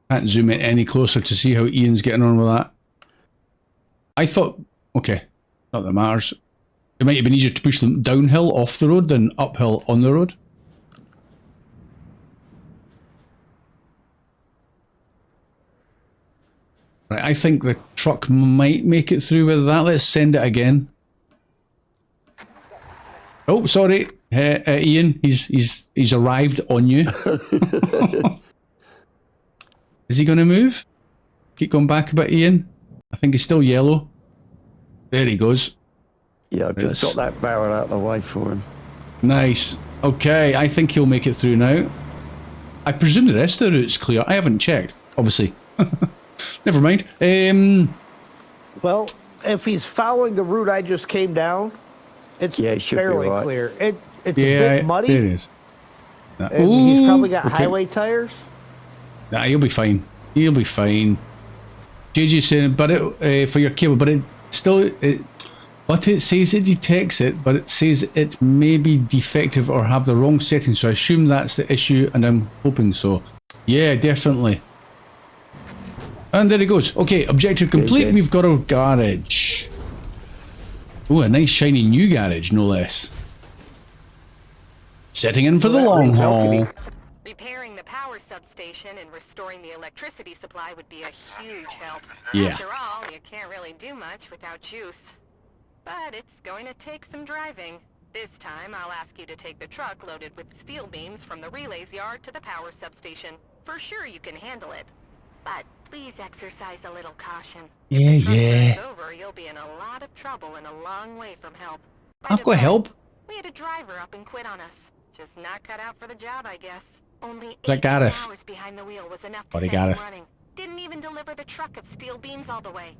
Can't zoom in any closer to see how Ian's getting on with that. I thought... Okay. Not that matters. It might have been easier to push them downhill off the road than uphill on the road. Right, I think the truck might make it through with that. Let's send it again. Oh, sorry, Ian. He's arrived on you. Is he going to move? Keep going back a bit, Ian. I think he's still yellow. There he goes. Yeah, I've just got that barrel out of the way for him. Nice. Okay, I think he'll make it through now. I presume the rest of the route's clear. I haven't checked, obviously. Never mind. Well, if he's following the route I just came down, it's fairly clear. It's a bit muddy. There it is. And he's probably got highway tires. Nah, he'll be fine. He'll be fine. JJ's saying, but for your cable, but it still, but it says it detects it, but it says it may be defective or have the wrong settings. So I assume that's the issue, and I'm hoping so. Yeah, definitely. And there it goes. Okay, objective complete. We've got our garage. Oh, a nice shiny new garage, no less. Setting in for the long haul. Repairing the power substation and restoring the electricity supply would be a huge help. Yeah. After all, you can't really do much without juice. But it's going to take some driving. This time, I'll ask you to take the truck loaded with steel beams from the relays yard to the power substation. For sure you can handle it. But please exercise a little caution. If the truck runs over, you'll be in a lot of trouble and a long way from help. I've got help. We had a driver up and quit on us. Just not cut out for the job, I guess. Only 8 hours behind the wheel was enough to set him running. Didn't even deliver the truck of steel beams all the way.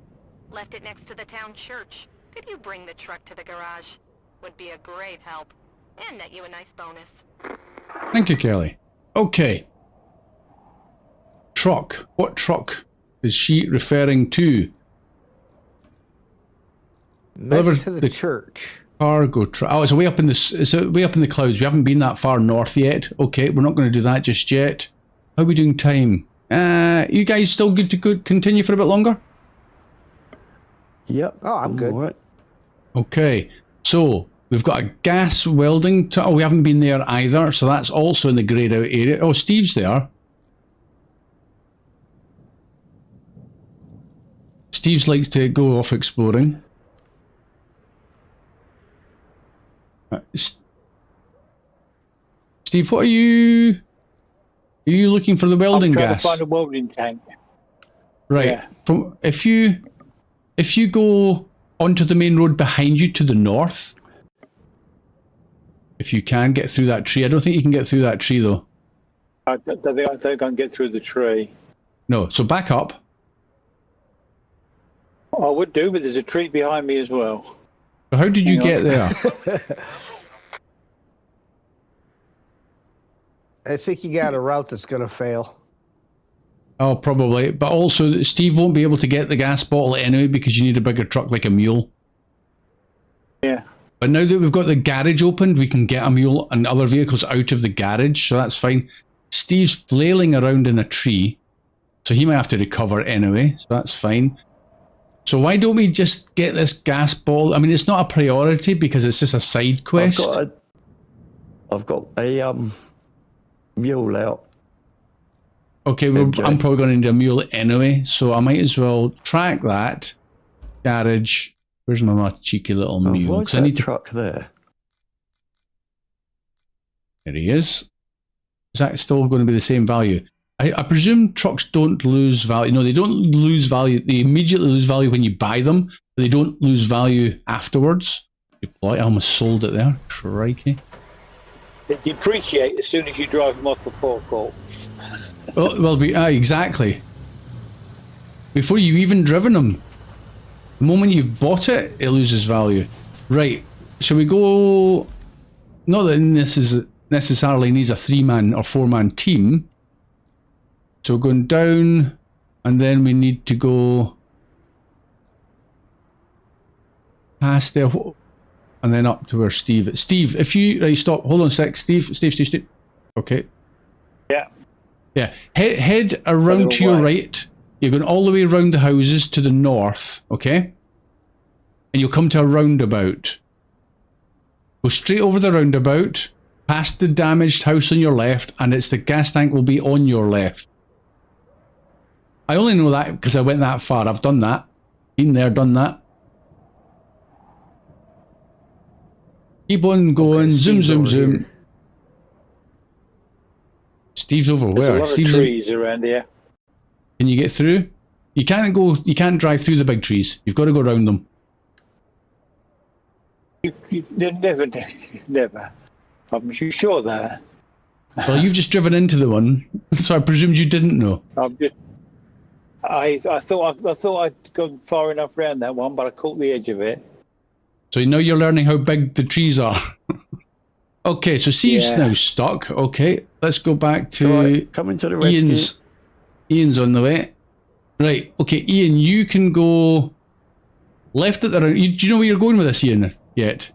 Left it next to the town church. Could you bring the truck to the garage? Would be a great help. And net you a nice bonus. Thank you, Kelly. Okay. Truck. What truck is she referring to? Next to the church. Cargo truck. Oh, it's way up in the clouds. We haven't been that far north yet. Okay, we're not going to do that just yet. How are we doing time? You guys still good to continue for a bit longer? Yep. Oh, I'm good. Right. Okay, so we've got a gas welding. Oh, we haven't been there either, so that's also in the greyed out area. Oh, Steve's there. Steve's likes to go off exploring. Steve, what are you? Are you looking for the welding gas? I'm trying to find a welding tank. Right. Yeah. From if you go onto the main road behind you to the north, if you can get through that tree. I don't think you can get through that tree though. I think I can get through the tree. No. So back up. I would do, but there's a tree behind me as well. So how did you get there? I think you got a route that's going to fail. Oh, probably. But also, Steve won't be able to get the gas bottle anyway because you need a bigger truck like a mule. Yeah. But now that we've got the garage opened, we can get a mule and other vehicles out of the garage, so that's fine. Steve's flailing around in a tree, so he might have to recover anyway, so that's fine. So why don't we just get this gas bottle? I mean, it's not a priority because it's just a side quest. I've got a mule out. Okay, I'm probably going to need a mule anyway, so I might as well track that. Garage. Where's my cheeky little mule? Why's that truck there? There he is. Is that still going to be the same value? I presume trucks don't lose value. No, they don't lose value. They immediately lose value when you buy them, but they don't lose value afterwards. I almost sold it there. Crikey. They depreciate as soon as you drive them off the forecourt. Well, exactly. Before you've even driven them. The moment you've bought it, it loses value. Right. Shall we go... Not that this is necessarily needs a 3-man or 4-man team. So we're going down, and then we need to go past there, and then up to where Steve is. Steve, if you... Right, stop. Hold on a sec. Steve. Okay. Yeah. Yeah. Head around to your right. You're going all the way around the houses to the north, okay? And you'll come to a roundabout. Go straight over the roundabout, past the damaged house on your left, and it's the gas tank will be on your left. I only know that because I went that far. I've done that. Been there, done that. Keep on going. Okay, zoom, Steve's zoom, over zoom. here. Steve's over There's where? a lot Steve's of trees around here. Can you get through? You can't go. You can't drive through the big trees. You've got to go around them. They're never. I'm sure that. Well, you've just driven into the one, so I presumed you didn't know. I thought I'd gone far enough around that one, but I caught the edge of it. So now you're learning how big the trees are. Okay, so Steve's Yeah. now stuck. Okay, let's go back to Right, coming to the rescue. Ian's on the way. Right, okay, Ian, you can go left at the... Do you know where you're going with this, Ian, yet?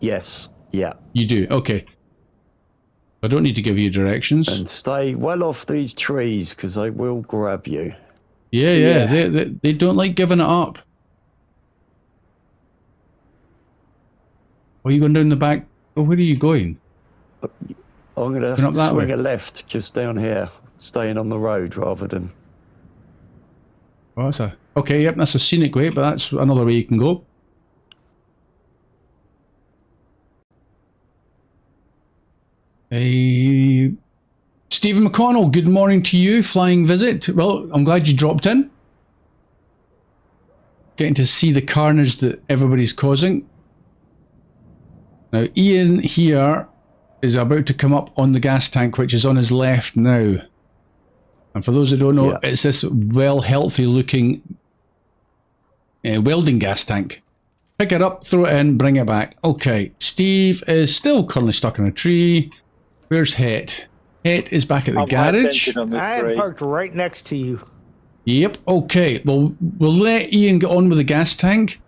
Yes, yeah. You do, okay. I don't need to give you directions. And stay well off these trees because they will grab you. Yeah. They don't like giving it up. Are you going down the back? Oh, where are you going? I'm going Going up to that swing way? a left just down here, staying on the road rather than... Oh, that's a... Okay, yep, that's a scenic way, but that's another way you can go. Stephen McConnell, good morning to you. Flying visit. Well, I'm glad you dropped in. Getting to see the carnage that everybody's causing. Now, Ian here is about to come up on the gas tank, which is on his left now. And for those who don't know, it's this well, healthy looking welding gas tank. Pick it up, throw it in, bring it back. Okay, Steve is still currently stuck in a tree. Where's Het? Het is back at the garage. I am parked right next to you. Yep, okay. Well, we'll let Ian get on with the gas tank.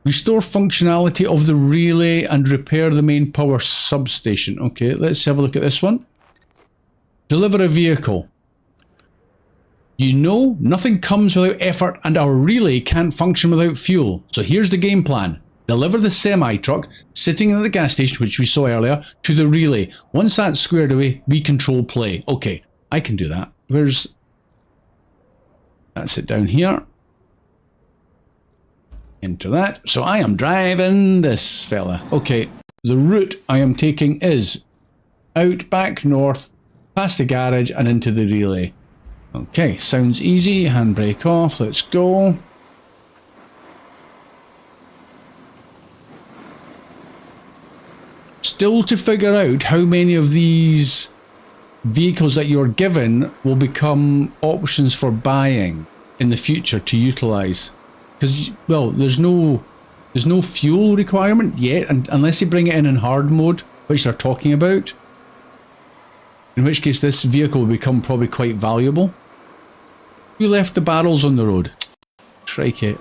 Restore functionality of the relay and repair the main power substation. Okay, let's have a look at this one. Deliver a vehicle. You know, nothing comes without effort and our relay can't function without fuel. So here's the game plan. Deliver the semi-truck sitting at the gas station, which we saw earlier, to the relay. Once that's squared away, we control play. Okay, I can do that. That's it down here. Enter that. So I am driving this fella. Okay, the route I am taking is out, back north, past the garage and into the relay. Okay, sounds easy. Handbrake off. Let's go. Still to figure out how many of these vehicles that you're given will become options for buying in the future to utilize. Because, well, there's no fuel requirement yet, and unless you bring it in hard mode, which they're talking about. In which case, this vehicle will become probably quite valuable. Who left the barrels on the road? Strike it.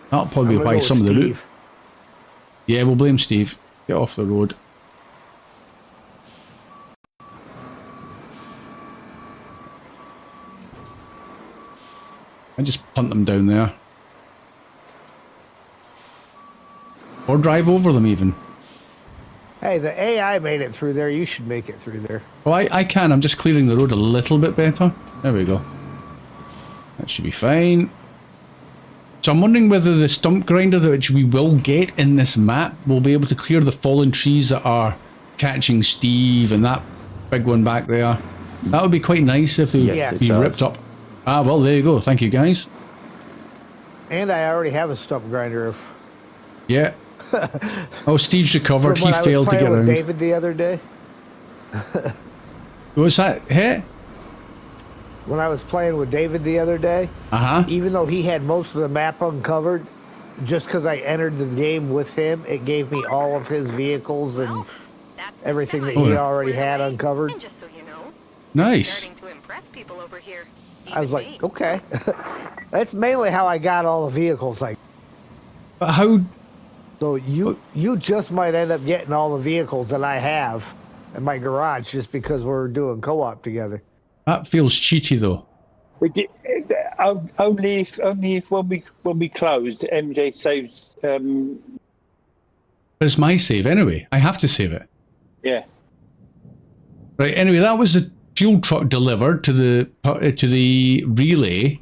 That'll probably be why some of the route. Yeah, we'll blame Steve. Get off the road. I just punt them down there. Or drive over them even. Hey, the AI made it through there. You should make it through there. Oh, I can. I'm just clearing the road a little bit better. There we go. That should be fine. So I'm wondering whether the stump grinder that we will get in this map will be able to clear the fallen trees that are catching Steve and that big one back there. That would be quite nice if they be ripped up. Ah, well, there you go. Thank you, guys. And I already have a stump grinder. Yeah. Oh, Steve's recovered. He failed to get around. With David the other day. What's that? Hey? When I was playing with David the other day, even though he had most of the map uncovered, just because I entered the game with him, it gave me all of his vehicles and everything that he already had uncovered. And just so you know, nice. Starting to impress people over here. I was like, okay. That's mainly how I got all the vehicles. Like, but how? So you just might end up getting all the vehicles that I have in my garage just because we're doing co-op together. That feels cheaty though. Only if when we closed, MJ saves. But it's my save anyway. I have to save it. Yeah. Right. Anyway, that was the fuel truck delivered to the relay.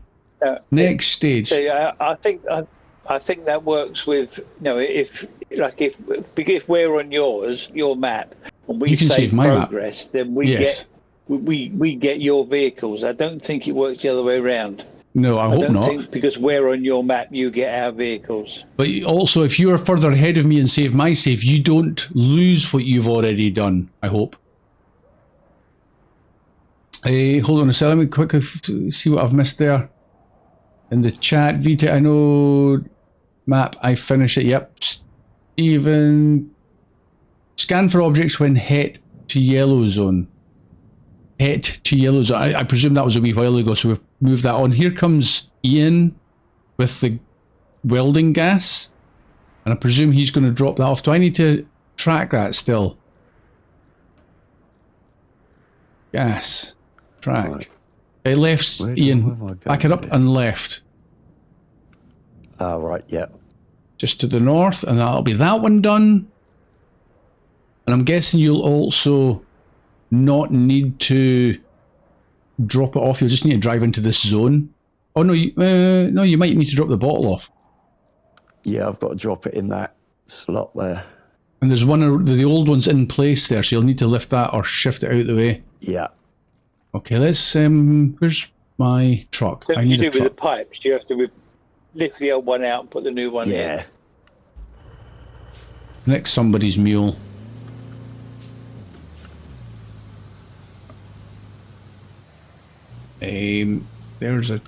Next stage. I think I think that works with, if we're on your map, and we You can save save my progress, map. then we get your vehicles. I don't think it works the other way around. No, I hope don't not. think because we're on your map, you get our vehicles. But also, if you're further ahead of me and save my save, you don't lose what you've already done, I hope. Hold on a second, let me quickly see what I've missed there. In the chat, Vita, I know map, I finish it, yep. Steven, scan for objects when het to yellow zone. Het to yellow zone, I presume that was a wee while ago, so we've moved that on. Here comes Ian with the welding gas, and I presume he's going to drop that off. Do I need to track that still? Gas. Track. Right. Left, Ian. Back it up and left. Right, yeah. Just to the north, and that'll be that one done. And I'm guessing you'll also not need to drop it off. You'll just need to drive into this zone. Oh no, no, you might need to drop the bottle off. Yeah, I've got to drop it in that slot there. And there's one of the old one's in place there, so you'll need to lift that or shift it out of the way. Yeah. Okay, let's where's my truck? So I need a truck. With the pipes, you have to lift the old one out and put the new one in. Yeah. Next somebody's mule. There's a...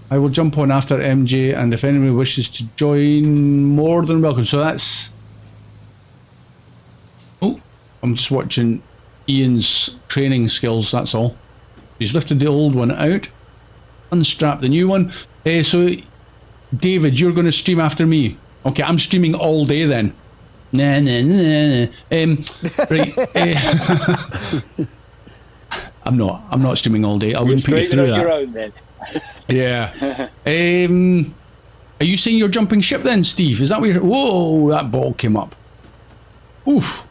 I will jump on after MJ, and if anyone wishes to join, more than welcome. So that's... Oh, I'm just watching Ian's training skills, that's all. He's lifted the old one out, unstrapped the new one. So, David, you're going to stream after me. Okay, I'm streaming all day then. Nah. Right. I'm not streaming all day. I wouldn't put you through that. Your own then. Yeah. Are you saying you're jumping ship then, Steve? Is that where you're... Whoa, that ball came up. Oof.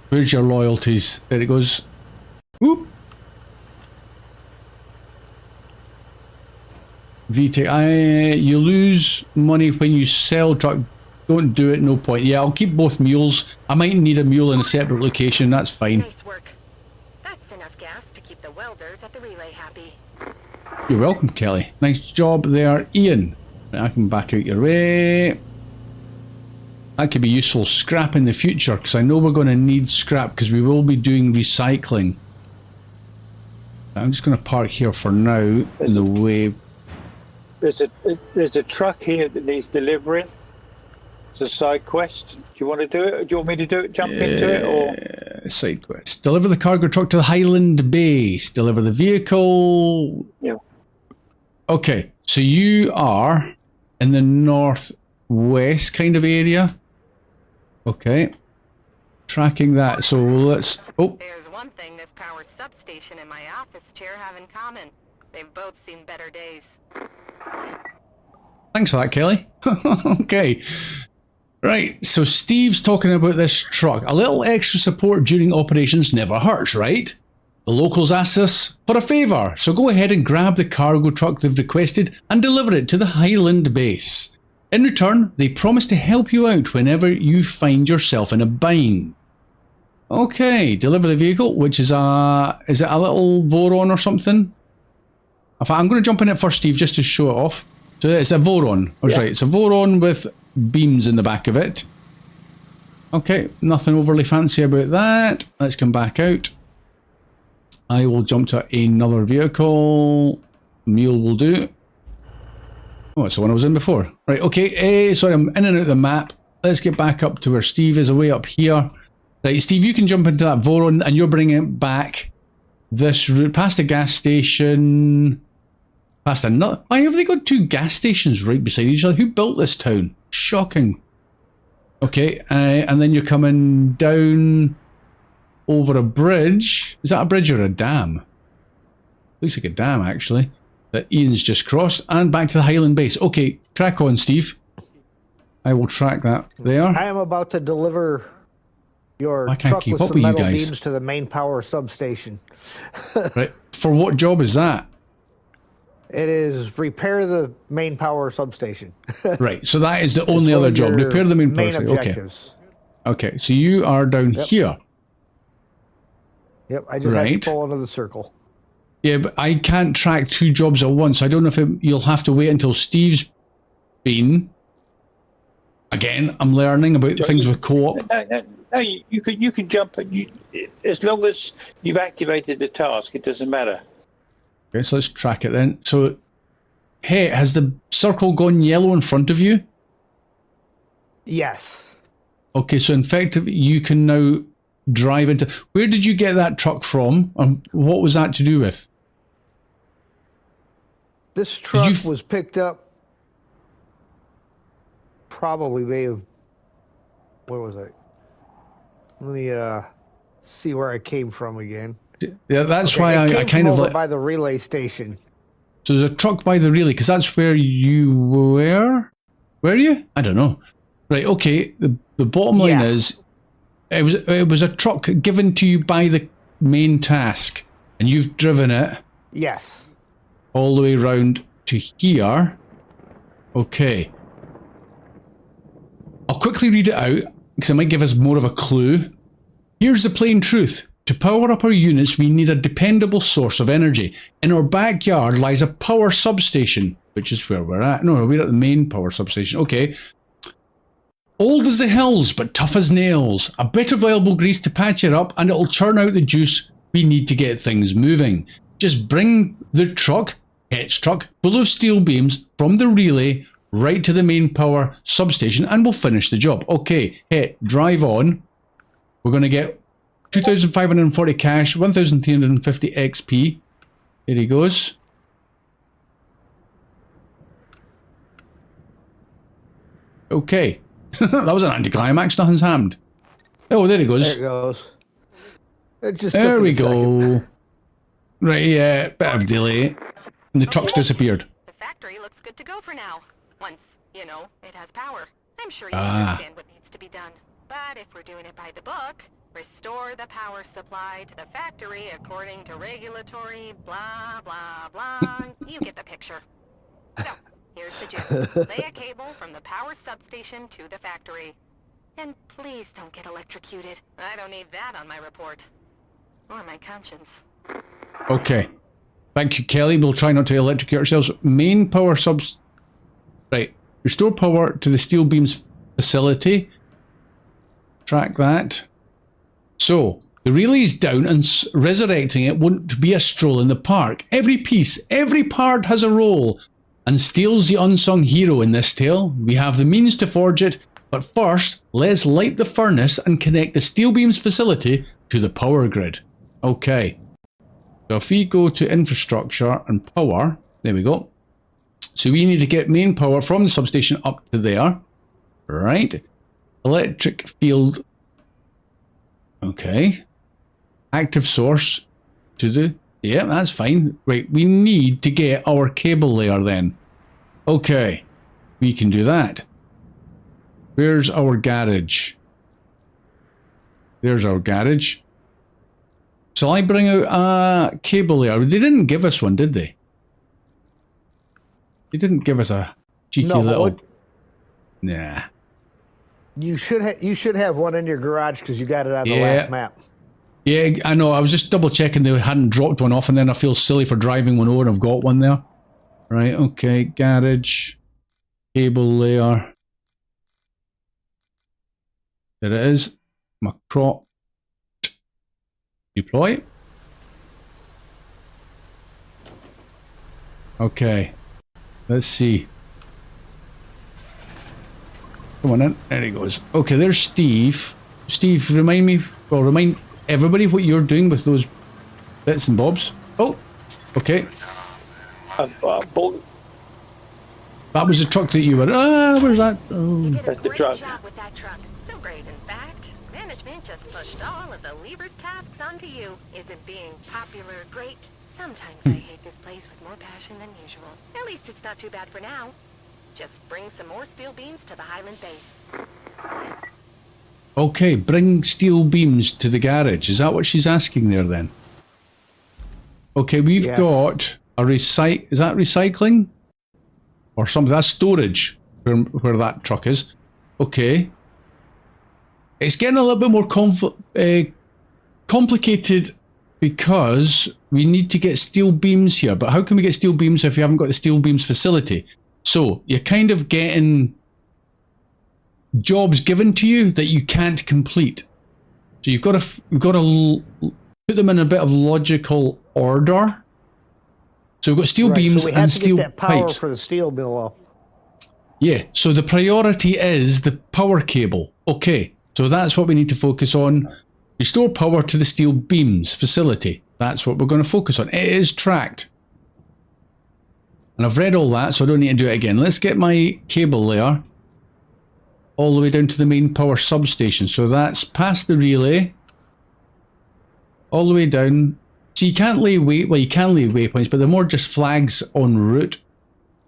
Where's your loyalties? There it goes. Whoop. VTech, you lose money when you sell truck. Don't do it, no point. Yeah, I'll keep both mules. I might need a mule in a separate location, that's fine. Nice work. That's enough gas to keep the welders at the relay happy. You're welcome, Kelly. Nice job there, Ian. Right, I can back out your way. That could be useful scrap in the future, because I know we're going to need scrap, because we will be doing recycling. I'm just going to park here for now, in the way... There's a truck here that needs delivering. It's a side quest. Do you want to do it? Or do you want me to do it? Jump into it, or side quest? Deliver the cargo truck to the Highland base. Deliver the vehicle. Yeah. Okay, so you are in the northwest kind of area. Okay, tracking that. So let's. Oh. There's one thing this power substation and my office chair have in common. They've both seen better days. Thanks for that, Kelly. Okay. Right, so Steve's talking about this truck. A little extra support during operations never hurts, right? The locals asked us for a favour, so go ahead and grab the cargo truck they've requested and deliver it to the Highland base. In return, they promise to help you out whenever you find yourself in a bind. Okay, deliver the vehicle, which is is it a little Voron or something? In fact, I'm going to jump in it first, Steve, just to show it off. So it's a Voron. I was right. It's a Voron with beams in the back of it. Okay, nothing overly fancy about that. Let's come back out. I will jump to another vehicle. Mule will do. Oh, it's the one I was in before. Right, okay. Sorry, I'm in and out of the map. Let's get back up to where Steve is, away up here. Right, Steve, you can jump into that Voron and you're bringing it back this route, past the gas station... Past another. Why have they got two gas stations right beside each other? Who built this town? Shocking. Okay, and then you're coming down over a bridge. Is that a bridge or a dam? Looks like a dam, actually, that Ian's just crossed, and back to the Highland base. Okay, crack on, Steve. I will track that there. I am about to deliver your I can't truck keep with up some with you metal guys. beams to the main power substation. Right. For what job is that? It is repair the main power substation. Right. So that is the only other job. Repair the main power substation. objectives. Okay. So you are down here. Yep. I just had to fall into the circle. Yeah, but I can't track 2 jobs at once. I don't know if you'll have to wait until Steve's been. Again, I'm learning about things with co-op. No, you can jump as long as you've activated the task. It doesn't matter. Okay, so let's track it then. So, hey, has the circle gone yellow in front of you? Yes. Okay, so effectively, you can now drive into. Where did you get that truck from? What was that to do with? This truck was picked up. Probably may have. Where was I? Let me see where I came from again. Yeah, that's why I kind of over by the relay station. So there's a truck by the relay, because that's where you were. Were you? I don't know. Right. Okay. The bottom line is, it was a truck given to you by the main task, and you've driven it. Yes. All the way round to here. Okay. I'll quickly read it out, because it might give us more of a clue. Here's the plain truth. To power up our units, we need a dependable source of energy. In our backyard lies a power substation, which is where we're at. No, we're at the main power substation. Okay. Old as the hills, but tough as nails. A bit of available grease to patch it up, and it'll churn out the juice we need to get things moving. Just bring the truck, Het's truck, full of steel beams from the relay right to the main power substation, and we'll finish the job. Okay, Het, drive on. We're going to get 2,540 cash, 1,350 XP. There he goes. Okay. That was an anticlimax, nothing's happened. Oh, there he goes. There it goes. It just there we go. Second. Right, yeah, bit of delay. And the truck's disappeared. The factory looks good to go for now. Once, it has power. I'm sure you understand what needs to be done. But if we're doing it by the book, restore the power supply to the factory according to regulatory blah, blah, blah. You get the picture. So, here's the gist. Lay a cable from the power substation to the factory. And please don't get electrocuted. I don't need that on my report. Or my conscience. Okay. Thank you, Kelly. We'll try not to electrocute ourselves. Main power subs... Right. Restore power to the steel beams facility. Track that. So, the relay's down, and resurrecting it won't be a stroll in the park. Every piece, every part has a role, and steel's the unsung hero in this tale. We have the means to forge it, but first, let's light the furnace and connect the steel beams facility to the power grid. Okay. So if we go to infrastructure and power, there we go. So we need to get main power from the substation up to there. Right. Electric field. Okay. Active source to the... Yeah, that's fine. Right, we need to get our cable layer then. Okay. We can do that. Where's our garage? There's our garage. Shall I bring out a cable layer? They didn't give us one, did they? They didn't give us a cheeky little... Nah. You should have one in your garage because you got it on the last map. Yeah, I know. I was just double checking they hadn't dropped one off, and then I feel silly for driving one over and I've got one there. Right, okay. Garage. Cable layer. There it is. My crop. Deploy. Okay. Let's see. Come on in. There he goes. Okay, there's Steve. Steve, remind everybody what you're doing with those bits and bobs. Oh, okay. That was the truck that you were... where's that? Oh. That's the truck. Job with that truck. So great, in fact. Management just pushed all of the lever's tasks onto you. Isn't being popular great? Sometimes I hate this place with more passion than usual. At least it's not too bad for now. Just bring some more steel beams to the Highland base. Okay, bring steel beams to the garage. Is that what she's asking there then? Okay, we've got a is that recycling? Or something, that's storage, where that truck is. Okay. It's getting a little bit more complicated because we need to get steel beams here. But how can we get steel beams if you haven't got the steel beams facility? So you're kind of getting jobs given to you that you can't complete. So you've got to put them in a bit of logical order. So we've got steel beams so we and have to steel get that power pipes. for the steel below. Yeah, so the priority is the power cable. Okay, so that's what we need to focus on. Restore power to the steel beams facility. That's what we're going to focus on. It is tracked. And I've read all that, so I don't need to do it again. Let's get my cable layer all the way down to the main power substation. So that's past the relay, all the way down. So you can't lay well, you can lay waypoints, but they're more just flags en route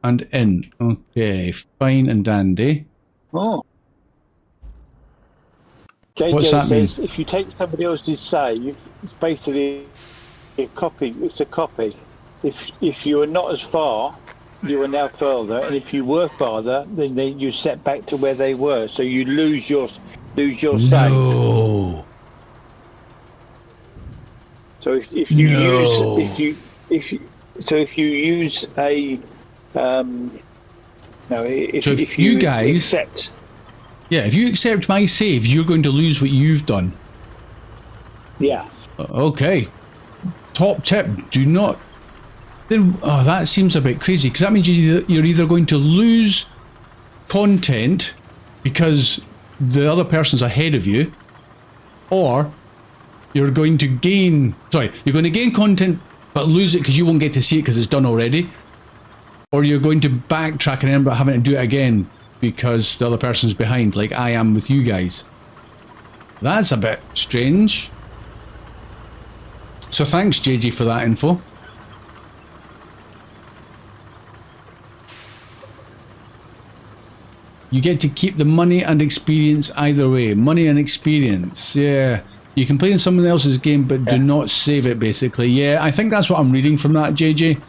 and in. Okay, fine and dandy. Oh. JJ What's that says mean? if you take somebody else's save, it's basically a copy. It's a copy. If you are not as far, you are now further, and if you were farther, then you're set back to where they were. So you lose your save. No. So if you use a if you guys accept. Yeah, if you accept my save, you're going to lose what you've done. Yeah. Okay. Top tip, do not... Oh, that seems a bit crazy, because that means you're either going to lose content because the other person's ahead of you, or you're going to gain... Sorry, you're going to gain content but lose it because you won't get to see it because it's done already, or you're going to backtrack and end up having to do it again because the other person's behind, like I am with you guys. That's a bit strange. So thanks, JG, for that info. You get to keep the money and experience either way. Money and experience, yeah. You can play in someone else's game, but do not save it, basically. Yeah, I think that's what I'm reading from that, JJ.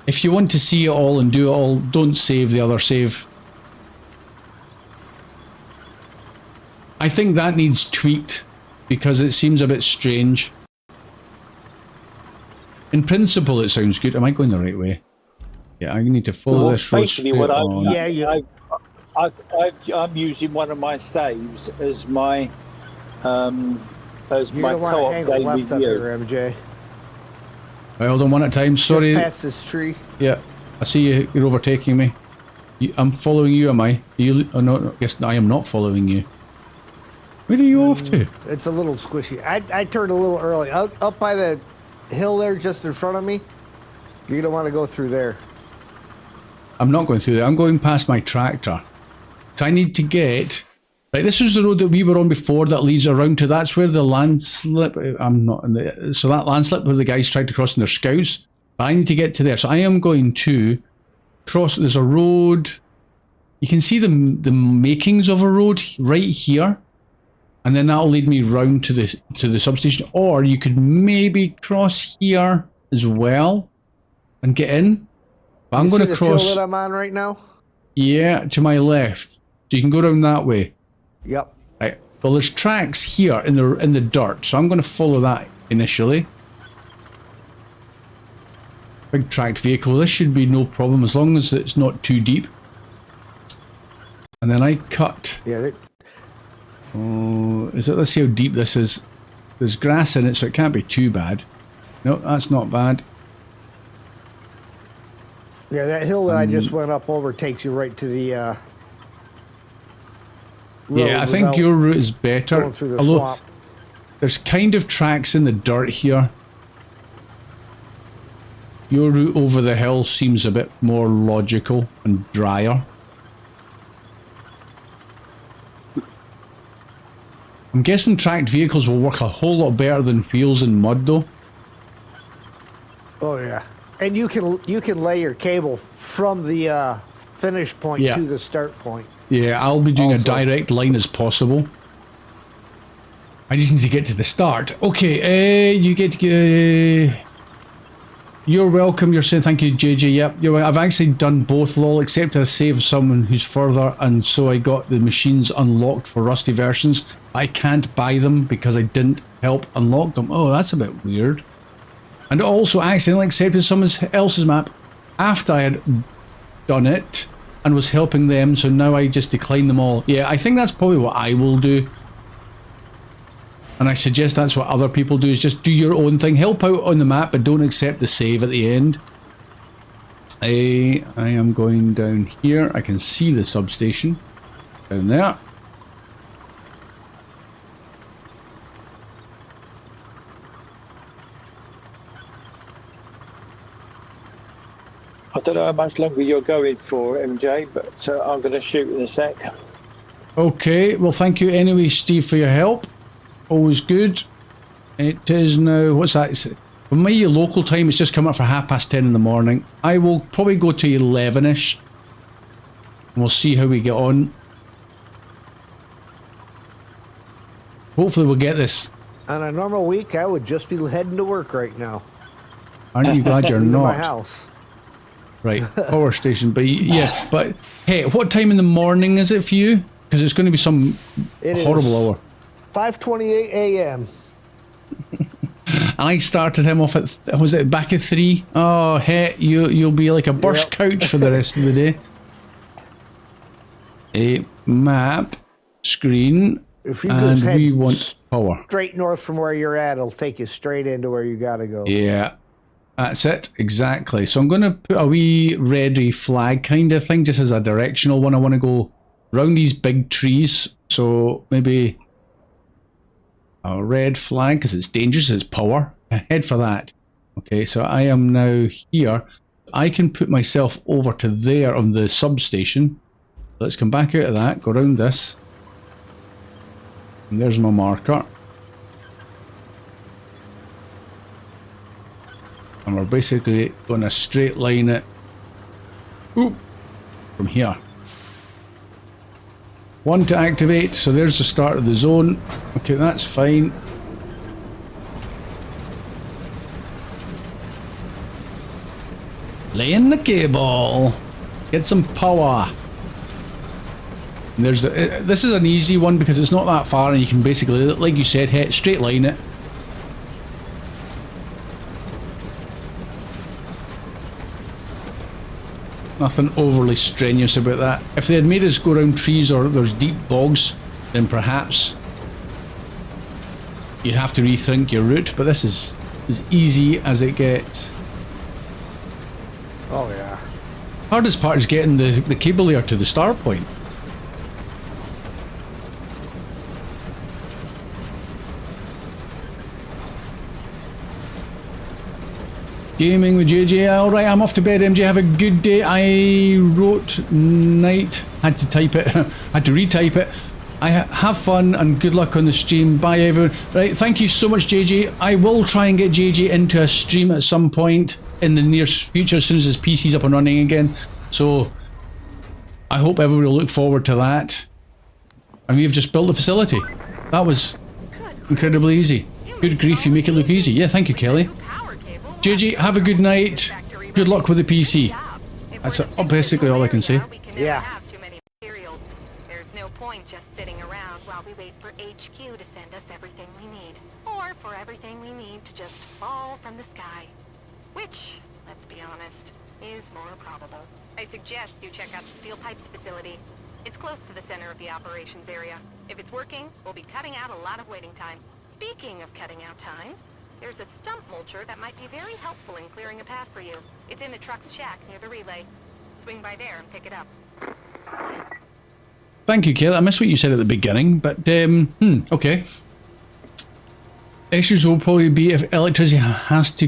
If you want to see it all and do it all, don't save the other save. I think that needs tweaked because it seems a bit strange. In principle, it sounds good. Am I going the right way? Yeah, I need to follow this road. Basically, what I'm using one of my saves as my co-op day with you. MJ. Right, hold on one at a time. Sorry. Just past this tree. Yeah, I see you. You're overtaking me. I'm following you. Am I? Oh no, yes, I am not following you. Where are you off to? It's a little squishy. I turned a little early. Up by the hill there just in front of me. You don't want to go through there. I'm not going through there. I'm going past my tractor. So I need to get... Right, this is the road that we were on before that leads around to... That's where the landslip... I'm not in the... So that landslip where the guys tried to cross in their scouts. But I need to get to there. So I am going to cross... There's a road... You can see the makings of a road right here. And then that'll lead me round to the substation. Or you could maybe cross here as well and get in. But I'm going to cross... the field that I'm on right now? Yeah, to my left. So you can go down that way. Yep. Right. Well, there's tracks here in the dirt, so I'm going to follow that initially. Big tracked vehicle. This should be no problem as long as it's not too deep. And then I cut... Yeah, Oh, is it? Let's see how deep this is. There's grass in it, so it can't be too bad. No, that's not bad. Yeah, that hill that I just went up over takes you right to the road. Yeah, I think your route is better. Going through the Although swamp. there's kind of tracks in the dirt here. Your route over the hill seems a bit more logical and drier. I'm guessing tracked vehicles will work a whole lot better than wheels in mud, though. Oh yeah, and you can lay your cable from the finish point to the start point. Yeah, I'll be doing a direct line as possible. I just need to get to the start. Okay, you get to get... You're welcome. You're saying thank you, JJ. Yep, you're right. I've actually done both, lol, except I saved someone who's further, and so I got the machines unlocked for rusty versions. I can't buy them because I didn't help unlock them. Oh, that's a bit weird. And also accidentally accepted someone else's map after I had done it and was helping them, so now I just decline them all. Yeah, I think that's probably what I will do. And I suggest that's what other people do, is just do your own thing. Help out on the map, but don't accept the save at the end. I am going down here. I can see the substation down there. I don't know how much longer you're going for, MJ, but I'm going to shoot in a sec. Okay, well thank you anyway, Steve, for your help. Always good. It is now, what's that? For my local time, it's just come up for 10:30 in the morning. I will probably go to 11ish. And we'll see how we get on. Hopefully we'll get this. On a normal week, I would just be heading to work right now. Aren't you glad you're not? My house. Right, power station. But yeah, but hey, what time in the morning is it for you? Because it's going to be some horrible hour. 5:28 a.m. I started him off at, was it back at 3? Oh, hey, you'll be like a burst couch for the rest of the day. A map screen, If you and just we head want power. straight north from where you're at, it'll take you straight into where you gotta go. Yeah, that's it, exactly. So I'm going to put a wee ready flag kind of thing, just as a directional one. I want to go round these big trees, so maybe a red flag, because it's dangerous, it's power. Head for that. Okay, so I am now here. I can put myself over to there on the substation. Let's come back out of that, go around this. And there's my marker. And we're basically going to straight line it from here. 1 to activate, so there's the start of the zone. Okay, that's fine. Lay in the cable. Get some power. And there's this is an easy one because it's not that far, and you can basically, like you said, hit straight line it. Nothing overly strenuous about that. If they had made us go around trees or there's deep bogs, then perhaps you'd have to rethink your route, but this is as easy as it gets. Oh yeah. Hardest part is getting the cable layer to the start point. Gaming with JJ. Alright, I'm off to bed, MJ. Have a good day. I wrote night. Had to type it. Had to retype it. Have fun and good luck on the stream. Bye, everyone. Right, thank you so much, JJ. I will try and get JJ into a stream at some point in the near future, as soon as his PC's up and running again. So, I hope everybody will look forward to that. And we've just built the facility. That was incredibly easy. Good grief, you make it look easy. Yeah, thank you, Kelly. JJ, have a good night. Good luck with the PC. That's basically all I can say. Yeah. There's no point just sitting around while we wait for HQ to send us everything we need. Or for everything we need to just fall from the sky. Which, let's be honest, is more probable. I suggest you check out the steel pipes facility. It's close to the center of the operations area. If it's working, we'll be cutting out a lot of waiting time. Speaking of cutting out time, there's a stump mulcher that might be very helpful in clearing a path for you. It's in the truck's shack near the relay. Swing by there and pick it up. Thank you, Kelly. I missed what you said at the beginning, but okay. Issues will probably be if electricity has to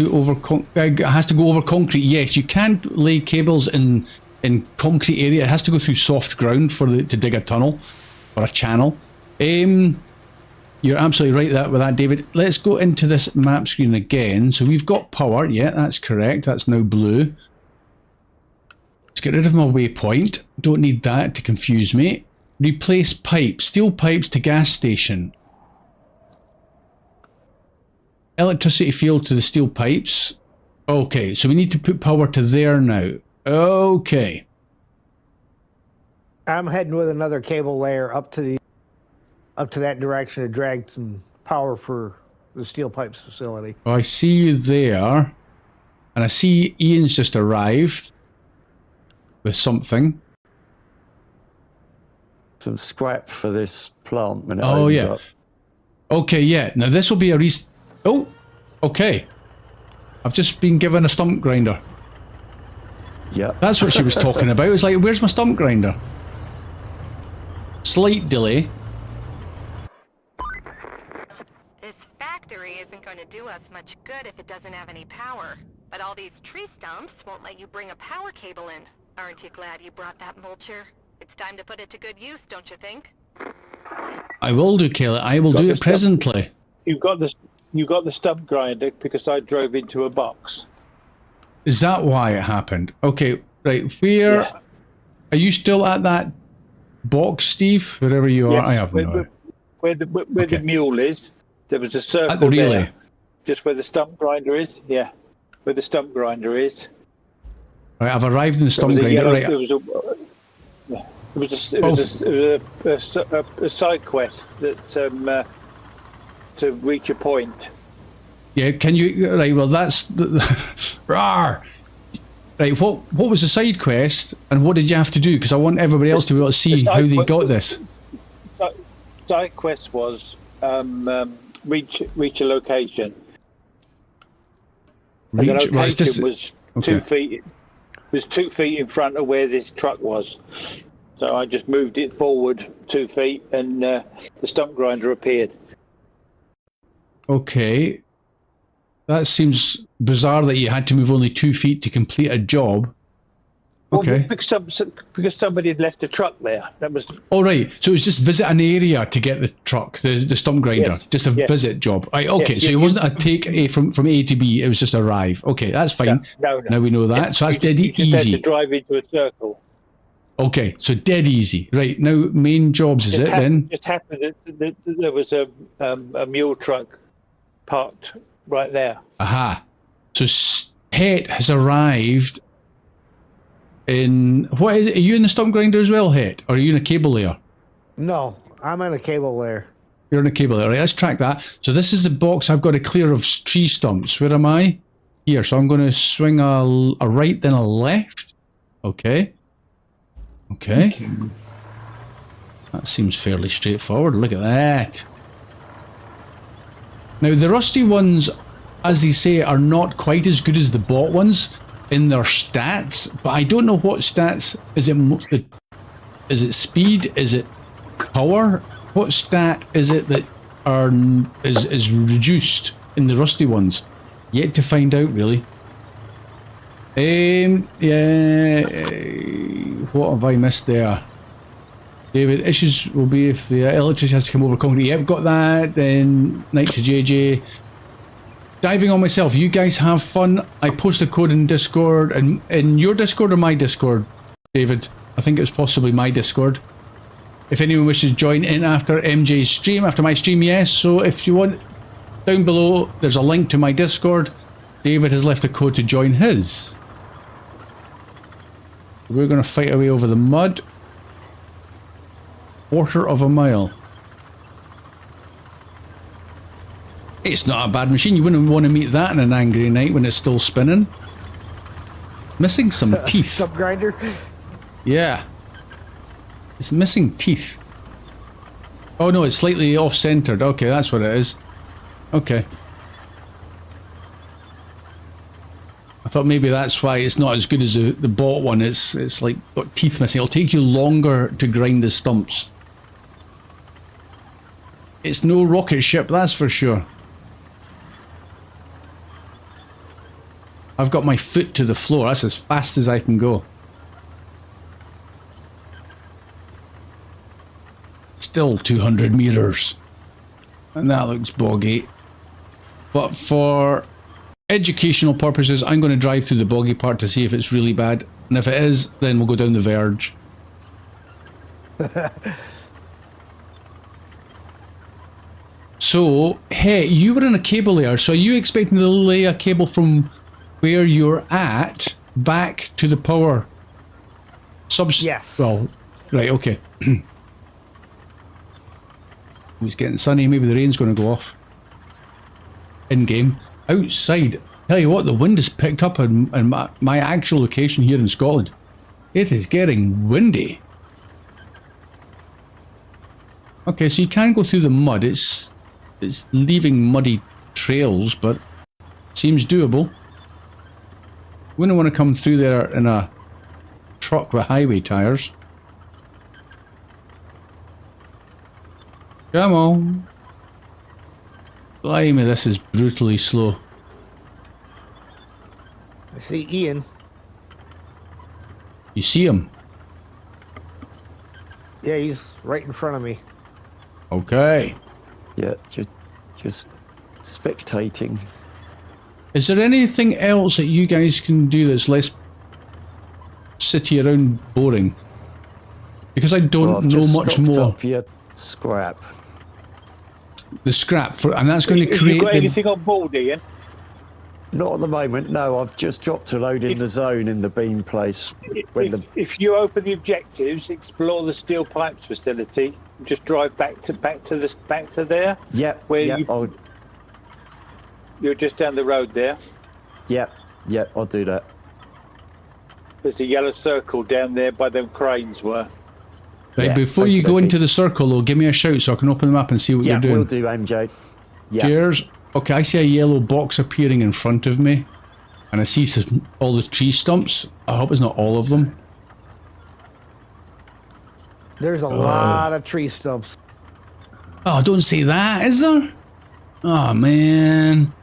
go over concrete. Yes, you can't lay cables in concrete area. It has to go through soft ground to dig a tunnel or a channel. You're absolutely right with that, David. Let's go into this map screen again. So we've got power. Yeah, that's correct. That's now blue. Let's get rid of my waypoint. Don't need that to confuse me. Replace pipe. Steel pipes to gas station. Electricity field to the steel pipes. Okay, so we need to put power to there now. Okay. I'm heading with another cable layer up to that direction to drag some power for the steel pipes facility. Well, I see you there, and I see Ian's just arrived with something. Some scrap for this plant when it Oh, opens yeah. up. Okay, yeah. Now this will be a Oh, okay. I've just been given a stump grinder. Yeah. That's what she was talking about. It was like, where's my stump grinder? Slight delay. This factory isn't going to do us much good if it doesn't have any power. But all these tree stumps won't let you bring a power cable in. Aren't you glad you brought that mulcher? It's time to put it to good use, don't you think? I will do, Kelly. I will do it presently. You've got the stump grinder because I drove into a box. Is that why it happened? Okay, right. Where are you still at that box, Steve? Wherever you are, I have no idea. Where the mule is, there was a circle at the relay. there, just where the stump grinder is. Yeah, where the stump grinder is. Right, I've arrived in the stump grinder. Right. It was a side quest that to reach a point. Yeah, can you? Right, well, that's rawr. Right, what was the side quest, and what did you have to do? Because I want everybody else to be able to see how they got this. Side quest was reach a location. And the location was 2 feet. Was 2 feet in front of where this truck was. So I just moved it forward 2 feet, and the stump grinder appeared. Okay. That seems bizarre that you had to move only 2 feet to complete a job. Okay. Well, because somebody had left the truck there. That was. Oh, right. So it was just visit an area to get the truck, the stump grinder. Yes. Just a visit job. Right. Okay. So it wasn't a take from A to B. It was just arrive. Okay, that's fine. No. Now we know that. Yeah, so that's dead you easy. just had to drive into a circle. Okay. So dead easy. Right. Now main jobs is it then? It just happened that there was a mule truck parked right there. Aha. So Het has arrived in... What is it? Are you in the stump grinder as well, Het? Or are you in a cable layer? No, I'm in a cable layer. You're in a cable layer. Right, let's track that. So this is the box I've got to clear of tree stumps. Where am I? Here. So I'm going to swing a right, then a left. Okay. Okay. That seems fairly straightforward. Look at that. Now, the rusty ones, as they say, are not quite as good as the bought ones in their stats, but I don't know what stats. Is it speed? Is it power? What stat is it that is reduced in the rusty ones? Yet to find out, really. Yeah. What have I missed there? David, issues will be if the electrician has to come over concrete. Yep, got that. Then night to JJ. Diving on myself. You guys have fun. I post a code in Discord, and in your Discord or my Discord, David. I think it was possibly my Discord. If anyone wishes to join in after MJ's stream, after my stream, yes. So if you want, down below, there's a link to my Discord. David has left a code to join his. We're going to fight away over the mud. 1/4 of a mile. It's not a bad machine. You wouldn't want to meet that in an angry night when it's still spinning. Missing some teeth. Stump grinder? Yeah. It's missing teeth. Oh no, it's slightly off-centered. Okay, that's what it is. Okay. I thought maybe that's why it's not as good as the bought one. It's like got teeth missing. It'll take you longer to grind the stumps. It's no rocket ship, that's for sure. I've got my foot to the floor. That's as fast as I can go. Still 200 meters. And that looks boggy. But for educational purposes, I'm going to drive through the boggy part to see if it's really bad. And if it is, then we'll go down the verge. So, hey, you were in a cable layer, so are you expecting to lay a cable from where you're at back to the power Yes. Well, right, okay. It's getting sunny, maybe the rain's going to go off. In-game. Outside, tell you what, the wind has picked up in my actual location here in Scotland. It is getting windy. Okay, so you can go through the mud. It's leaving muddy trails, but seems doable. Wouldn't want to come through there in a truck with highway tires. Come on. Blimey, this is brutally slow. I see Ian. You see him? Yeah, he's right in front of me. Okay. Yeah, just spectating. Is there anything else that you guys can do that's less city around boring? Because I don't know much more. Up your scrap. The scrap for, and that's going to create. Have you got anything on board, Ian? Not at the moment, no. I've just dropped a load in the zone in the beam place. If you open the objectives, explore the steel pipes facility. Just drive back to there. Yep. Where you're just down the road there. Yep. I'll do that. There's a yellow circle down there by them cranes were. Right, before you go into the circle, though, give me a shout so I can open them up and see what you're doing. Yeah, will do, MJ. Yeah. Cheers. Okay, I see a yellow box appearing in front of me, and I see all the tree stumps. I hope it's not all of them. There's a lot of tree stumps. Oh, don't say that, is there? Oh, man.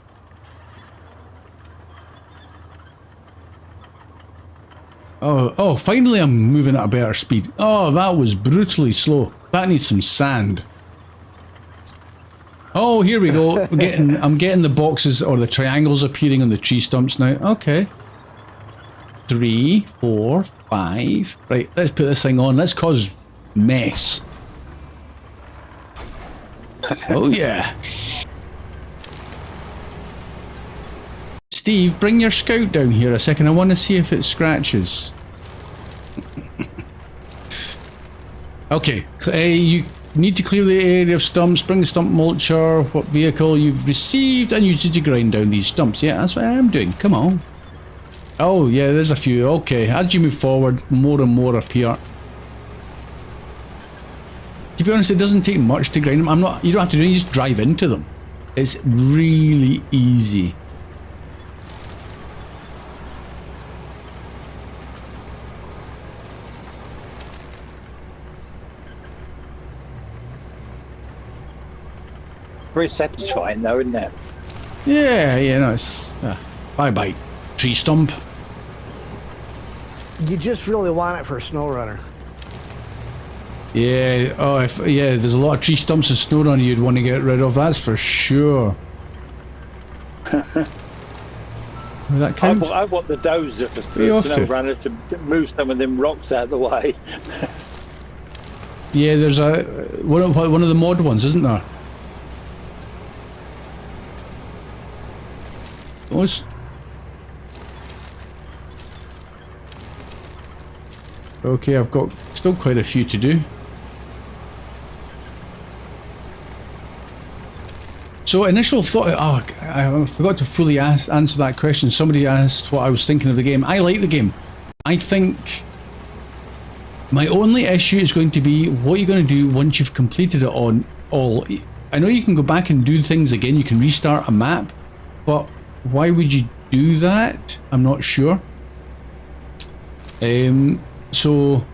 Oh, finally I'm moving at a better speed. Oh, that was brutally slow. That needs some sand. Oh, here we go. I'm getting the boxes or the triangles appearing on the tree stumps now. Okay. 3, 4, 5. Right, let's put this thing on. Let's cause mess. Oh, yeah. Steve, bring your scout down here a second. I want to see if it scratches. Okay, you need to clear the area of stumps. Bring the stump mulcher. What vehicle you've received and use it to grind down these stumps. Yeah, that's what I'm doing. Come on. Oh, yeah, there's a few. Okay, as you move forward, more and more appear. To be honest, it doesn't take much to grind them. You don't have to do it, you just drive into them. It's really easy. Very satisfying though, isn't it? Yeah, no, it's... bye-bye, tree stump. You just really want it for SnowRunner. Yeah, there's a lot of tree stumps and SnowRunner you'd want to get rid of, that's for sure. That count? I want the dozer for SnowRunner to move some of them rocks out of the way. Yeah, there's one of the mod ones, isn't there? Those. Okay, I've got still quite a few to do. So initial thought, I forgot to fully answer that question. Somebody asked what I was thinking of the game. I like the game. I think my only issue is going to be what you're going to do once you've completed it on all. I know you can go back and do things again. You can restart a map, but why would you do that? I'm not sure. So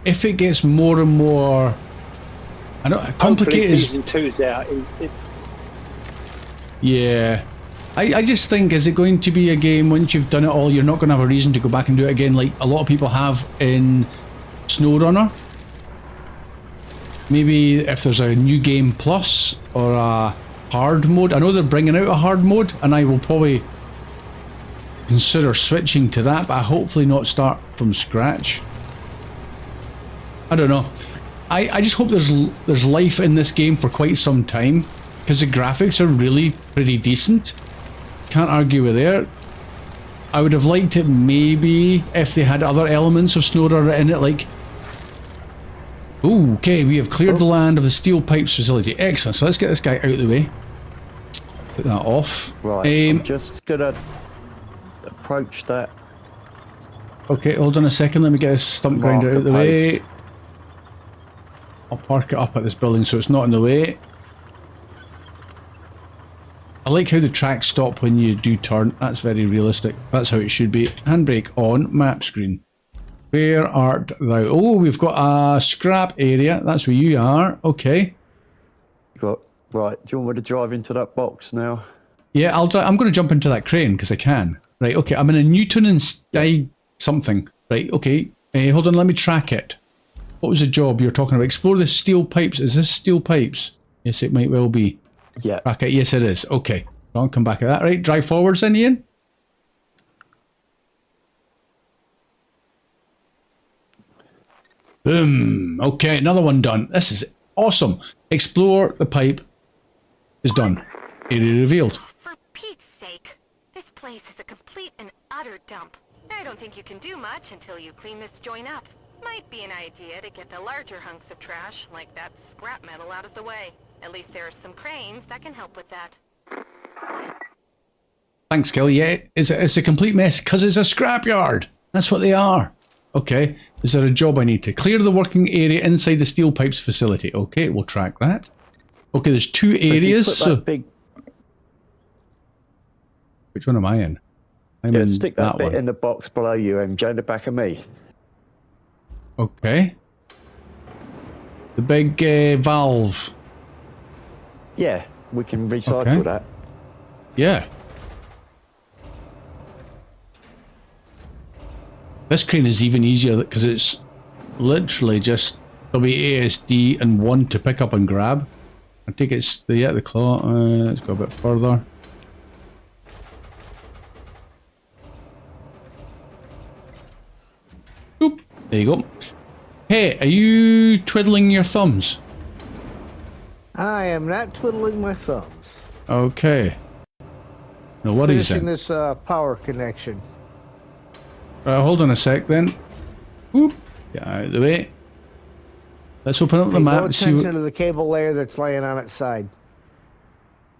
if it gets more and more, I don't complicated. Season 2's out. Yeah, I just think, is it going to be a game once you've done it all, you're not going to have a reason to go back and do it again, like a lot of people have in SnowRunner? Maybe if there's a new game plus or a hard mode. I know they're bringing out a hard mode, and I will probably consider switching to that, but I hopefully not start from scratch. I don't know. I just hope there's life in this game for quite some time, because the graphics are really pretty decent. Can't argue with that. I would have liked it maybe if they had other elements of SnowRunner in it, like... Ooh, okay, we have cleared the land of the steel pipes facility. Excellent, so let's get this guy out of the way. Put that off. Right, I'm just gonna approach that. Okay, hold on a second, let me get this stump grinder out of the way. I'll park it up at this building so it's not in the way. I like how the tracks stop when you do turn. That's very realistic. That's how it should be. Handbrake on, map screen. Where art thou? Oh, we've got a scrap area. That's where you are. Okay. Right, do you want me to drive into that box now? Yeah, I'm going to jump into that crane because I can. Right, okay. I'm in a Newton and Sky something. Right, okay. Hold on, let me track it. What was the job you were talking about? Explore the steel pipes. Is this steel pipes? Yes, it might well be. Yeah. Back at, yes, it is. Okay. I'll come back at that. Right, drive forwards then, Ian. Boom. Okay, another one done. This is awesome. Explore the pipe is done. Area revealed. For Pete's sake, this place is a complete and utter dump. I don't think you can do much until you clean this joint up. Might be an idea to get the larger hunks of trash, like that scrap metal, out of the way. At least there are some cranes that can help with that. Thanks, Kelly. Yeah, it's a complete mess because it's a scrapyard. That's what they are. Okay, is there a job I need to clear the working area inside the steel pipes facility? Okay, we'll track that. Okay, there's two areas. So which one am I in? I'm in stick that bit one. in the box below you, MJ, in the back of me. Okay. The big valve. Yeah, we can recycle that. Yeah. This crane is even easier because it's literally just WASD and 1 to pick up and grab. I think it's the claw. Let's go a bit further. Oop, there you go. Hey, are you twiddling your thumbs? I am not twiddling my thumbs. Okay. No worries then. Finishing this power connection. Hold on a sec then. Whoop. Get out of the way. Let's open up the map and see what... attention to the cable layer that's laying on its side.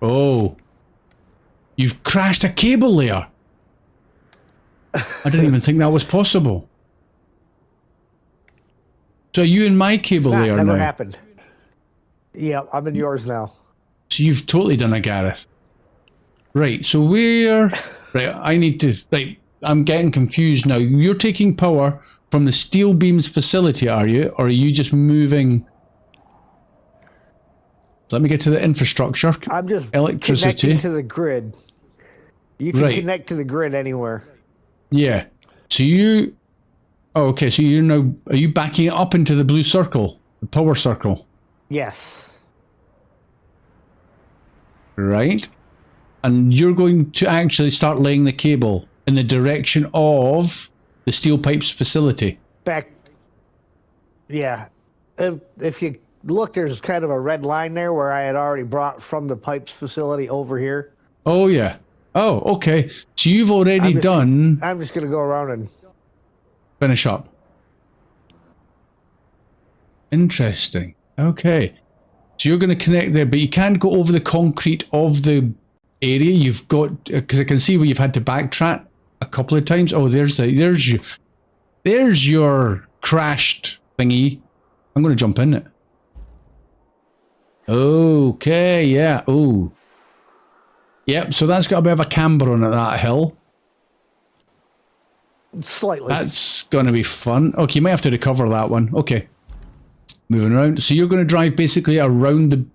Oh. You've crashed a cable layer. I didn't even think that was possible. So are you in my cable layer now? Never happened. Yeah, I'm in yours now. So you've totally done a Gareth. Right, so where... Right, I need to... Right, I'm getting confused now. You're taking power from the steel beams facility, are you? Or are you just moving... Let me get to the infrastructure. I'm just electricity connecting to the grid. You can connect to the grid anywhere. Yeah. So you... Oh, okay, so you're now... Are you backing it up into the blue circle? The power circle? Yes. Right. And you're going to actually start laying the cable in the direction of the steel pipes facility. Back. Yeah. If you look, there's kind of a red line there where I had already brought from the pipes facility over here. Oh, yeah. Oh, okay. So you've already done... I'm just going to go around and... Finish up. Interesting. Okay. So you're going to connect there, but you can't go over the concrete of the area. You've got... Because I can see where you've had to backtrack a couple of times. Oh, there's your crashed thingy. I'm going to jump in it. Okay, yeah. Oh. Yep, so that's got a bit of a camber on it, that hill. Slightly. That's going to be fun. Okay, you might have to recover that one. Okay. Moving around. So you're going to drive basically around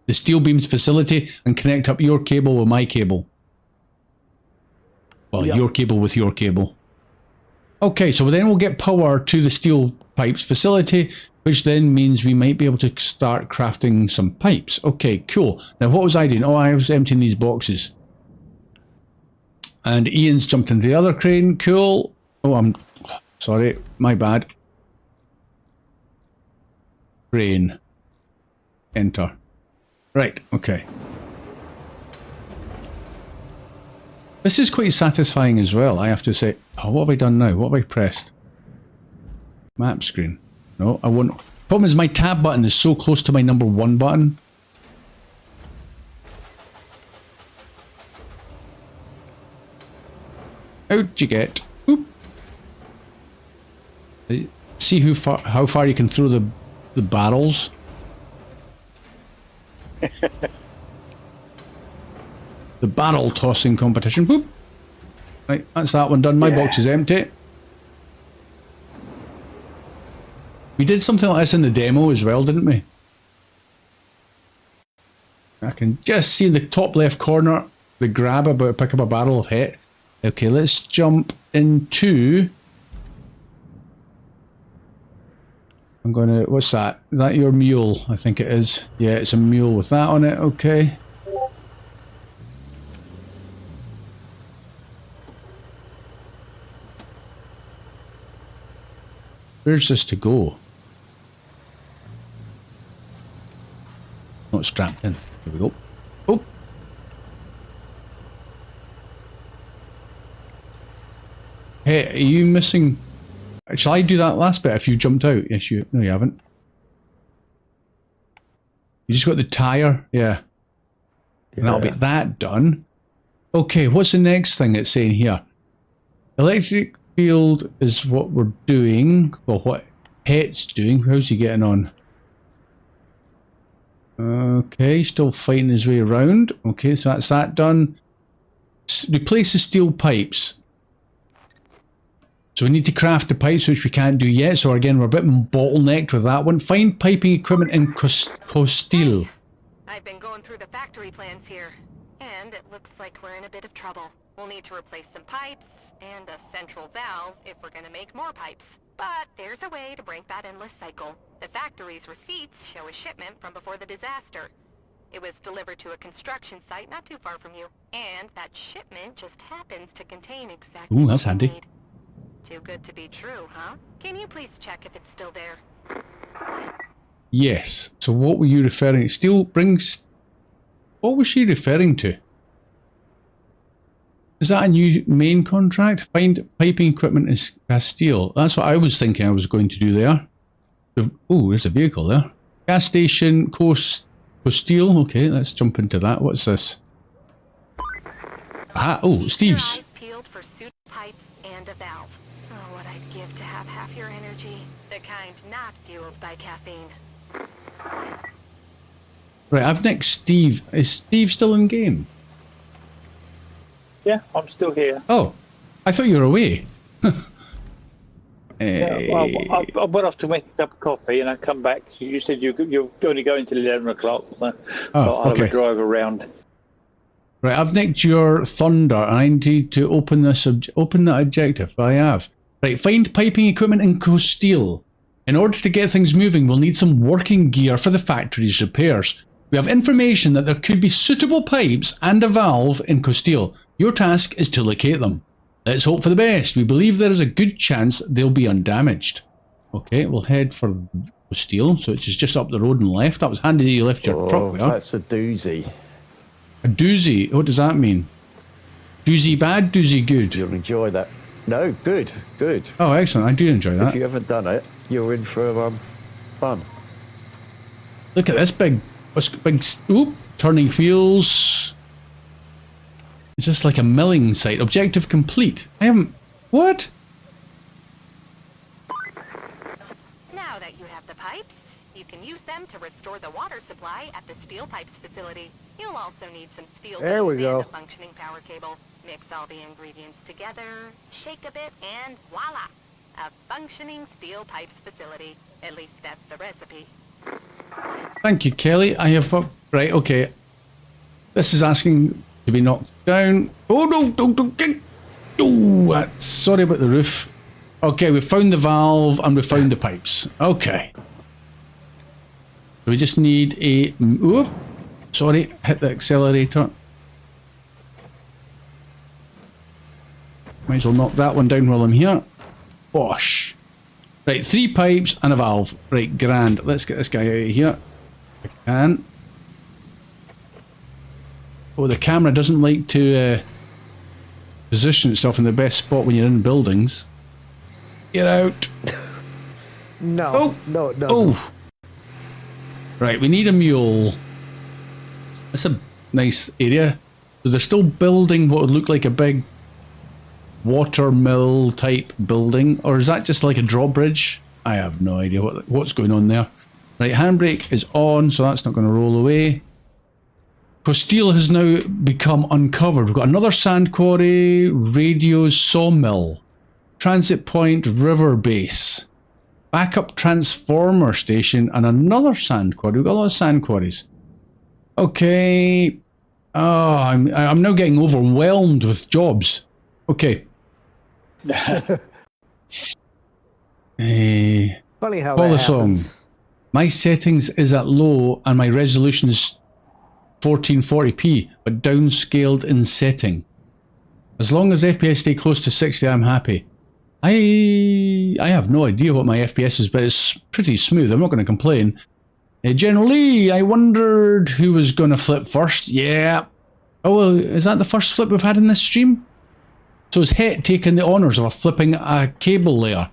the steel beams facility and connect up your cable with my cable. Well, your cable with your cable. Okay, so then we'll get power to the steel pipes facility, which then means we might be able to start crafting some pipes. Okay, cool. Now, what was I doing? Oh, I was emptying these boxes. And Ian's jumped into the other crane. Cool. Oh, I'm sorry. My bad. Crane. Enter. Right, okay. This is quite satisfying as well, I have to say. Oh, what have I done now? What have I pressed? Map screen. No, I won't. Problem is my tab button is so close to my number 1 button. How'd you get? Oop. See how far you can throw the barrels. The barrel tossing competition. Boop. Right, that's that one done. My box is empty. We did something like this in the demo as well, didn't we? I can just see in the top left corner the grab about to pick up a barrel of het. Okay, let's jump into... I'm gonna... What's that? Is that your mule? I think it is. Yeah, it's a mule with that on it. Okay. Where's this to go? Not strapped in. There we go. Oh! Hey, are you missing... Shall I do that last bit if you jumped out? Yes, you... No, you haven't. You just got the tyre? Yeah. And that'll be that done. Okay, what's the next thing it's saying here? Electric field is what we're doing. Well, what Het's doing. How's he getting on? Okay, still fighting his way around. Okay, so that's that done. Replace the steel pipes. So we need to craft the pipes, which we can't do yet. So again, we're a bit bottlenecked with that one. Find piping equipment in Costile. I've been going through the factory plans here, and it looks like we're in a bit of trouble. We'll need to replace some pipes and a central valve if we're going to make more pipes. But there's a way to break that endless cycle. The factory's receipts show a shipment from before the disaster. It was delivered to a construction site not too far from you, and that shipment just happens to contain exactly Ooh, that's handy. what you need. Too good to be true, huh? Can you please check if it's still there? Yes. So what were you referring to? Steel brings... What was she referring to? Is that a new main contract? Find piping equipment in Castile. That's what I was thinking I was going to do there. Oh, there's a vehicle there. Gas station, Castile. Okay, let's jump into that. What's this? Ah, oh, Steve's. Keep your eyes peeled for suit pipes and a valve. Oh, what I'd give to have half your energy. The kind not fueled by caffeine. Right, I've next Steve. Is Steve still in game? Yeah, I'm still here. Oh, I thought you were away. I went off to make a cup of coffee and I come back. You said you're only going till 11 o'clock. So I'll have a drive around. Right, I've nicked your thunder. I need to open this. Open that objective. I have. Right, find piping equipment in Costile. In order to get things moving, we'll need some working gear for the factory's repairs. We have information that there could be suitable pipes and a valve in Costile. Your task is to locate them. Let's hope for the best. We believe there is a good chance they'll be undamaged. Okay, we'll head for Costile, so it's just up the road and left. That was handy that you left your truck there. That's a doozy. A doozy? What does that mean? Doozy bad, doozy good? You'll enjoy that. No, good, good. Oh, excellent. I do enjoy that. If you haven't done it, you're in for fun. Look at this big oop, turning wheels. Is this like a milling site? Objective complete. I haven't... What? Now that you have the pipes, you can use them to restore the water supply at the steel pipes facility. You'll also need some steel there we beams go. and a functioning power cable. Mix all the ingredients together, shake a bit, and voila! A functioning steel pipes facility. At least that's the recipe. Thank you, Kelly. I have... Right, okay. This is asking to be knocked down. Oh, no, don't get... Oh, sorry about the roof. Okay, we found the valve and we found the pipes. Okay. So we just need a... Oop, sorry, hit the accelerator. Might as well knock that one down while I'm here. Bosh. Right, 3 pipes and a valve. Right, grand. Let's get this guy out of here. If I can. Oh, the camera doesn't like to position itself in the best spot when you're in buildings. Get out. No. Oh. No. Oh. Right, we need a mule. That's a nice area. So they're still building what would look like a big water mill type building, or is that just like a drawbridge? I have no idea what's going on there. Right, handbrake is on, so that's not going to roll away. Steel has now become uncovered. We've got another sand quarry, radios, sawmill, transit point, river base, backup transformer station, and another sand quarry. We've got a lot of sand quarries. Okay. Oh, I'm now getting overwhelmed with jobs. Okay. Funny how Call that a song. happens. My settings is at low and my resolution is 1440p, but downscaled in setting. As long as FPS stay close to 60, I'm happy. I have no idea what my FPS is, but it's pretty smooth. I'm not going to complain. Generally, I wondered who was going to flip first. Yeah. Oh, well, is that the first flip we've had in this stream? So is Het taking the honours of flipping a cable layer?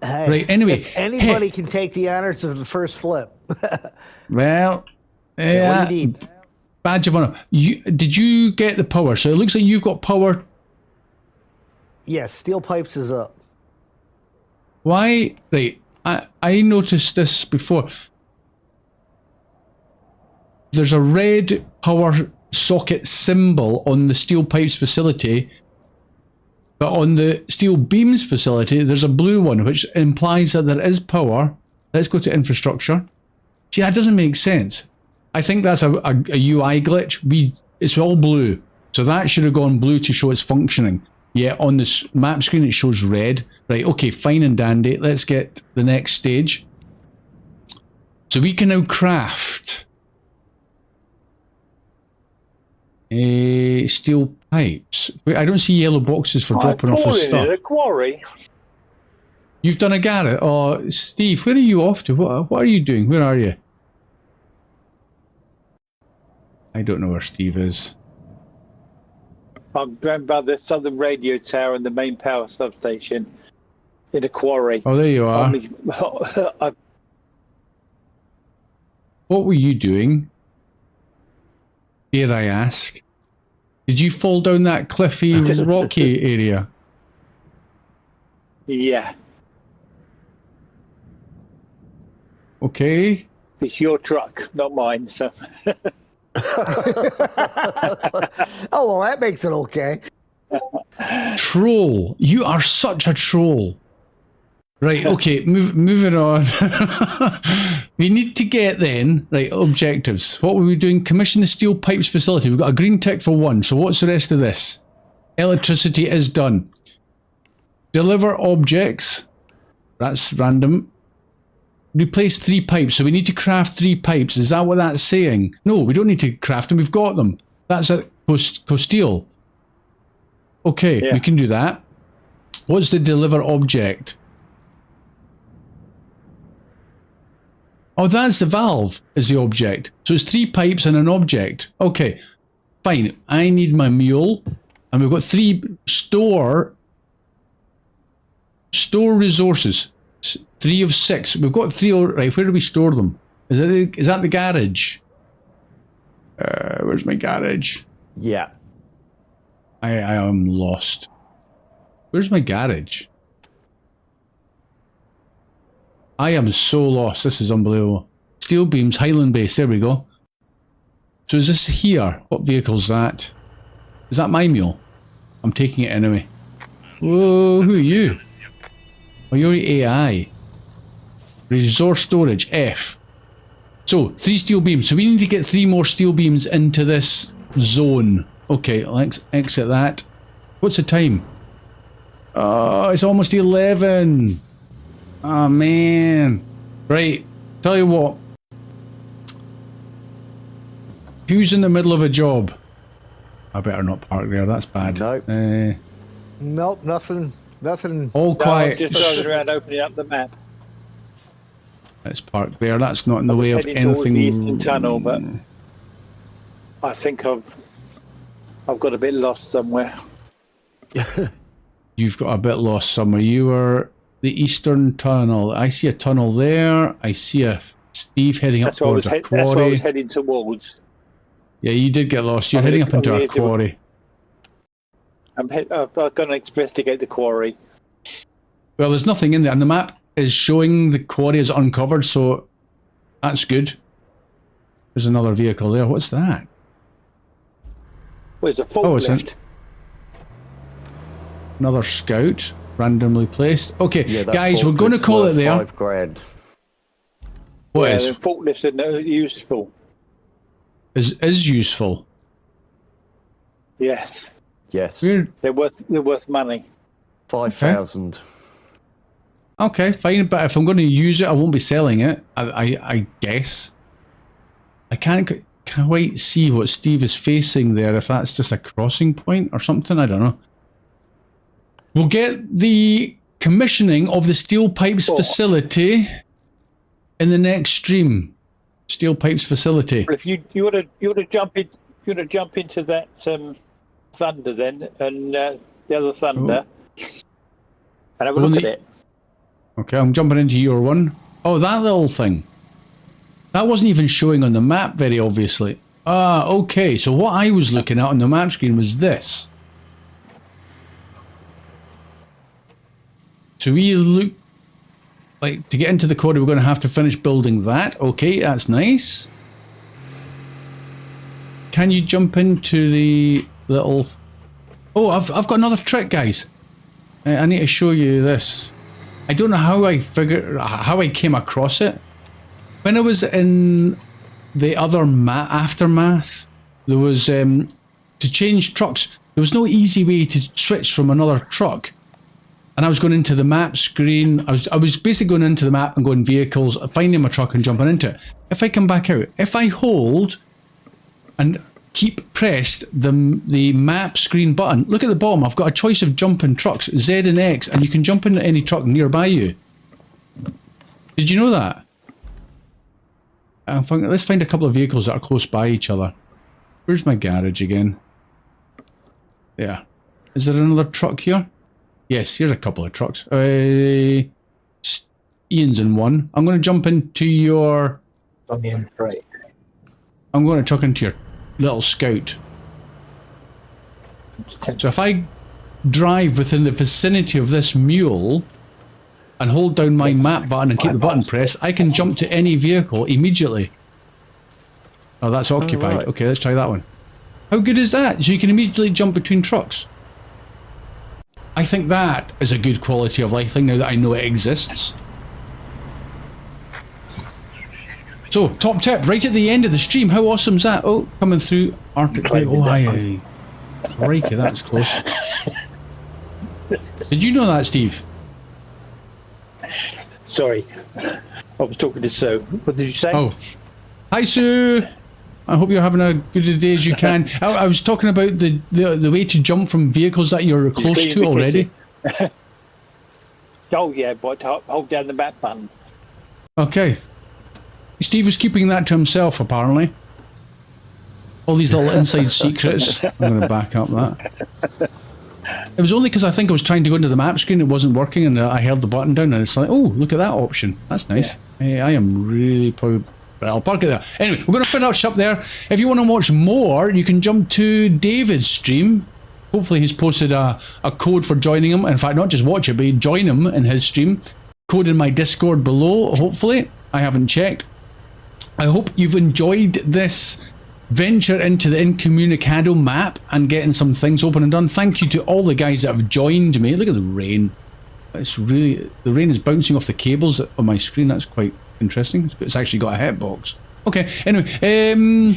Hey, right, anyway. If anybody can take the honors of the first flip. Well, yeah. What do you need? Badge of honour. Did you get the power? So it looks like you've got power. Yes, steel pipes is up. Why? Right. I noticed this before. There's a red power socket symbol on the steel pipes facility, but on the steel beams facility, there's a blue one, which implies that there is power. Let's go to infrastructure. See, that doesn't make sense. I think that's a UI glitch. It's all blue. So that should have gone blue to show it's functioning. Yeah, on this map screen, it shows red. Right, okay, fine and dandy. Let's get the next stage. So we can now craft steel pipes. Wait, I don't see yellow boxes for dropping off the stuff. In a quarry. You've done a garret. Oh, Steve, where are you off to? What are you doing? Where are you? I don't know where Steve is. I'm going by the southern radio tower and the main power substation in a quarry. Oh, there you are. What were you doing? Dare I ask? Did you fall down that cliffy, rocky area? Yeah. Okay. It's your truck, not mine, so... Oh, well, that makes it okay. Troll. You are such a troll. Right, okay, moving on. We need to get then, right, objectives. What were we doing? Commission the steel pipes facility. We've got a green tick for 1, so what's the rest of this? Electricity is done. Deliver objects. That's random. Replace 3 pipes, so we need to craft 3 pipes. Is that what that's saying? No, we don't need to craft them, we've got them. That's a steel. Okay, yeah. We can do that. What's the deliver object? Oh, that's the valve is the object. So it's 3 pipes and an object. Okay, fine. I need my mule, and we've got 3 store resources. 3 of 6. We've got 3. Right, where do we store them? Is that the garage? Where's my garage? Yeah. I am lost. Where's my garage? I am so lost. This is unbelievable. Steel beams, Highland base. There we go. So is this here? What vehicle is that? Is that my mule? I'm taking it anyway. Whoa, who are you? Oh, you're AI. Resource storage, F. So, 3 steel beams. So we need to get 3 more steel beams into this zone. Okay, let's exit that. What's the time? Oh, it's almost 11. Oh, man. Right, tell you what. Who's in the middle of a job? I better not park there, that's bad. Nope. Nope, nothing Nothing. All quiet. Just driving around opening up the map. Let's park there. That's not in the way of Heading towards anything. the eastern tunnel, but I think I've got a bit lost somewhere. You've got a bit lost somewhere. You were the eastern tunnel. I see a tunnel there. I see a Steve heading up towards a quarry. That's what I was heading towards. Yeah, you did get lost. You're heading up into a quarry. I've got an express to get the quarry. Well, there's nothing in there, and the map is showing the quarry is uncovered, so that's good. There's another vehicle there. What's that? Well, it's a forklift. Another scout, randomly placed. Okay, Yeah, guys, we're going to call it there. £5,000. What is? The forklifts are useful. Is useful. Yes. Yes. They're worth money. 5,000. Okay, fine. But if I'm going to use it, I won't be selling it. I guess. I can't quite see what Steve is facing there. If that's just a crossing point or something, I don't know. We'll get the commissioning of the steel pipes facility in the next stream. Steel pipes facility. If you ought to jump into that thunder then, and the other thunder, and have a look at it. Okay, I'm jumping into your one. Oh, that little thing. That wasn't even showing on the map very obviously. Ah, okay. So what I was looking at on the map screen was this. So we look like to get into the quarry, we're going to have to finish building that. Okay, that's nice. Can you jump into the little... Oh, I've got another trick, guys. I need to show you this. I don't know how I came across it. When I was in the other aftermath, there was to change trucks. There was no easy way to switch from another truck. And I was going into the map screen. I was basically going into the map and going vehicles, finding my truck and jumping into it. If I come back out, if I hold and keep pressed the map screen button, look at the bottom. I've got a choice of jumping trucks, Z and X, and you can jump into any truck nearby you. Did you know that? Let's find a couple of vehicles that are close by each other. Where's my garage again? Yeah. Is there another truck here? Yes, here's a couple of trucks. Ian's in one. I'm going to jump into your... On the M3. I'm going to chuck into your little scout. So if I drive within the vicinity of this mule and hold down my map button and keep the button pressed, I can jump to any vehicle immediately. Oh, that's occupied. Right. Okay, let's try that one. How good is that? So you can immediately jump between trucks. I think that is a good quality of life thing now that I know it exists. So, top tip, right at the end of the stream, how awesome is that? Oh, coming through Arctic Day. Oh, aye. Crikey, that's close. Did you know that, Steve? Sorry, I was talking to Sue. What did you say? Oh, hi Sue. I hope you're having a good a day as you can. I was talking about the way to jump from vehicles that you're close to already. Oh yeah, but hold down the back button. Okay. Steve was keeping that to himself apparently. All these little inside secrets. I'm going to back up that. It was only because I think I was trying to go into the map screen, it wasn't working, and I held the button down, and it's like, oh, look at that option. That's nice. Yeah. Hey, I am really proud. But I'll park it there. Anyway, we're going to finish up there. If you want to watch more, you can jump to David's stream. Hopefully he's posted a code for joining him. In fact, not just watch it, but join him in his stream. Code in my Discord below, hopefully. I haven't checked. I hope you've enjoyed this venture into the Incommunicado map and getting some things open and done. Thank you to all the guys that have joined me. Look at the rain. It's really, the rain is bouncing off the cables on my screen. That's quite interesting. It's actually got a hitbox. Okay, anyway,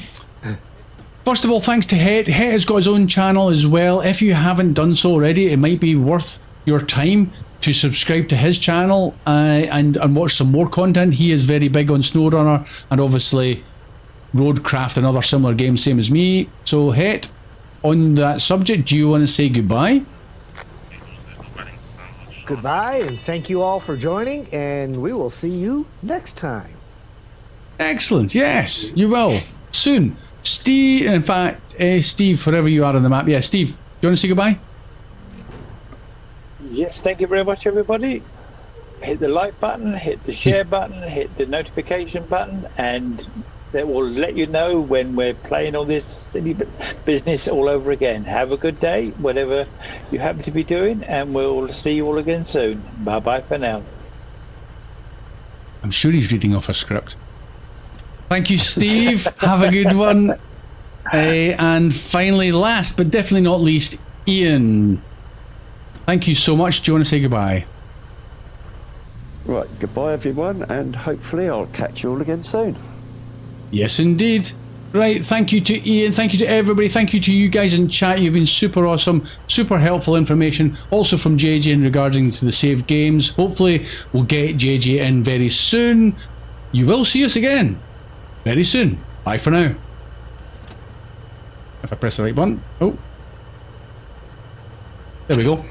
first of all, thanks to Het. Het has got his own channel as well. If you haven't done so already, it might be worth your time to subscribe to his channel and watch some more content. He is very big on SnowRunner and obviously Roadcraft and other similar games, same as me. So Het, on that subject, do you want to say goodbye? goodbye, and thank you all for joining, and we will see you next time. Excellent. Yes, you will. Soon. Steve, in fact, Steve, wherever you are on the map. Yeah, Steve, do you want to say goodbye? Yes, thank you very much, everybody. Hit the like button, hit the share button, hit the notification button, and that will let you know when we're playing all this silly business all over again. Have a good day, whatever you happen to be doing, and we'll see you all again soon. Bye-bye for now. I'm sure he's reading off a script. Thank you, Steve. Have a good one. And finally, last but definitely not least, Ian. Thank you so much. Do you want to say goodbye? Right, goodbye everyone, and hopefully I'll catch you all again soon. Yes, indeed. Right, thank you to Ian, thank you to everybody, thank you to you guys in chat. You've been super awesome, super helpful information, also from JJ in regarding to the saved games. Hopefully we'll get JJ in very soon. You will see us again very soon. Bye for now. If I press the right button. Oh. There we go.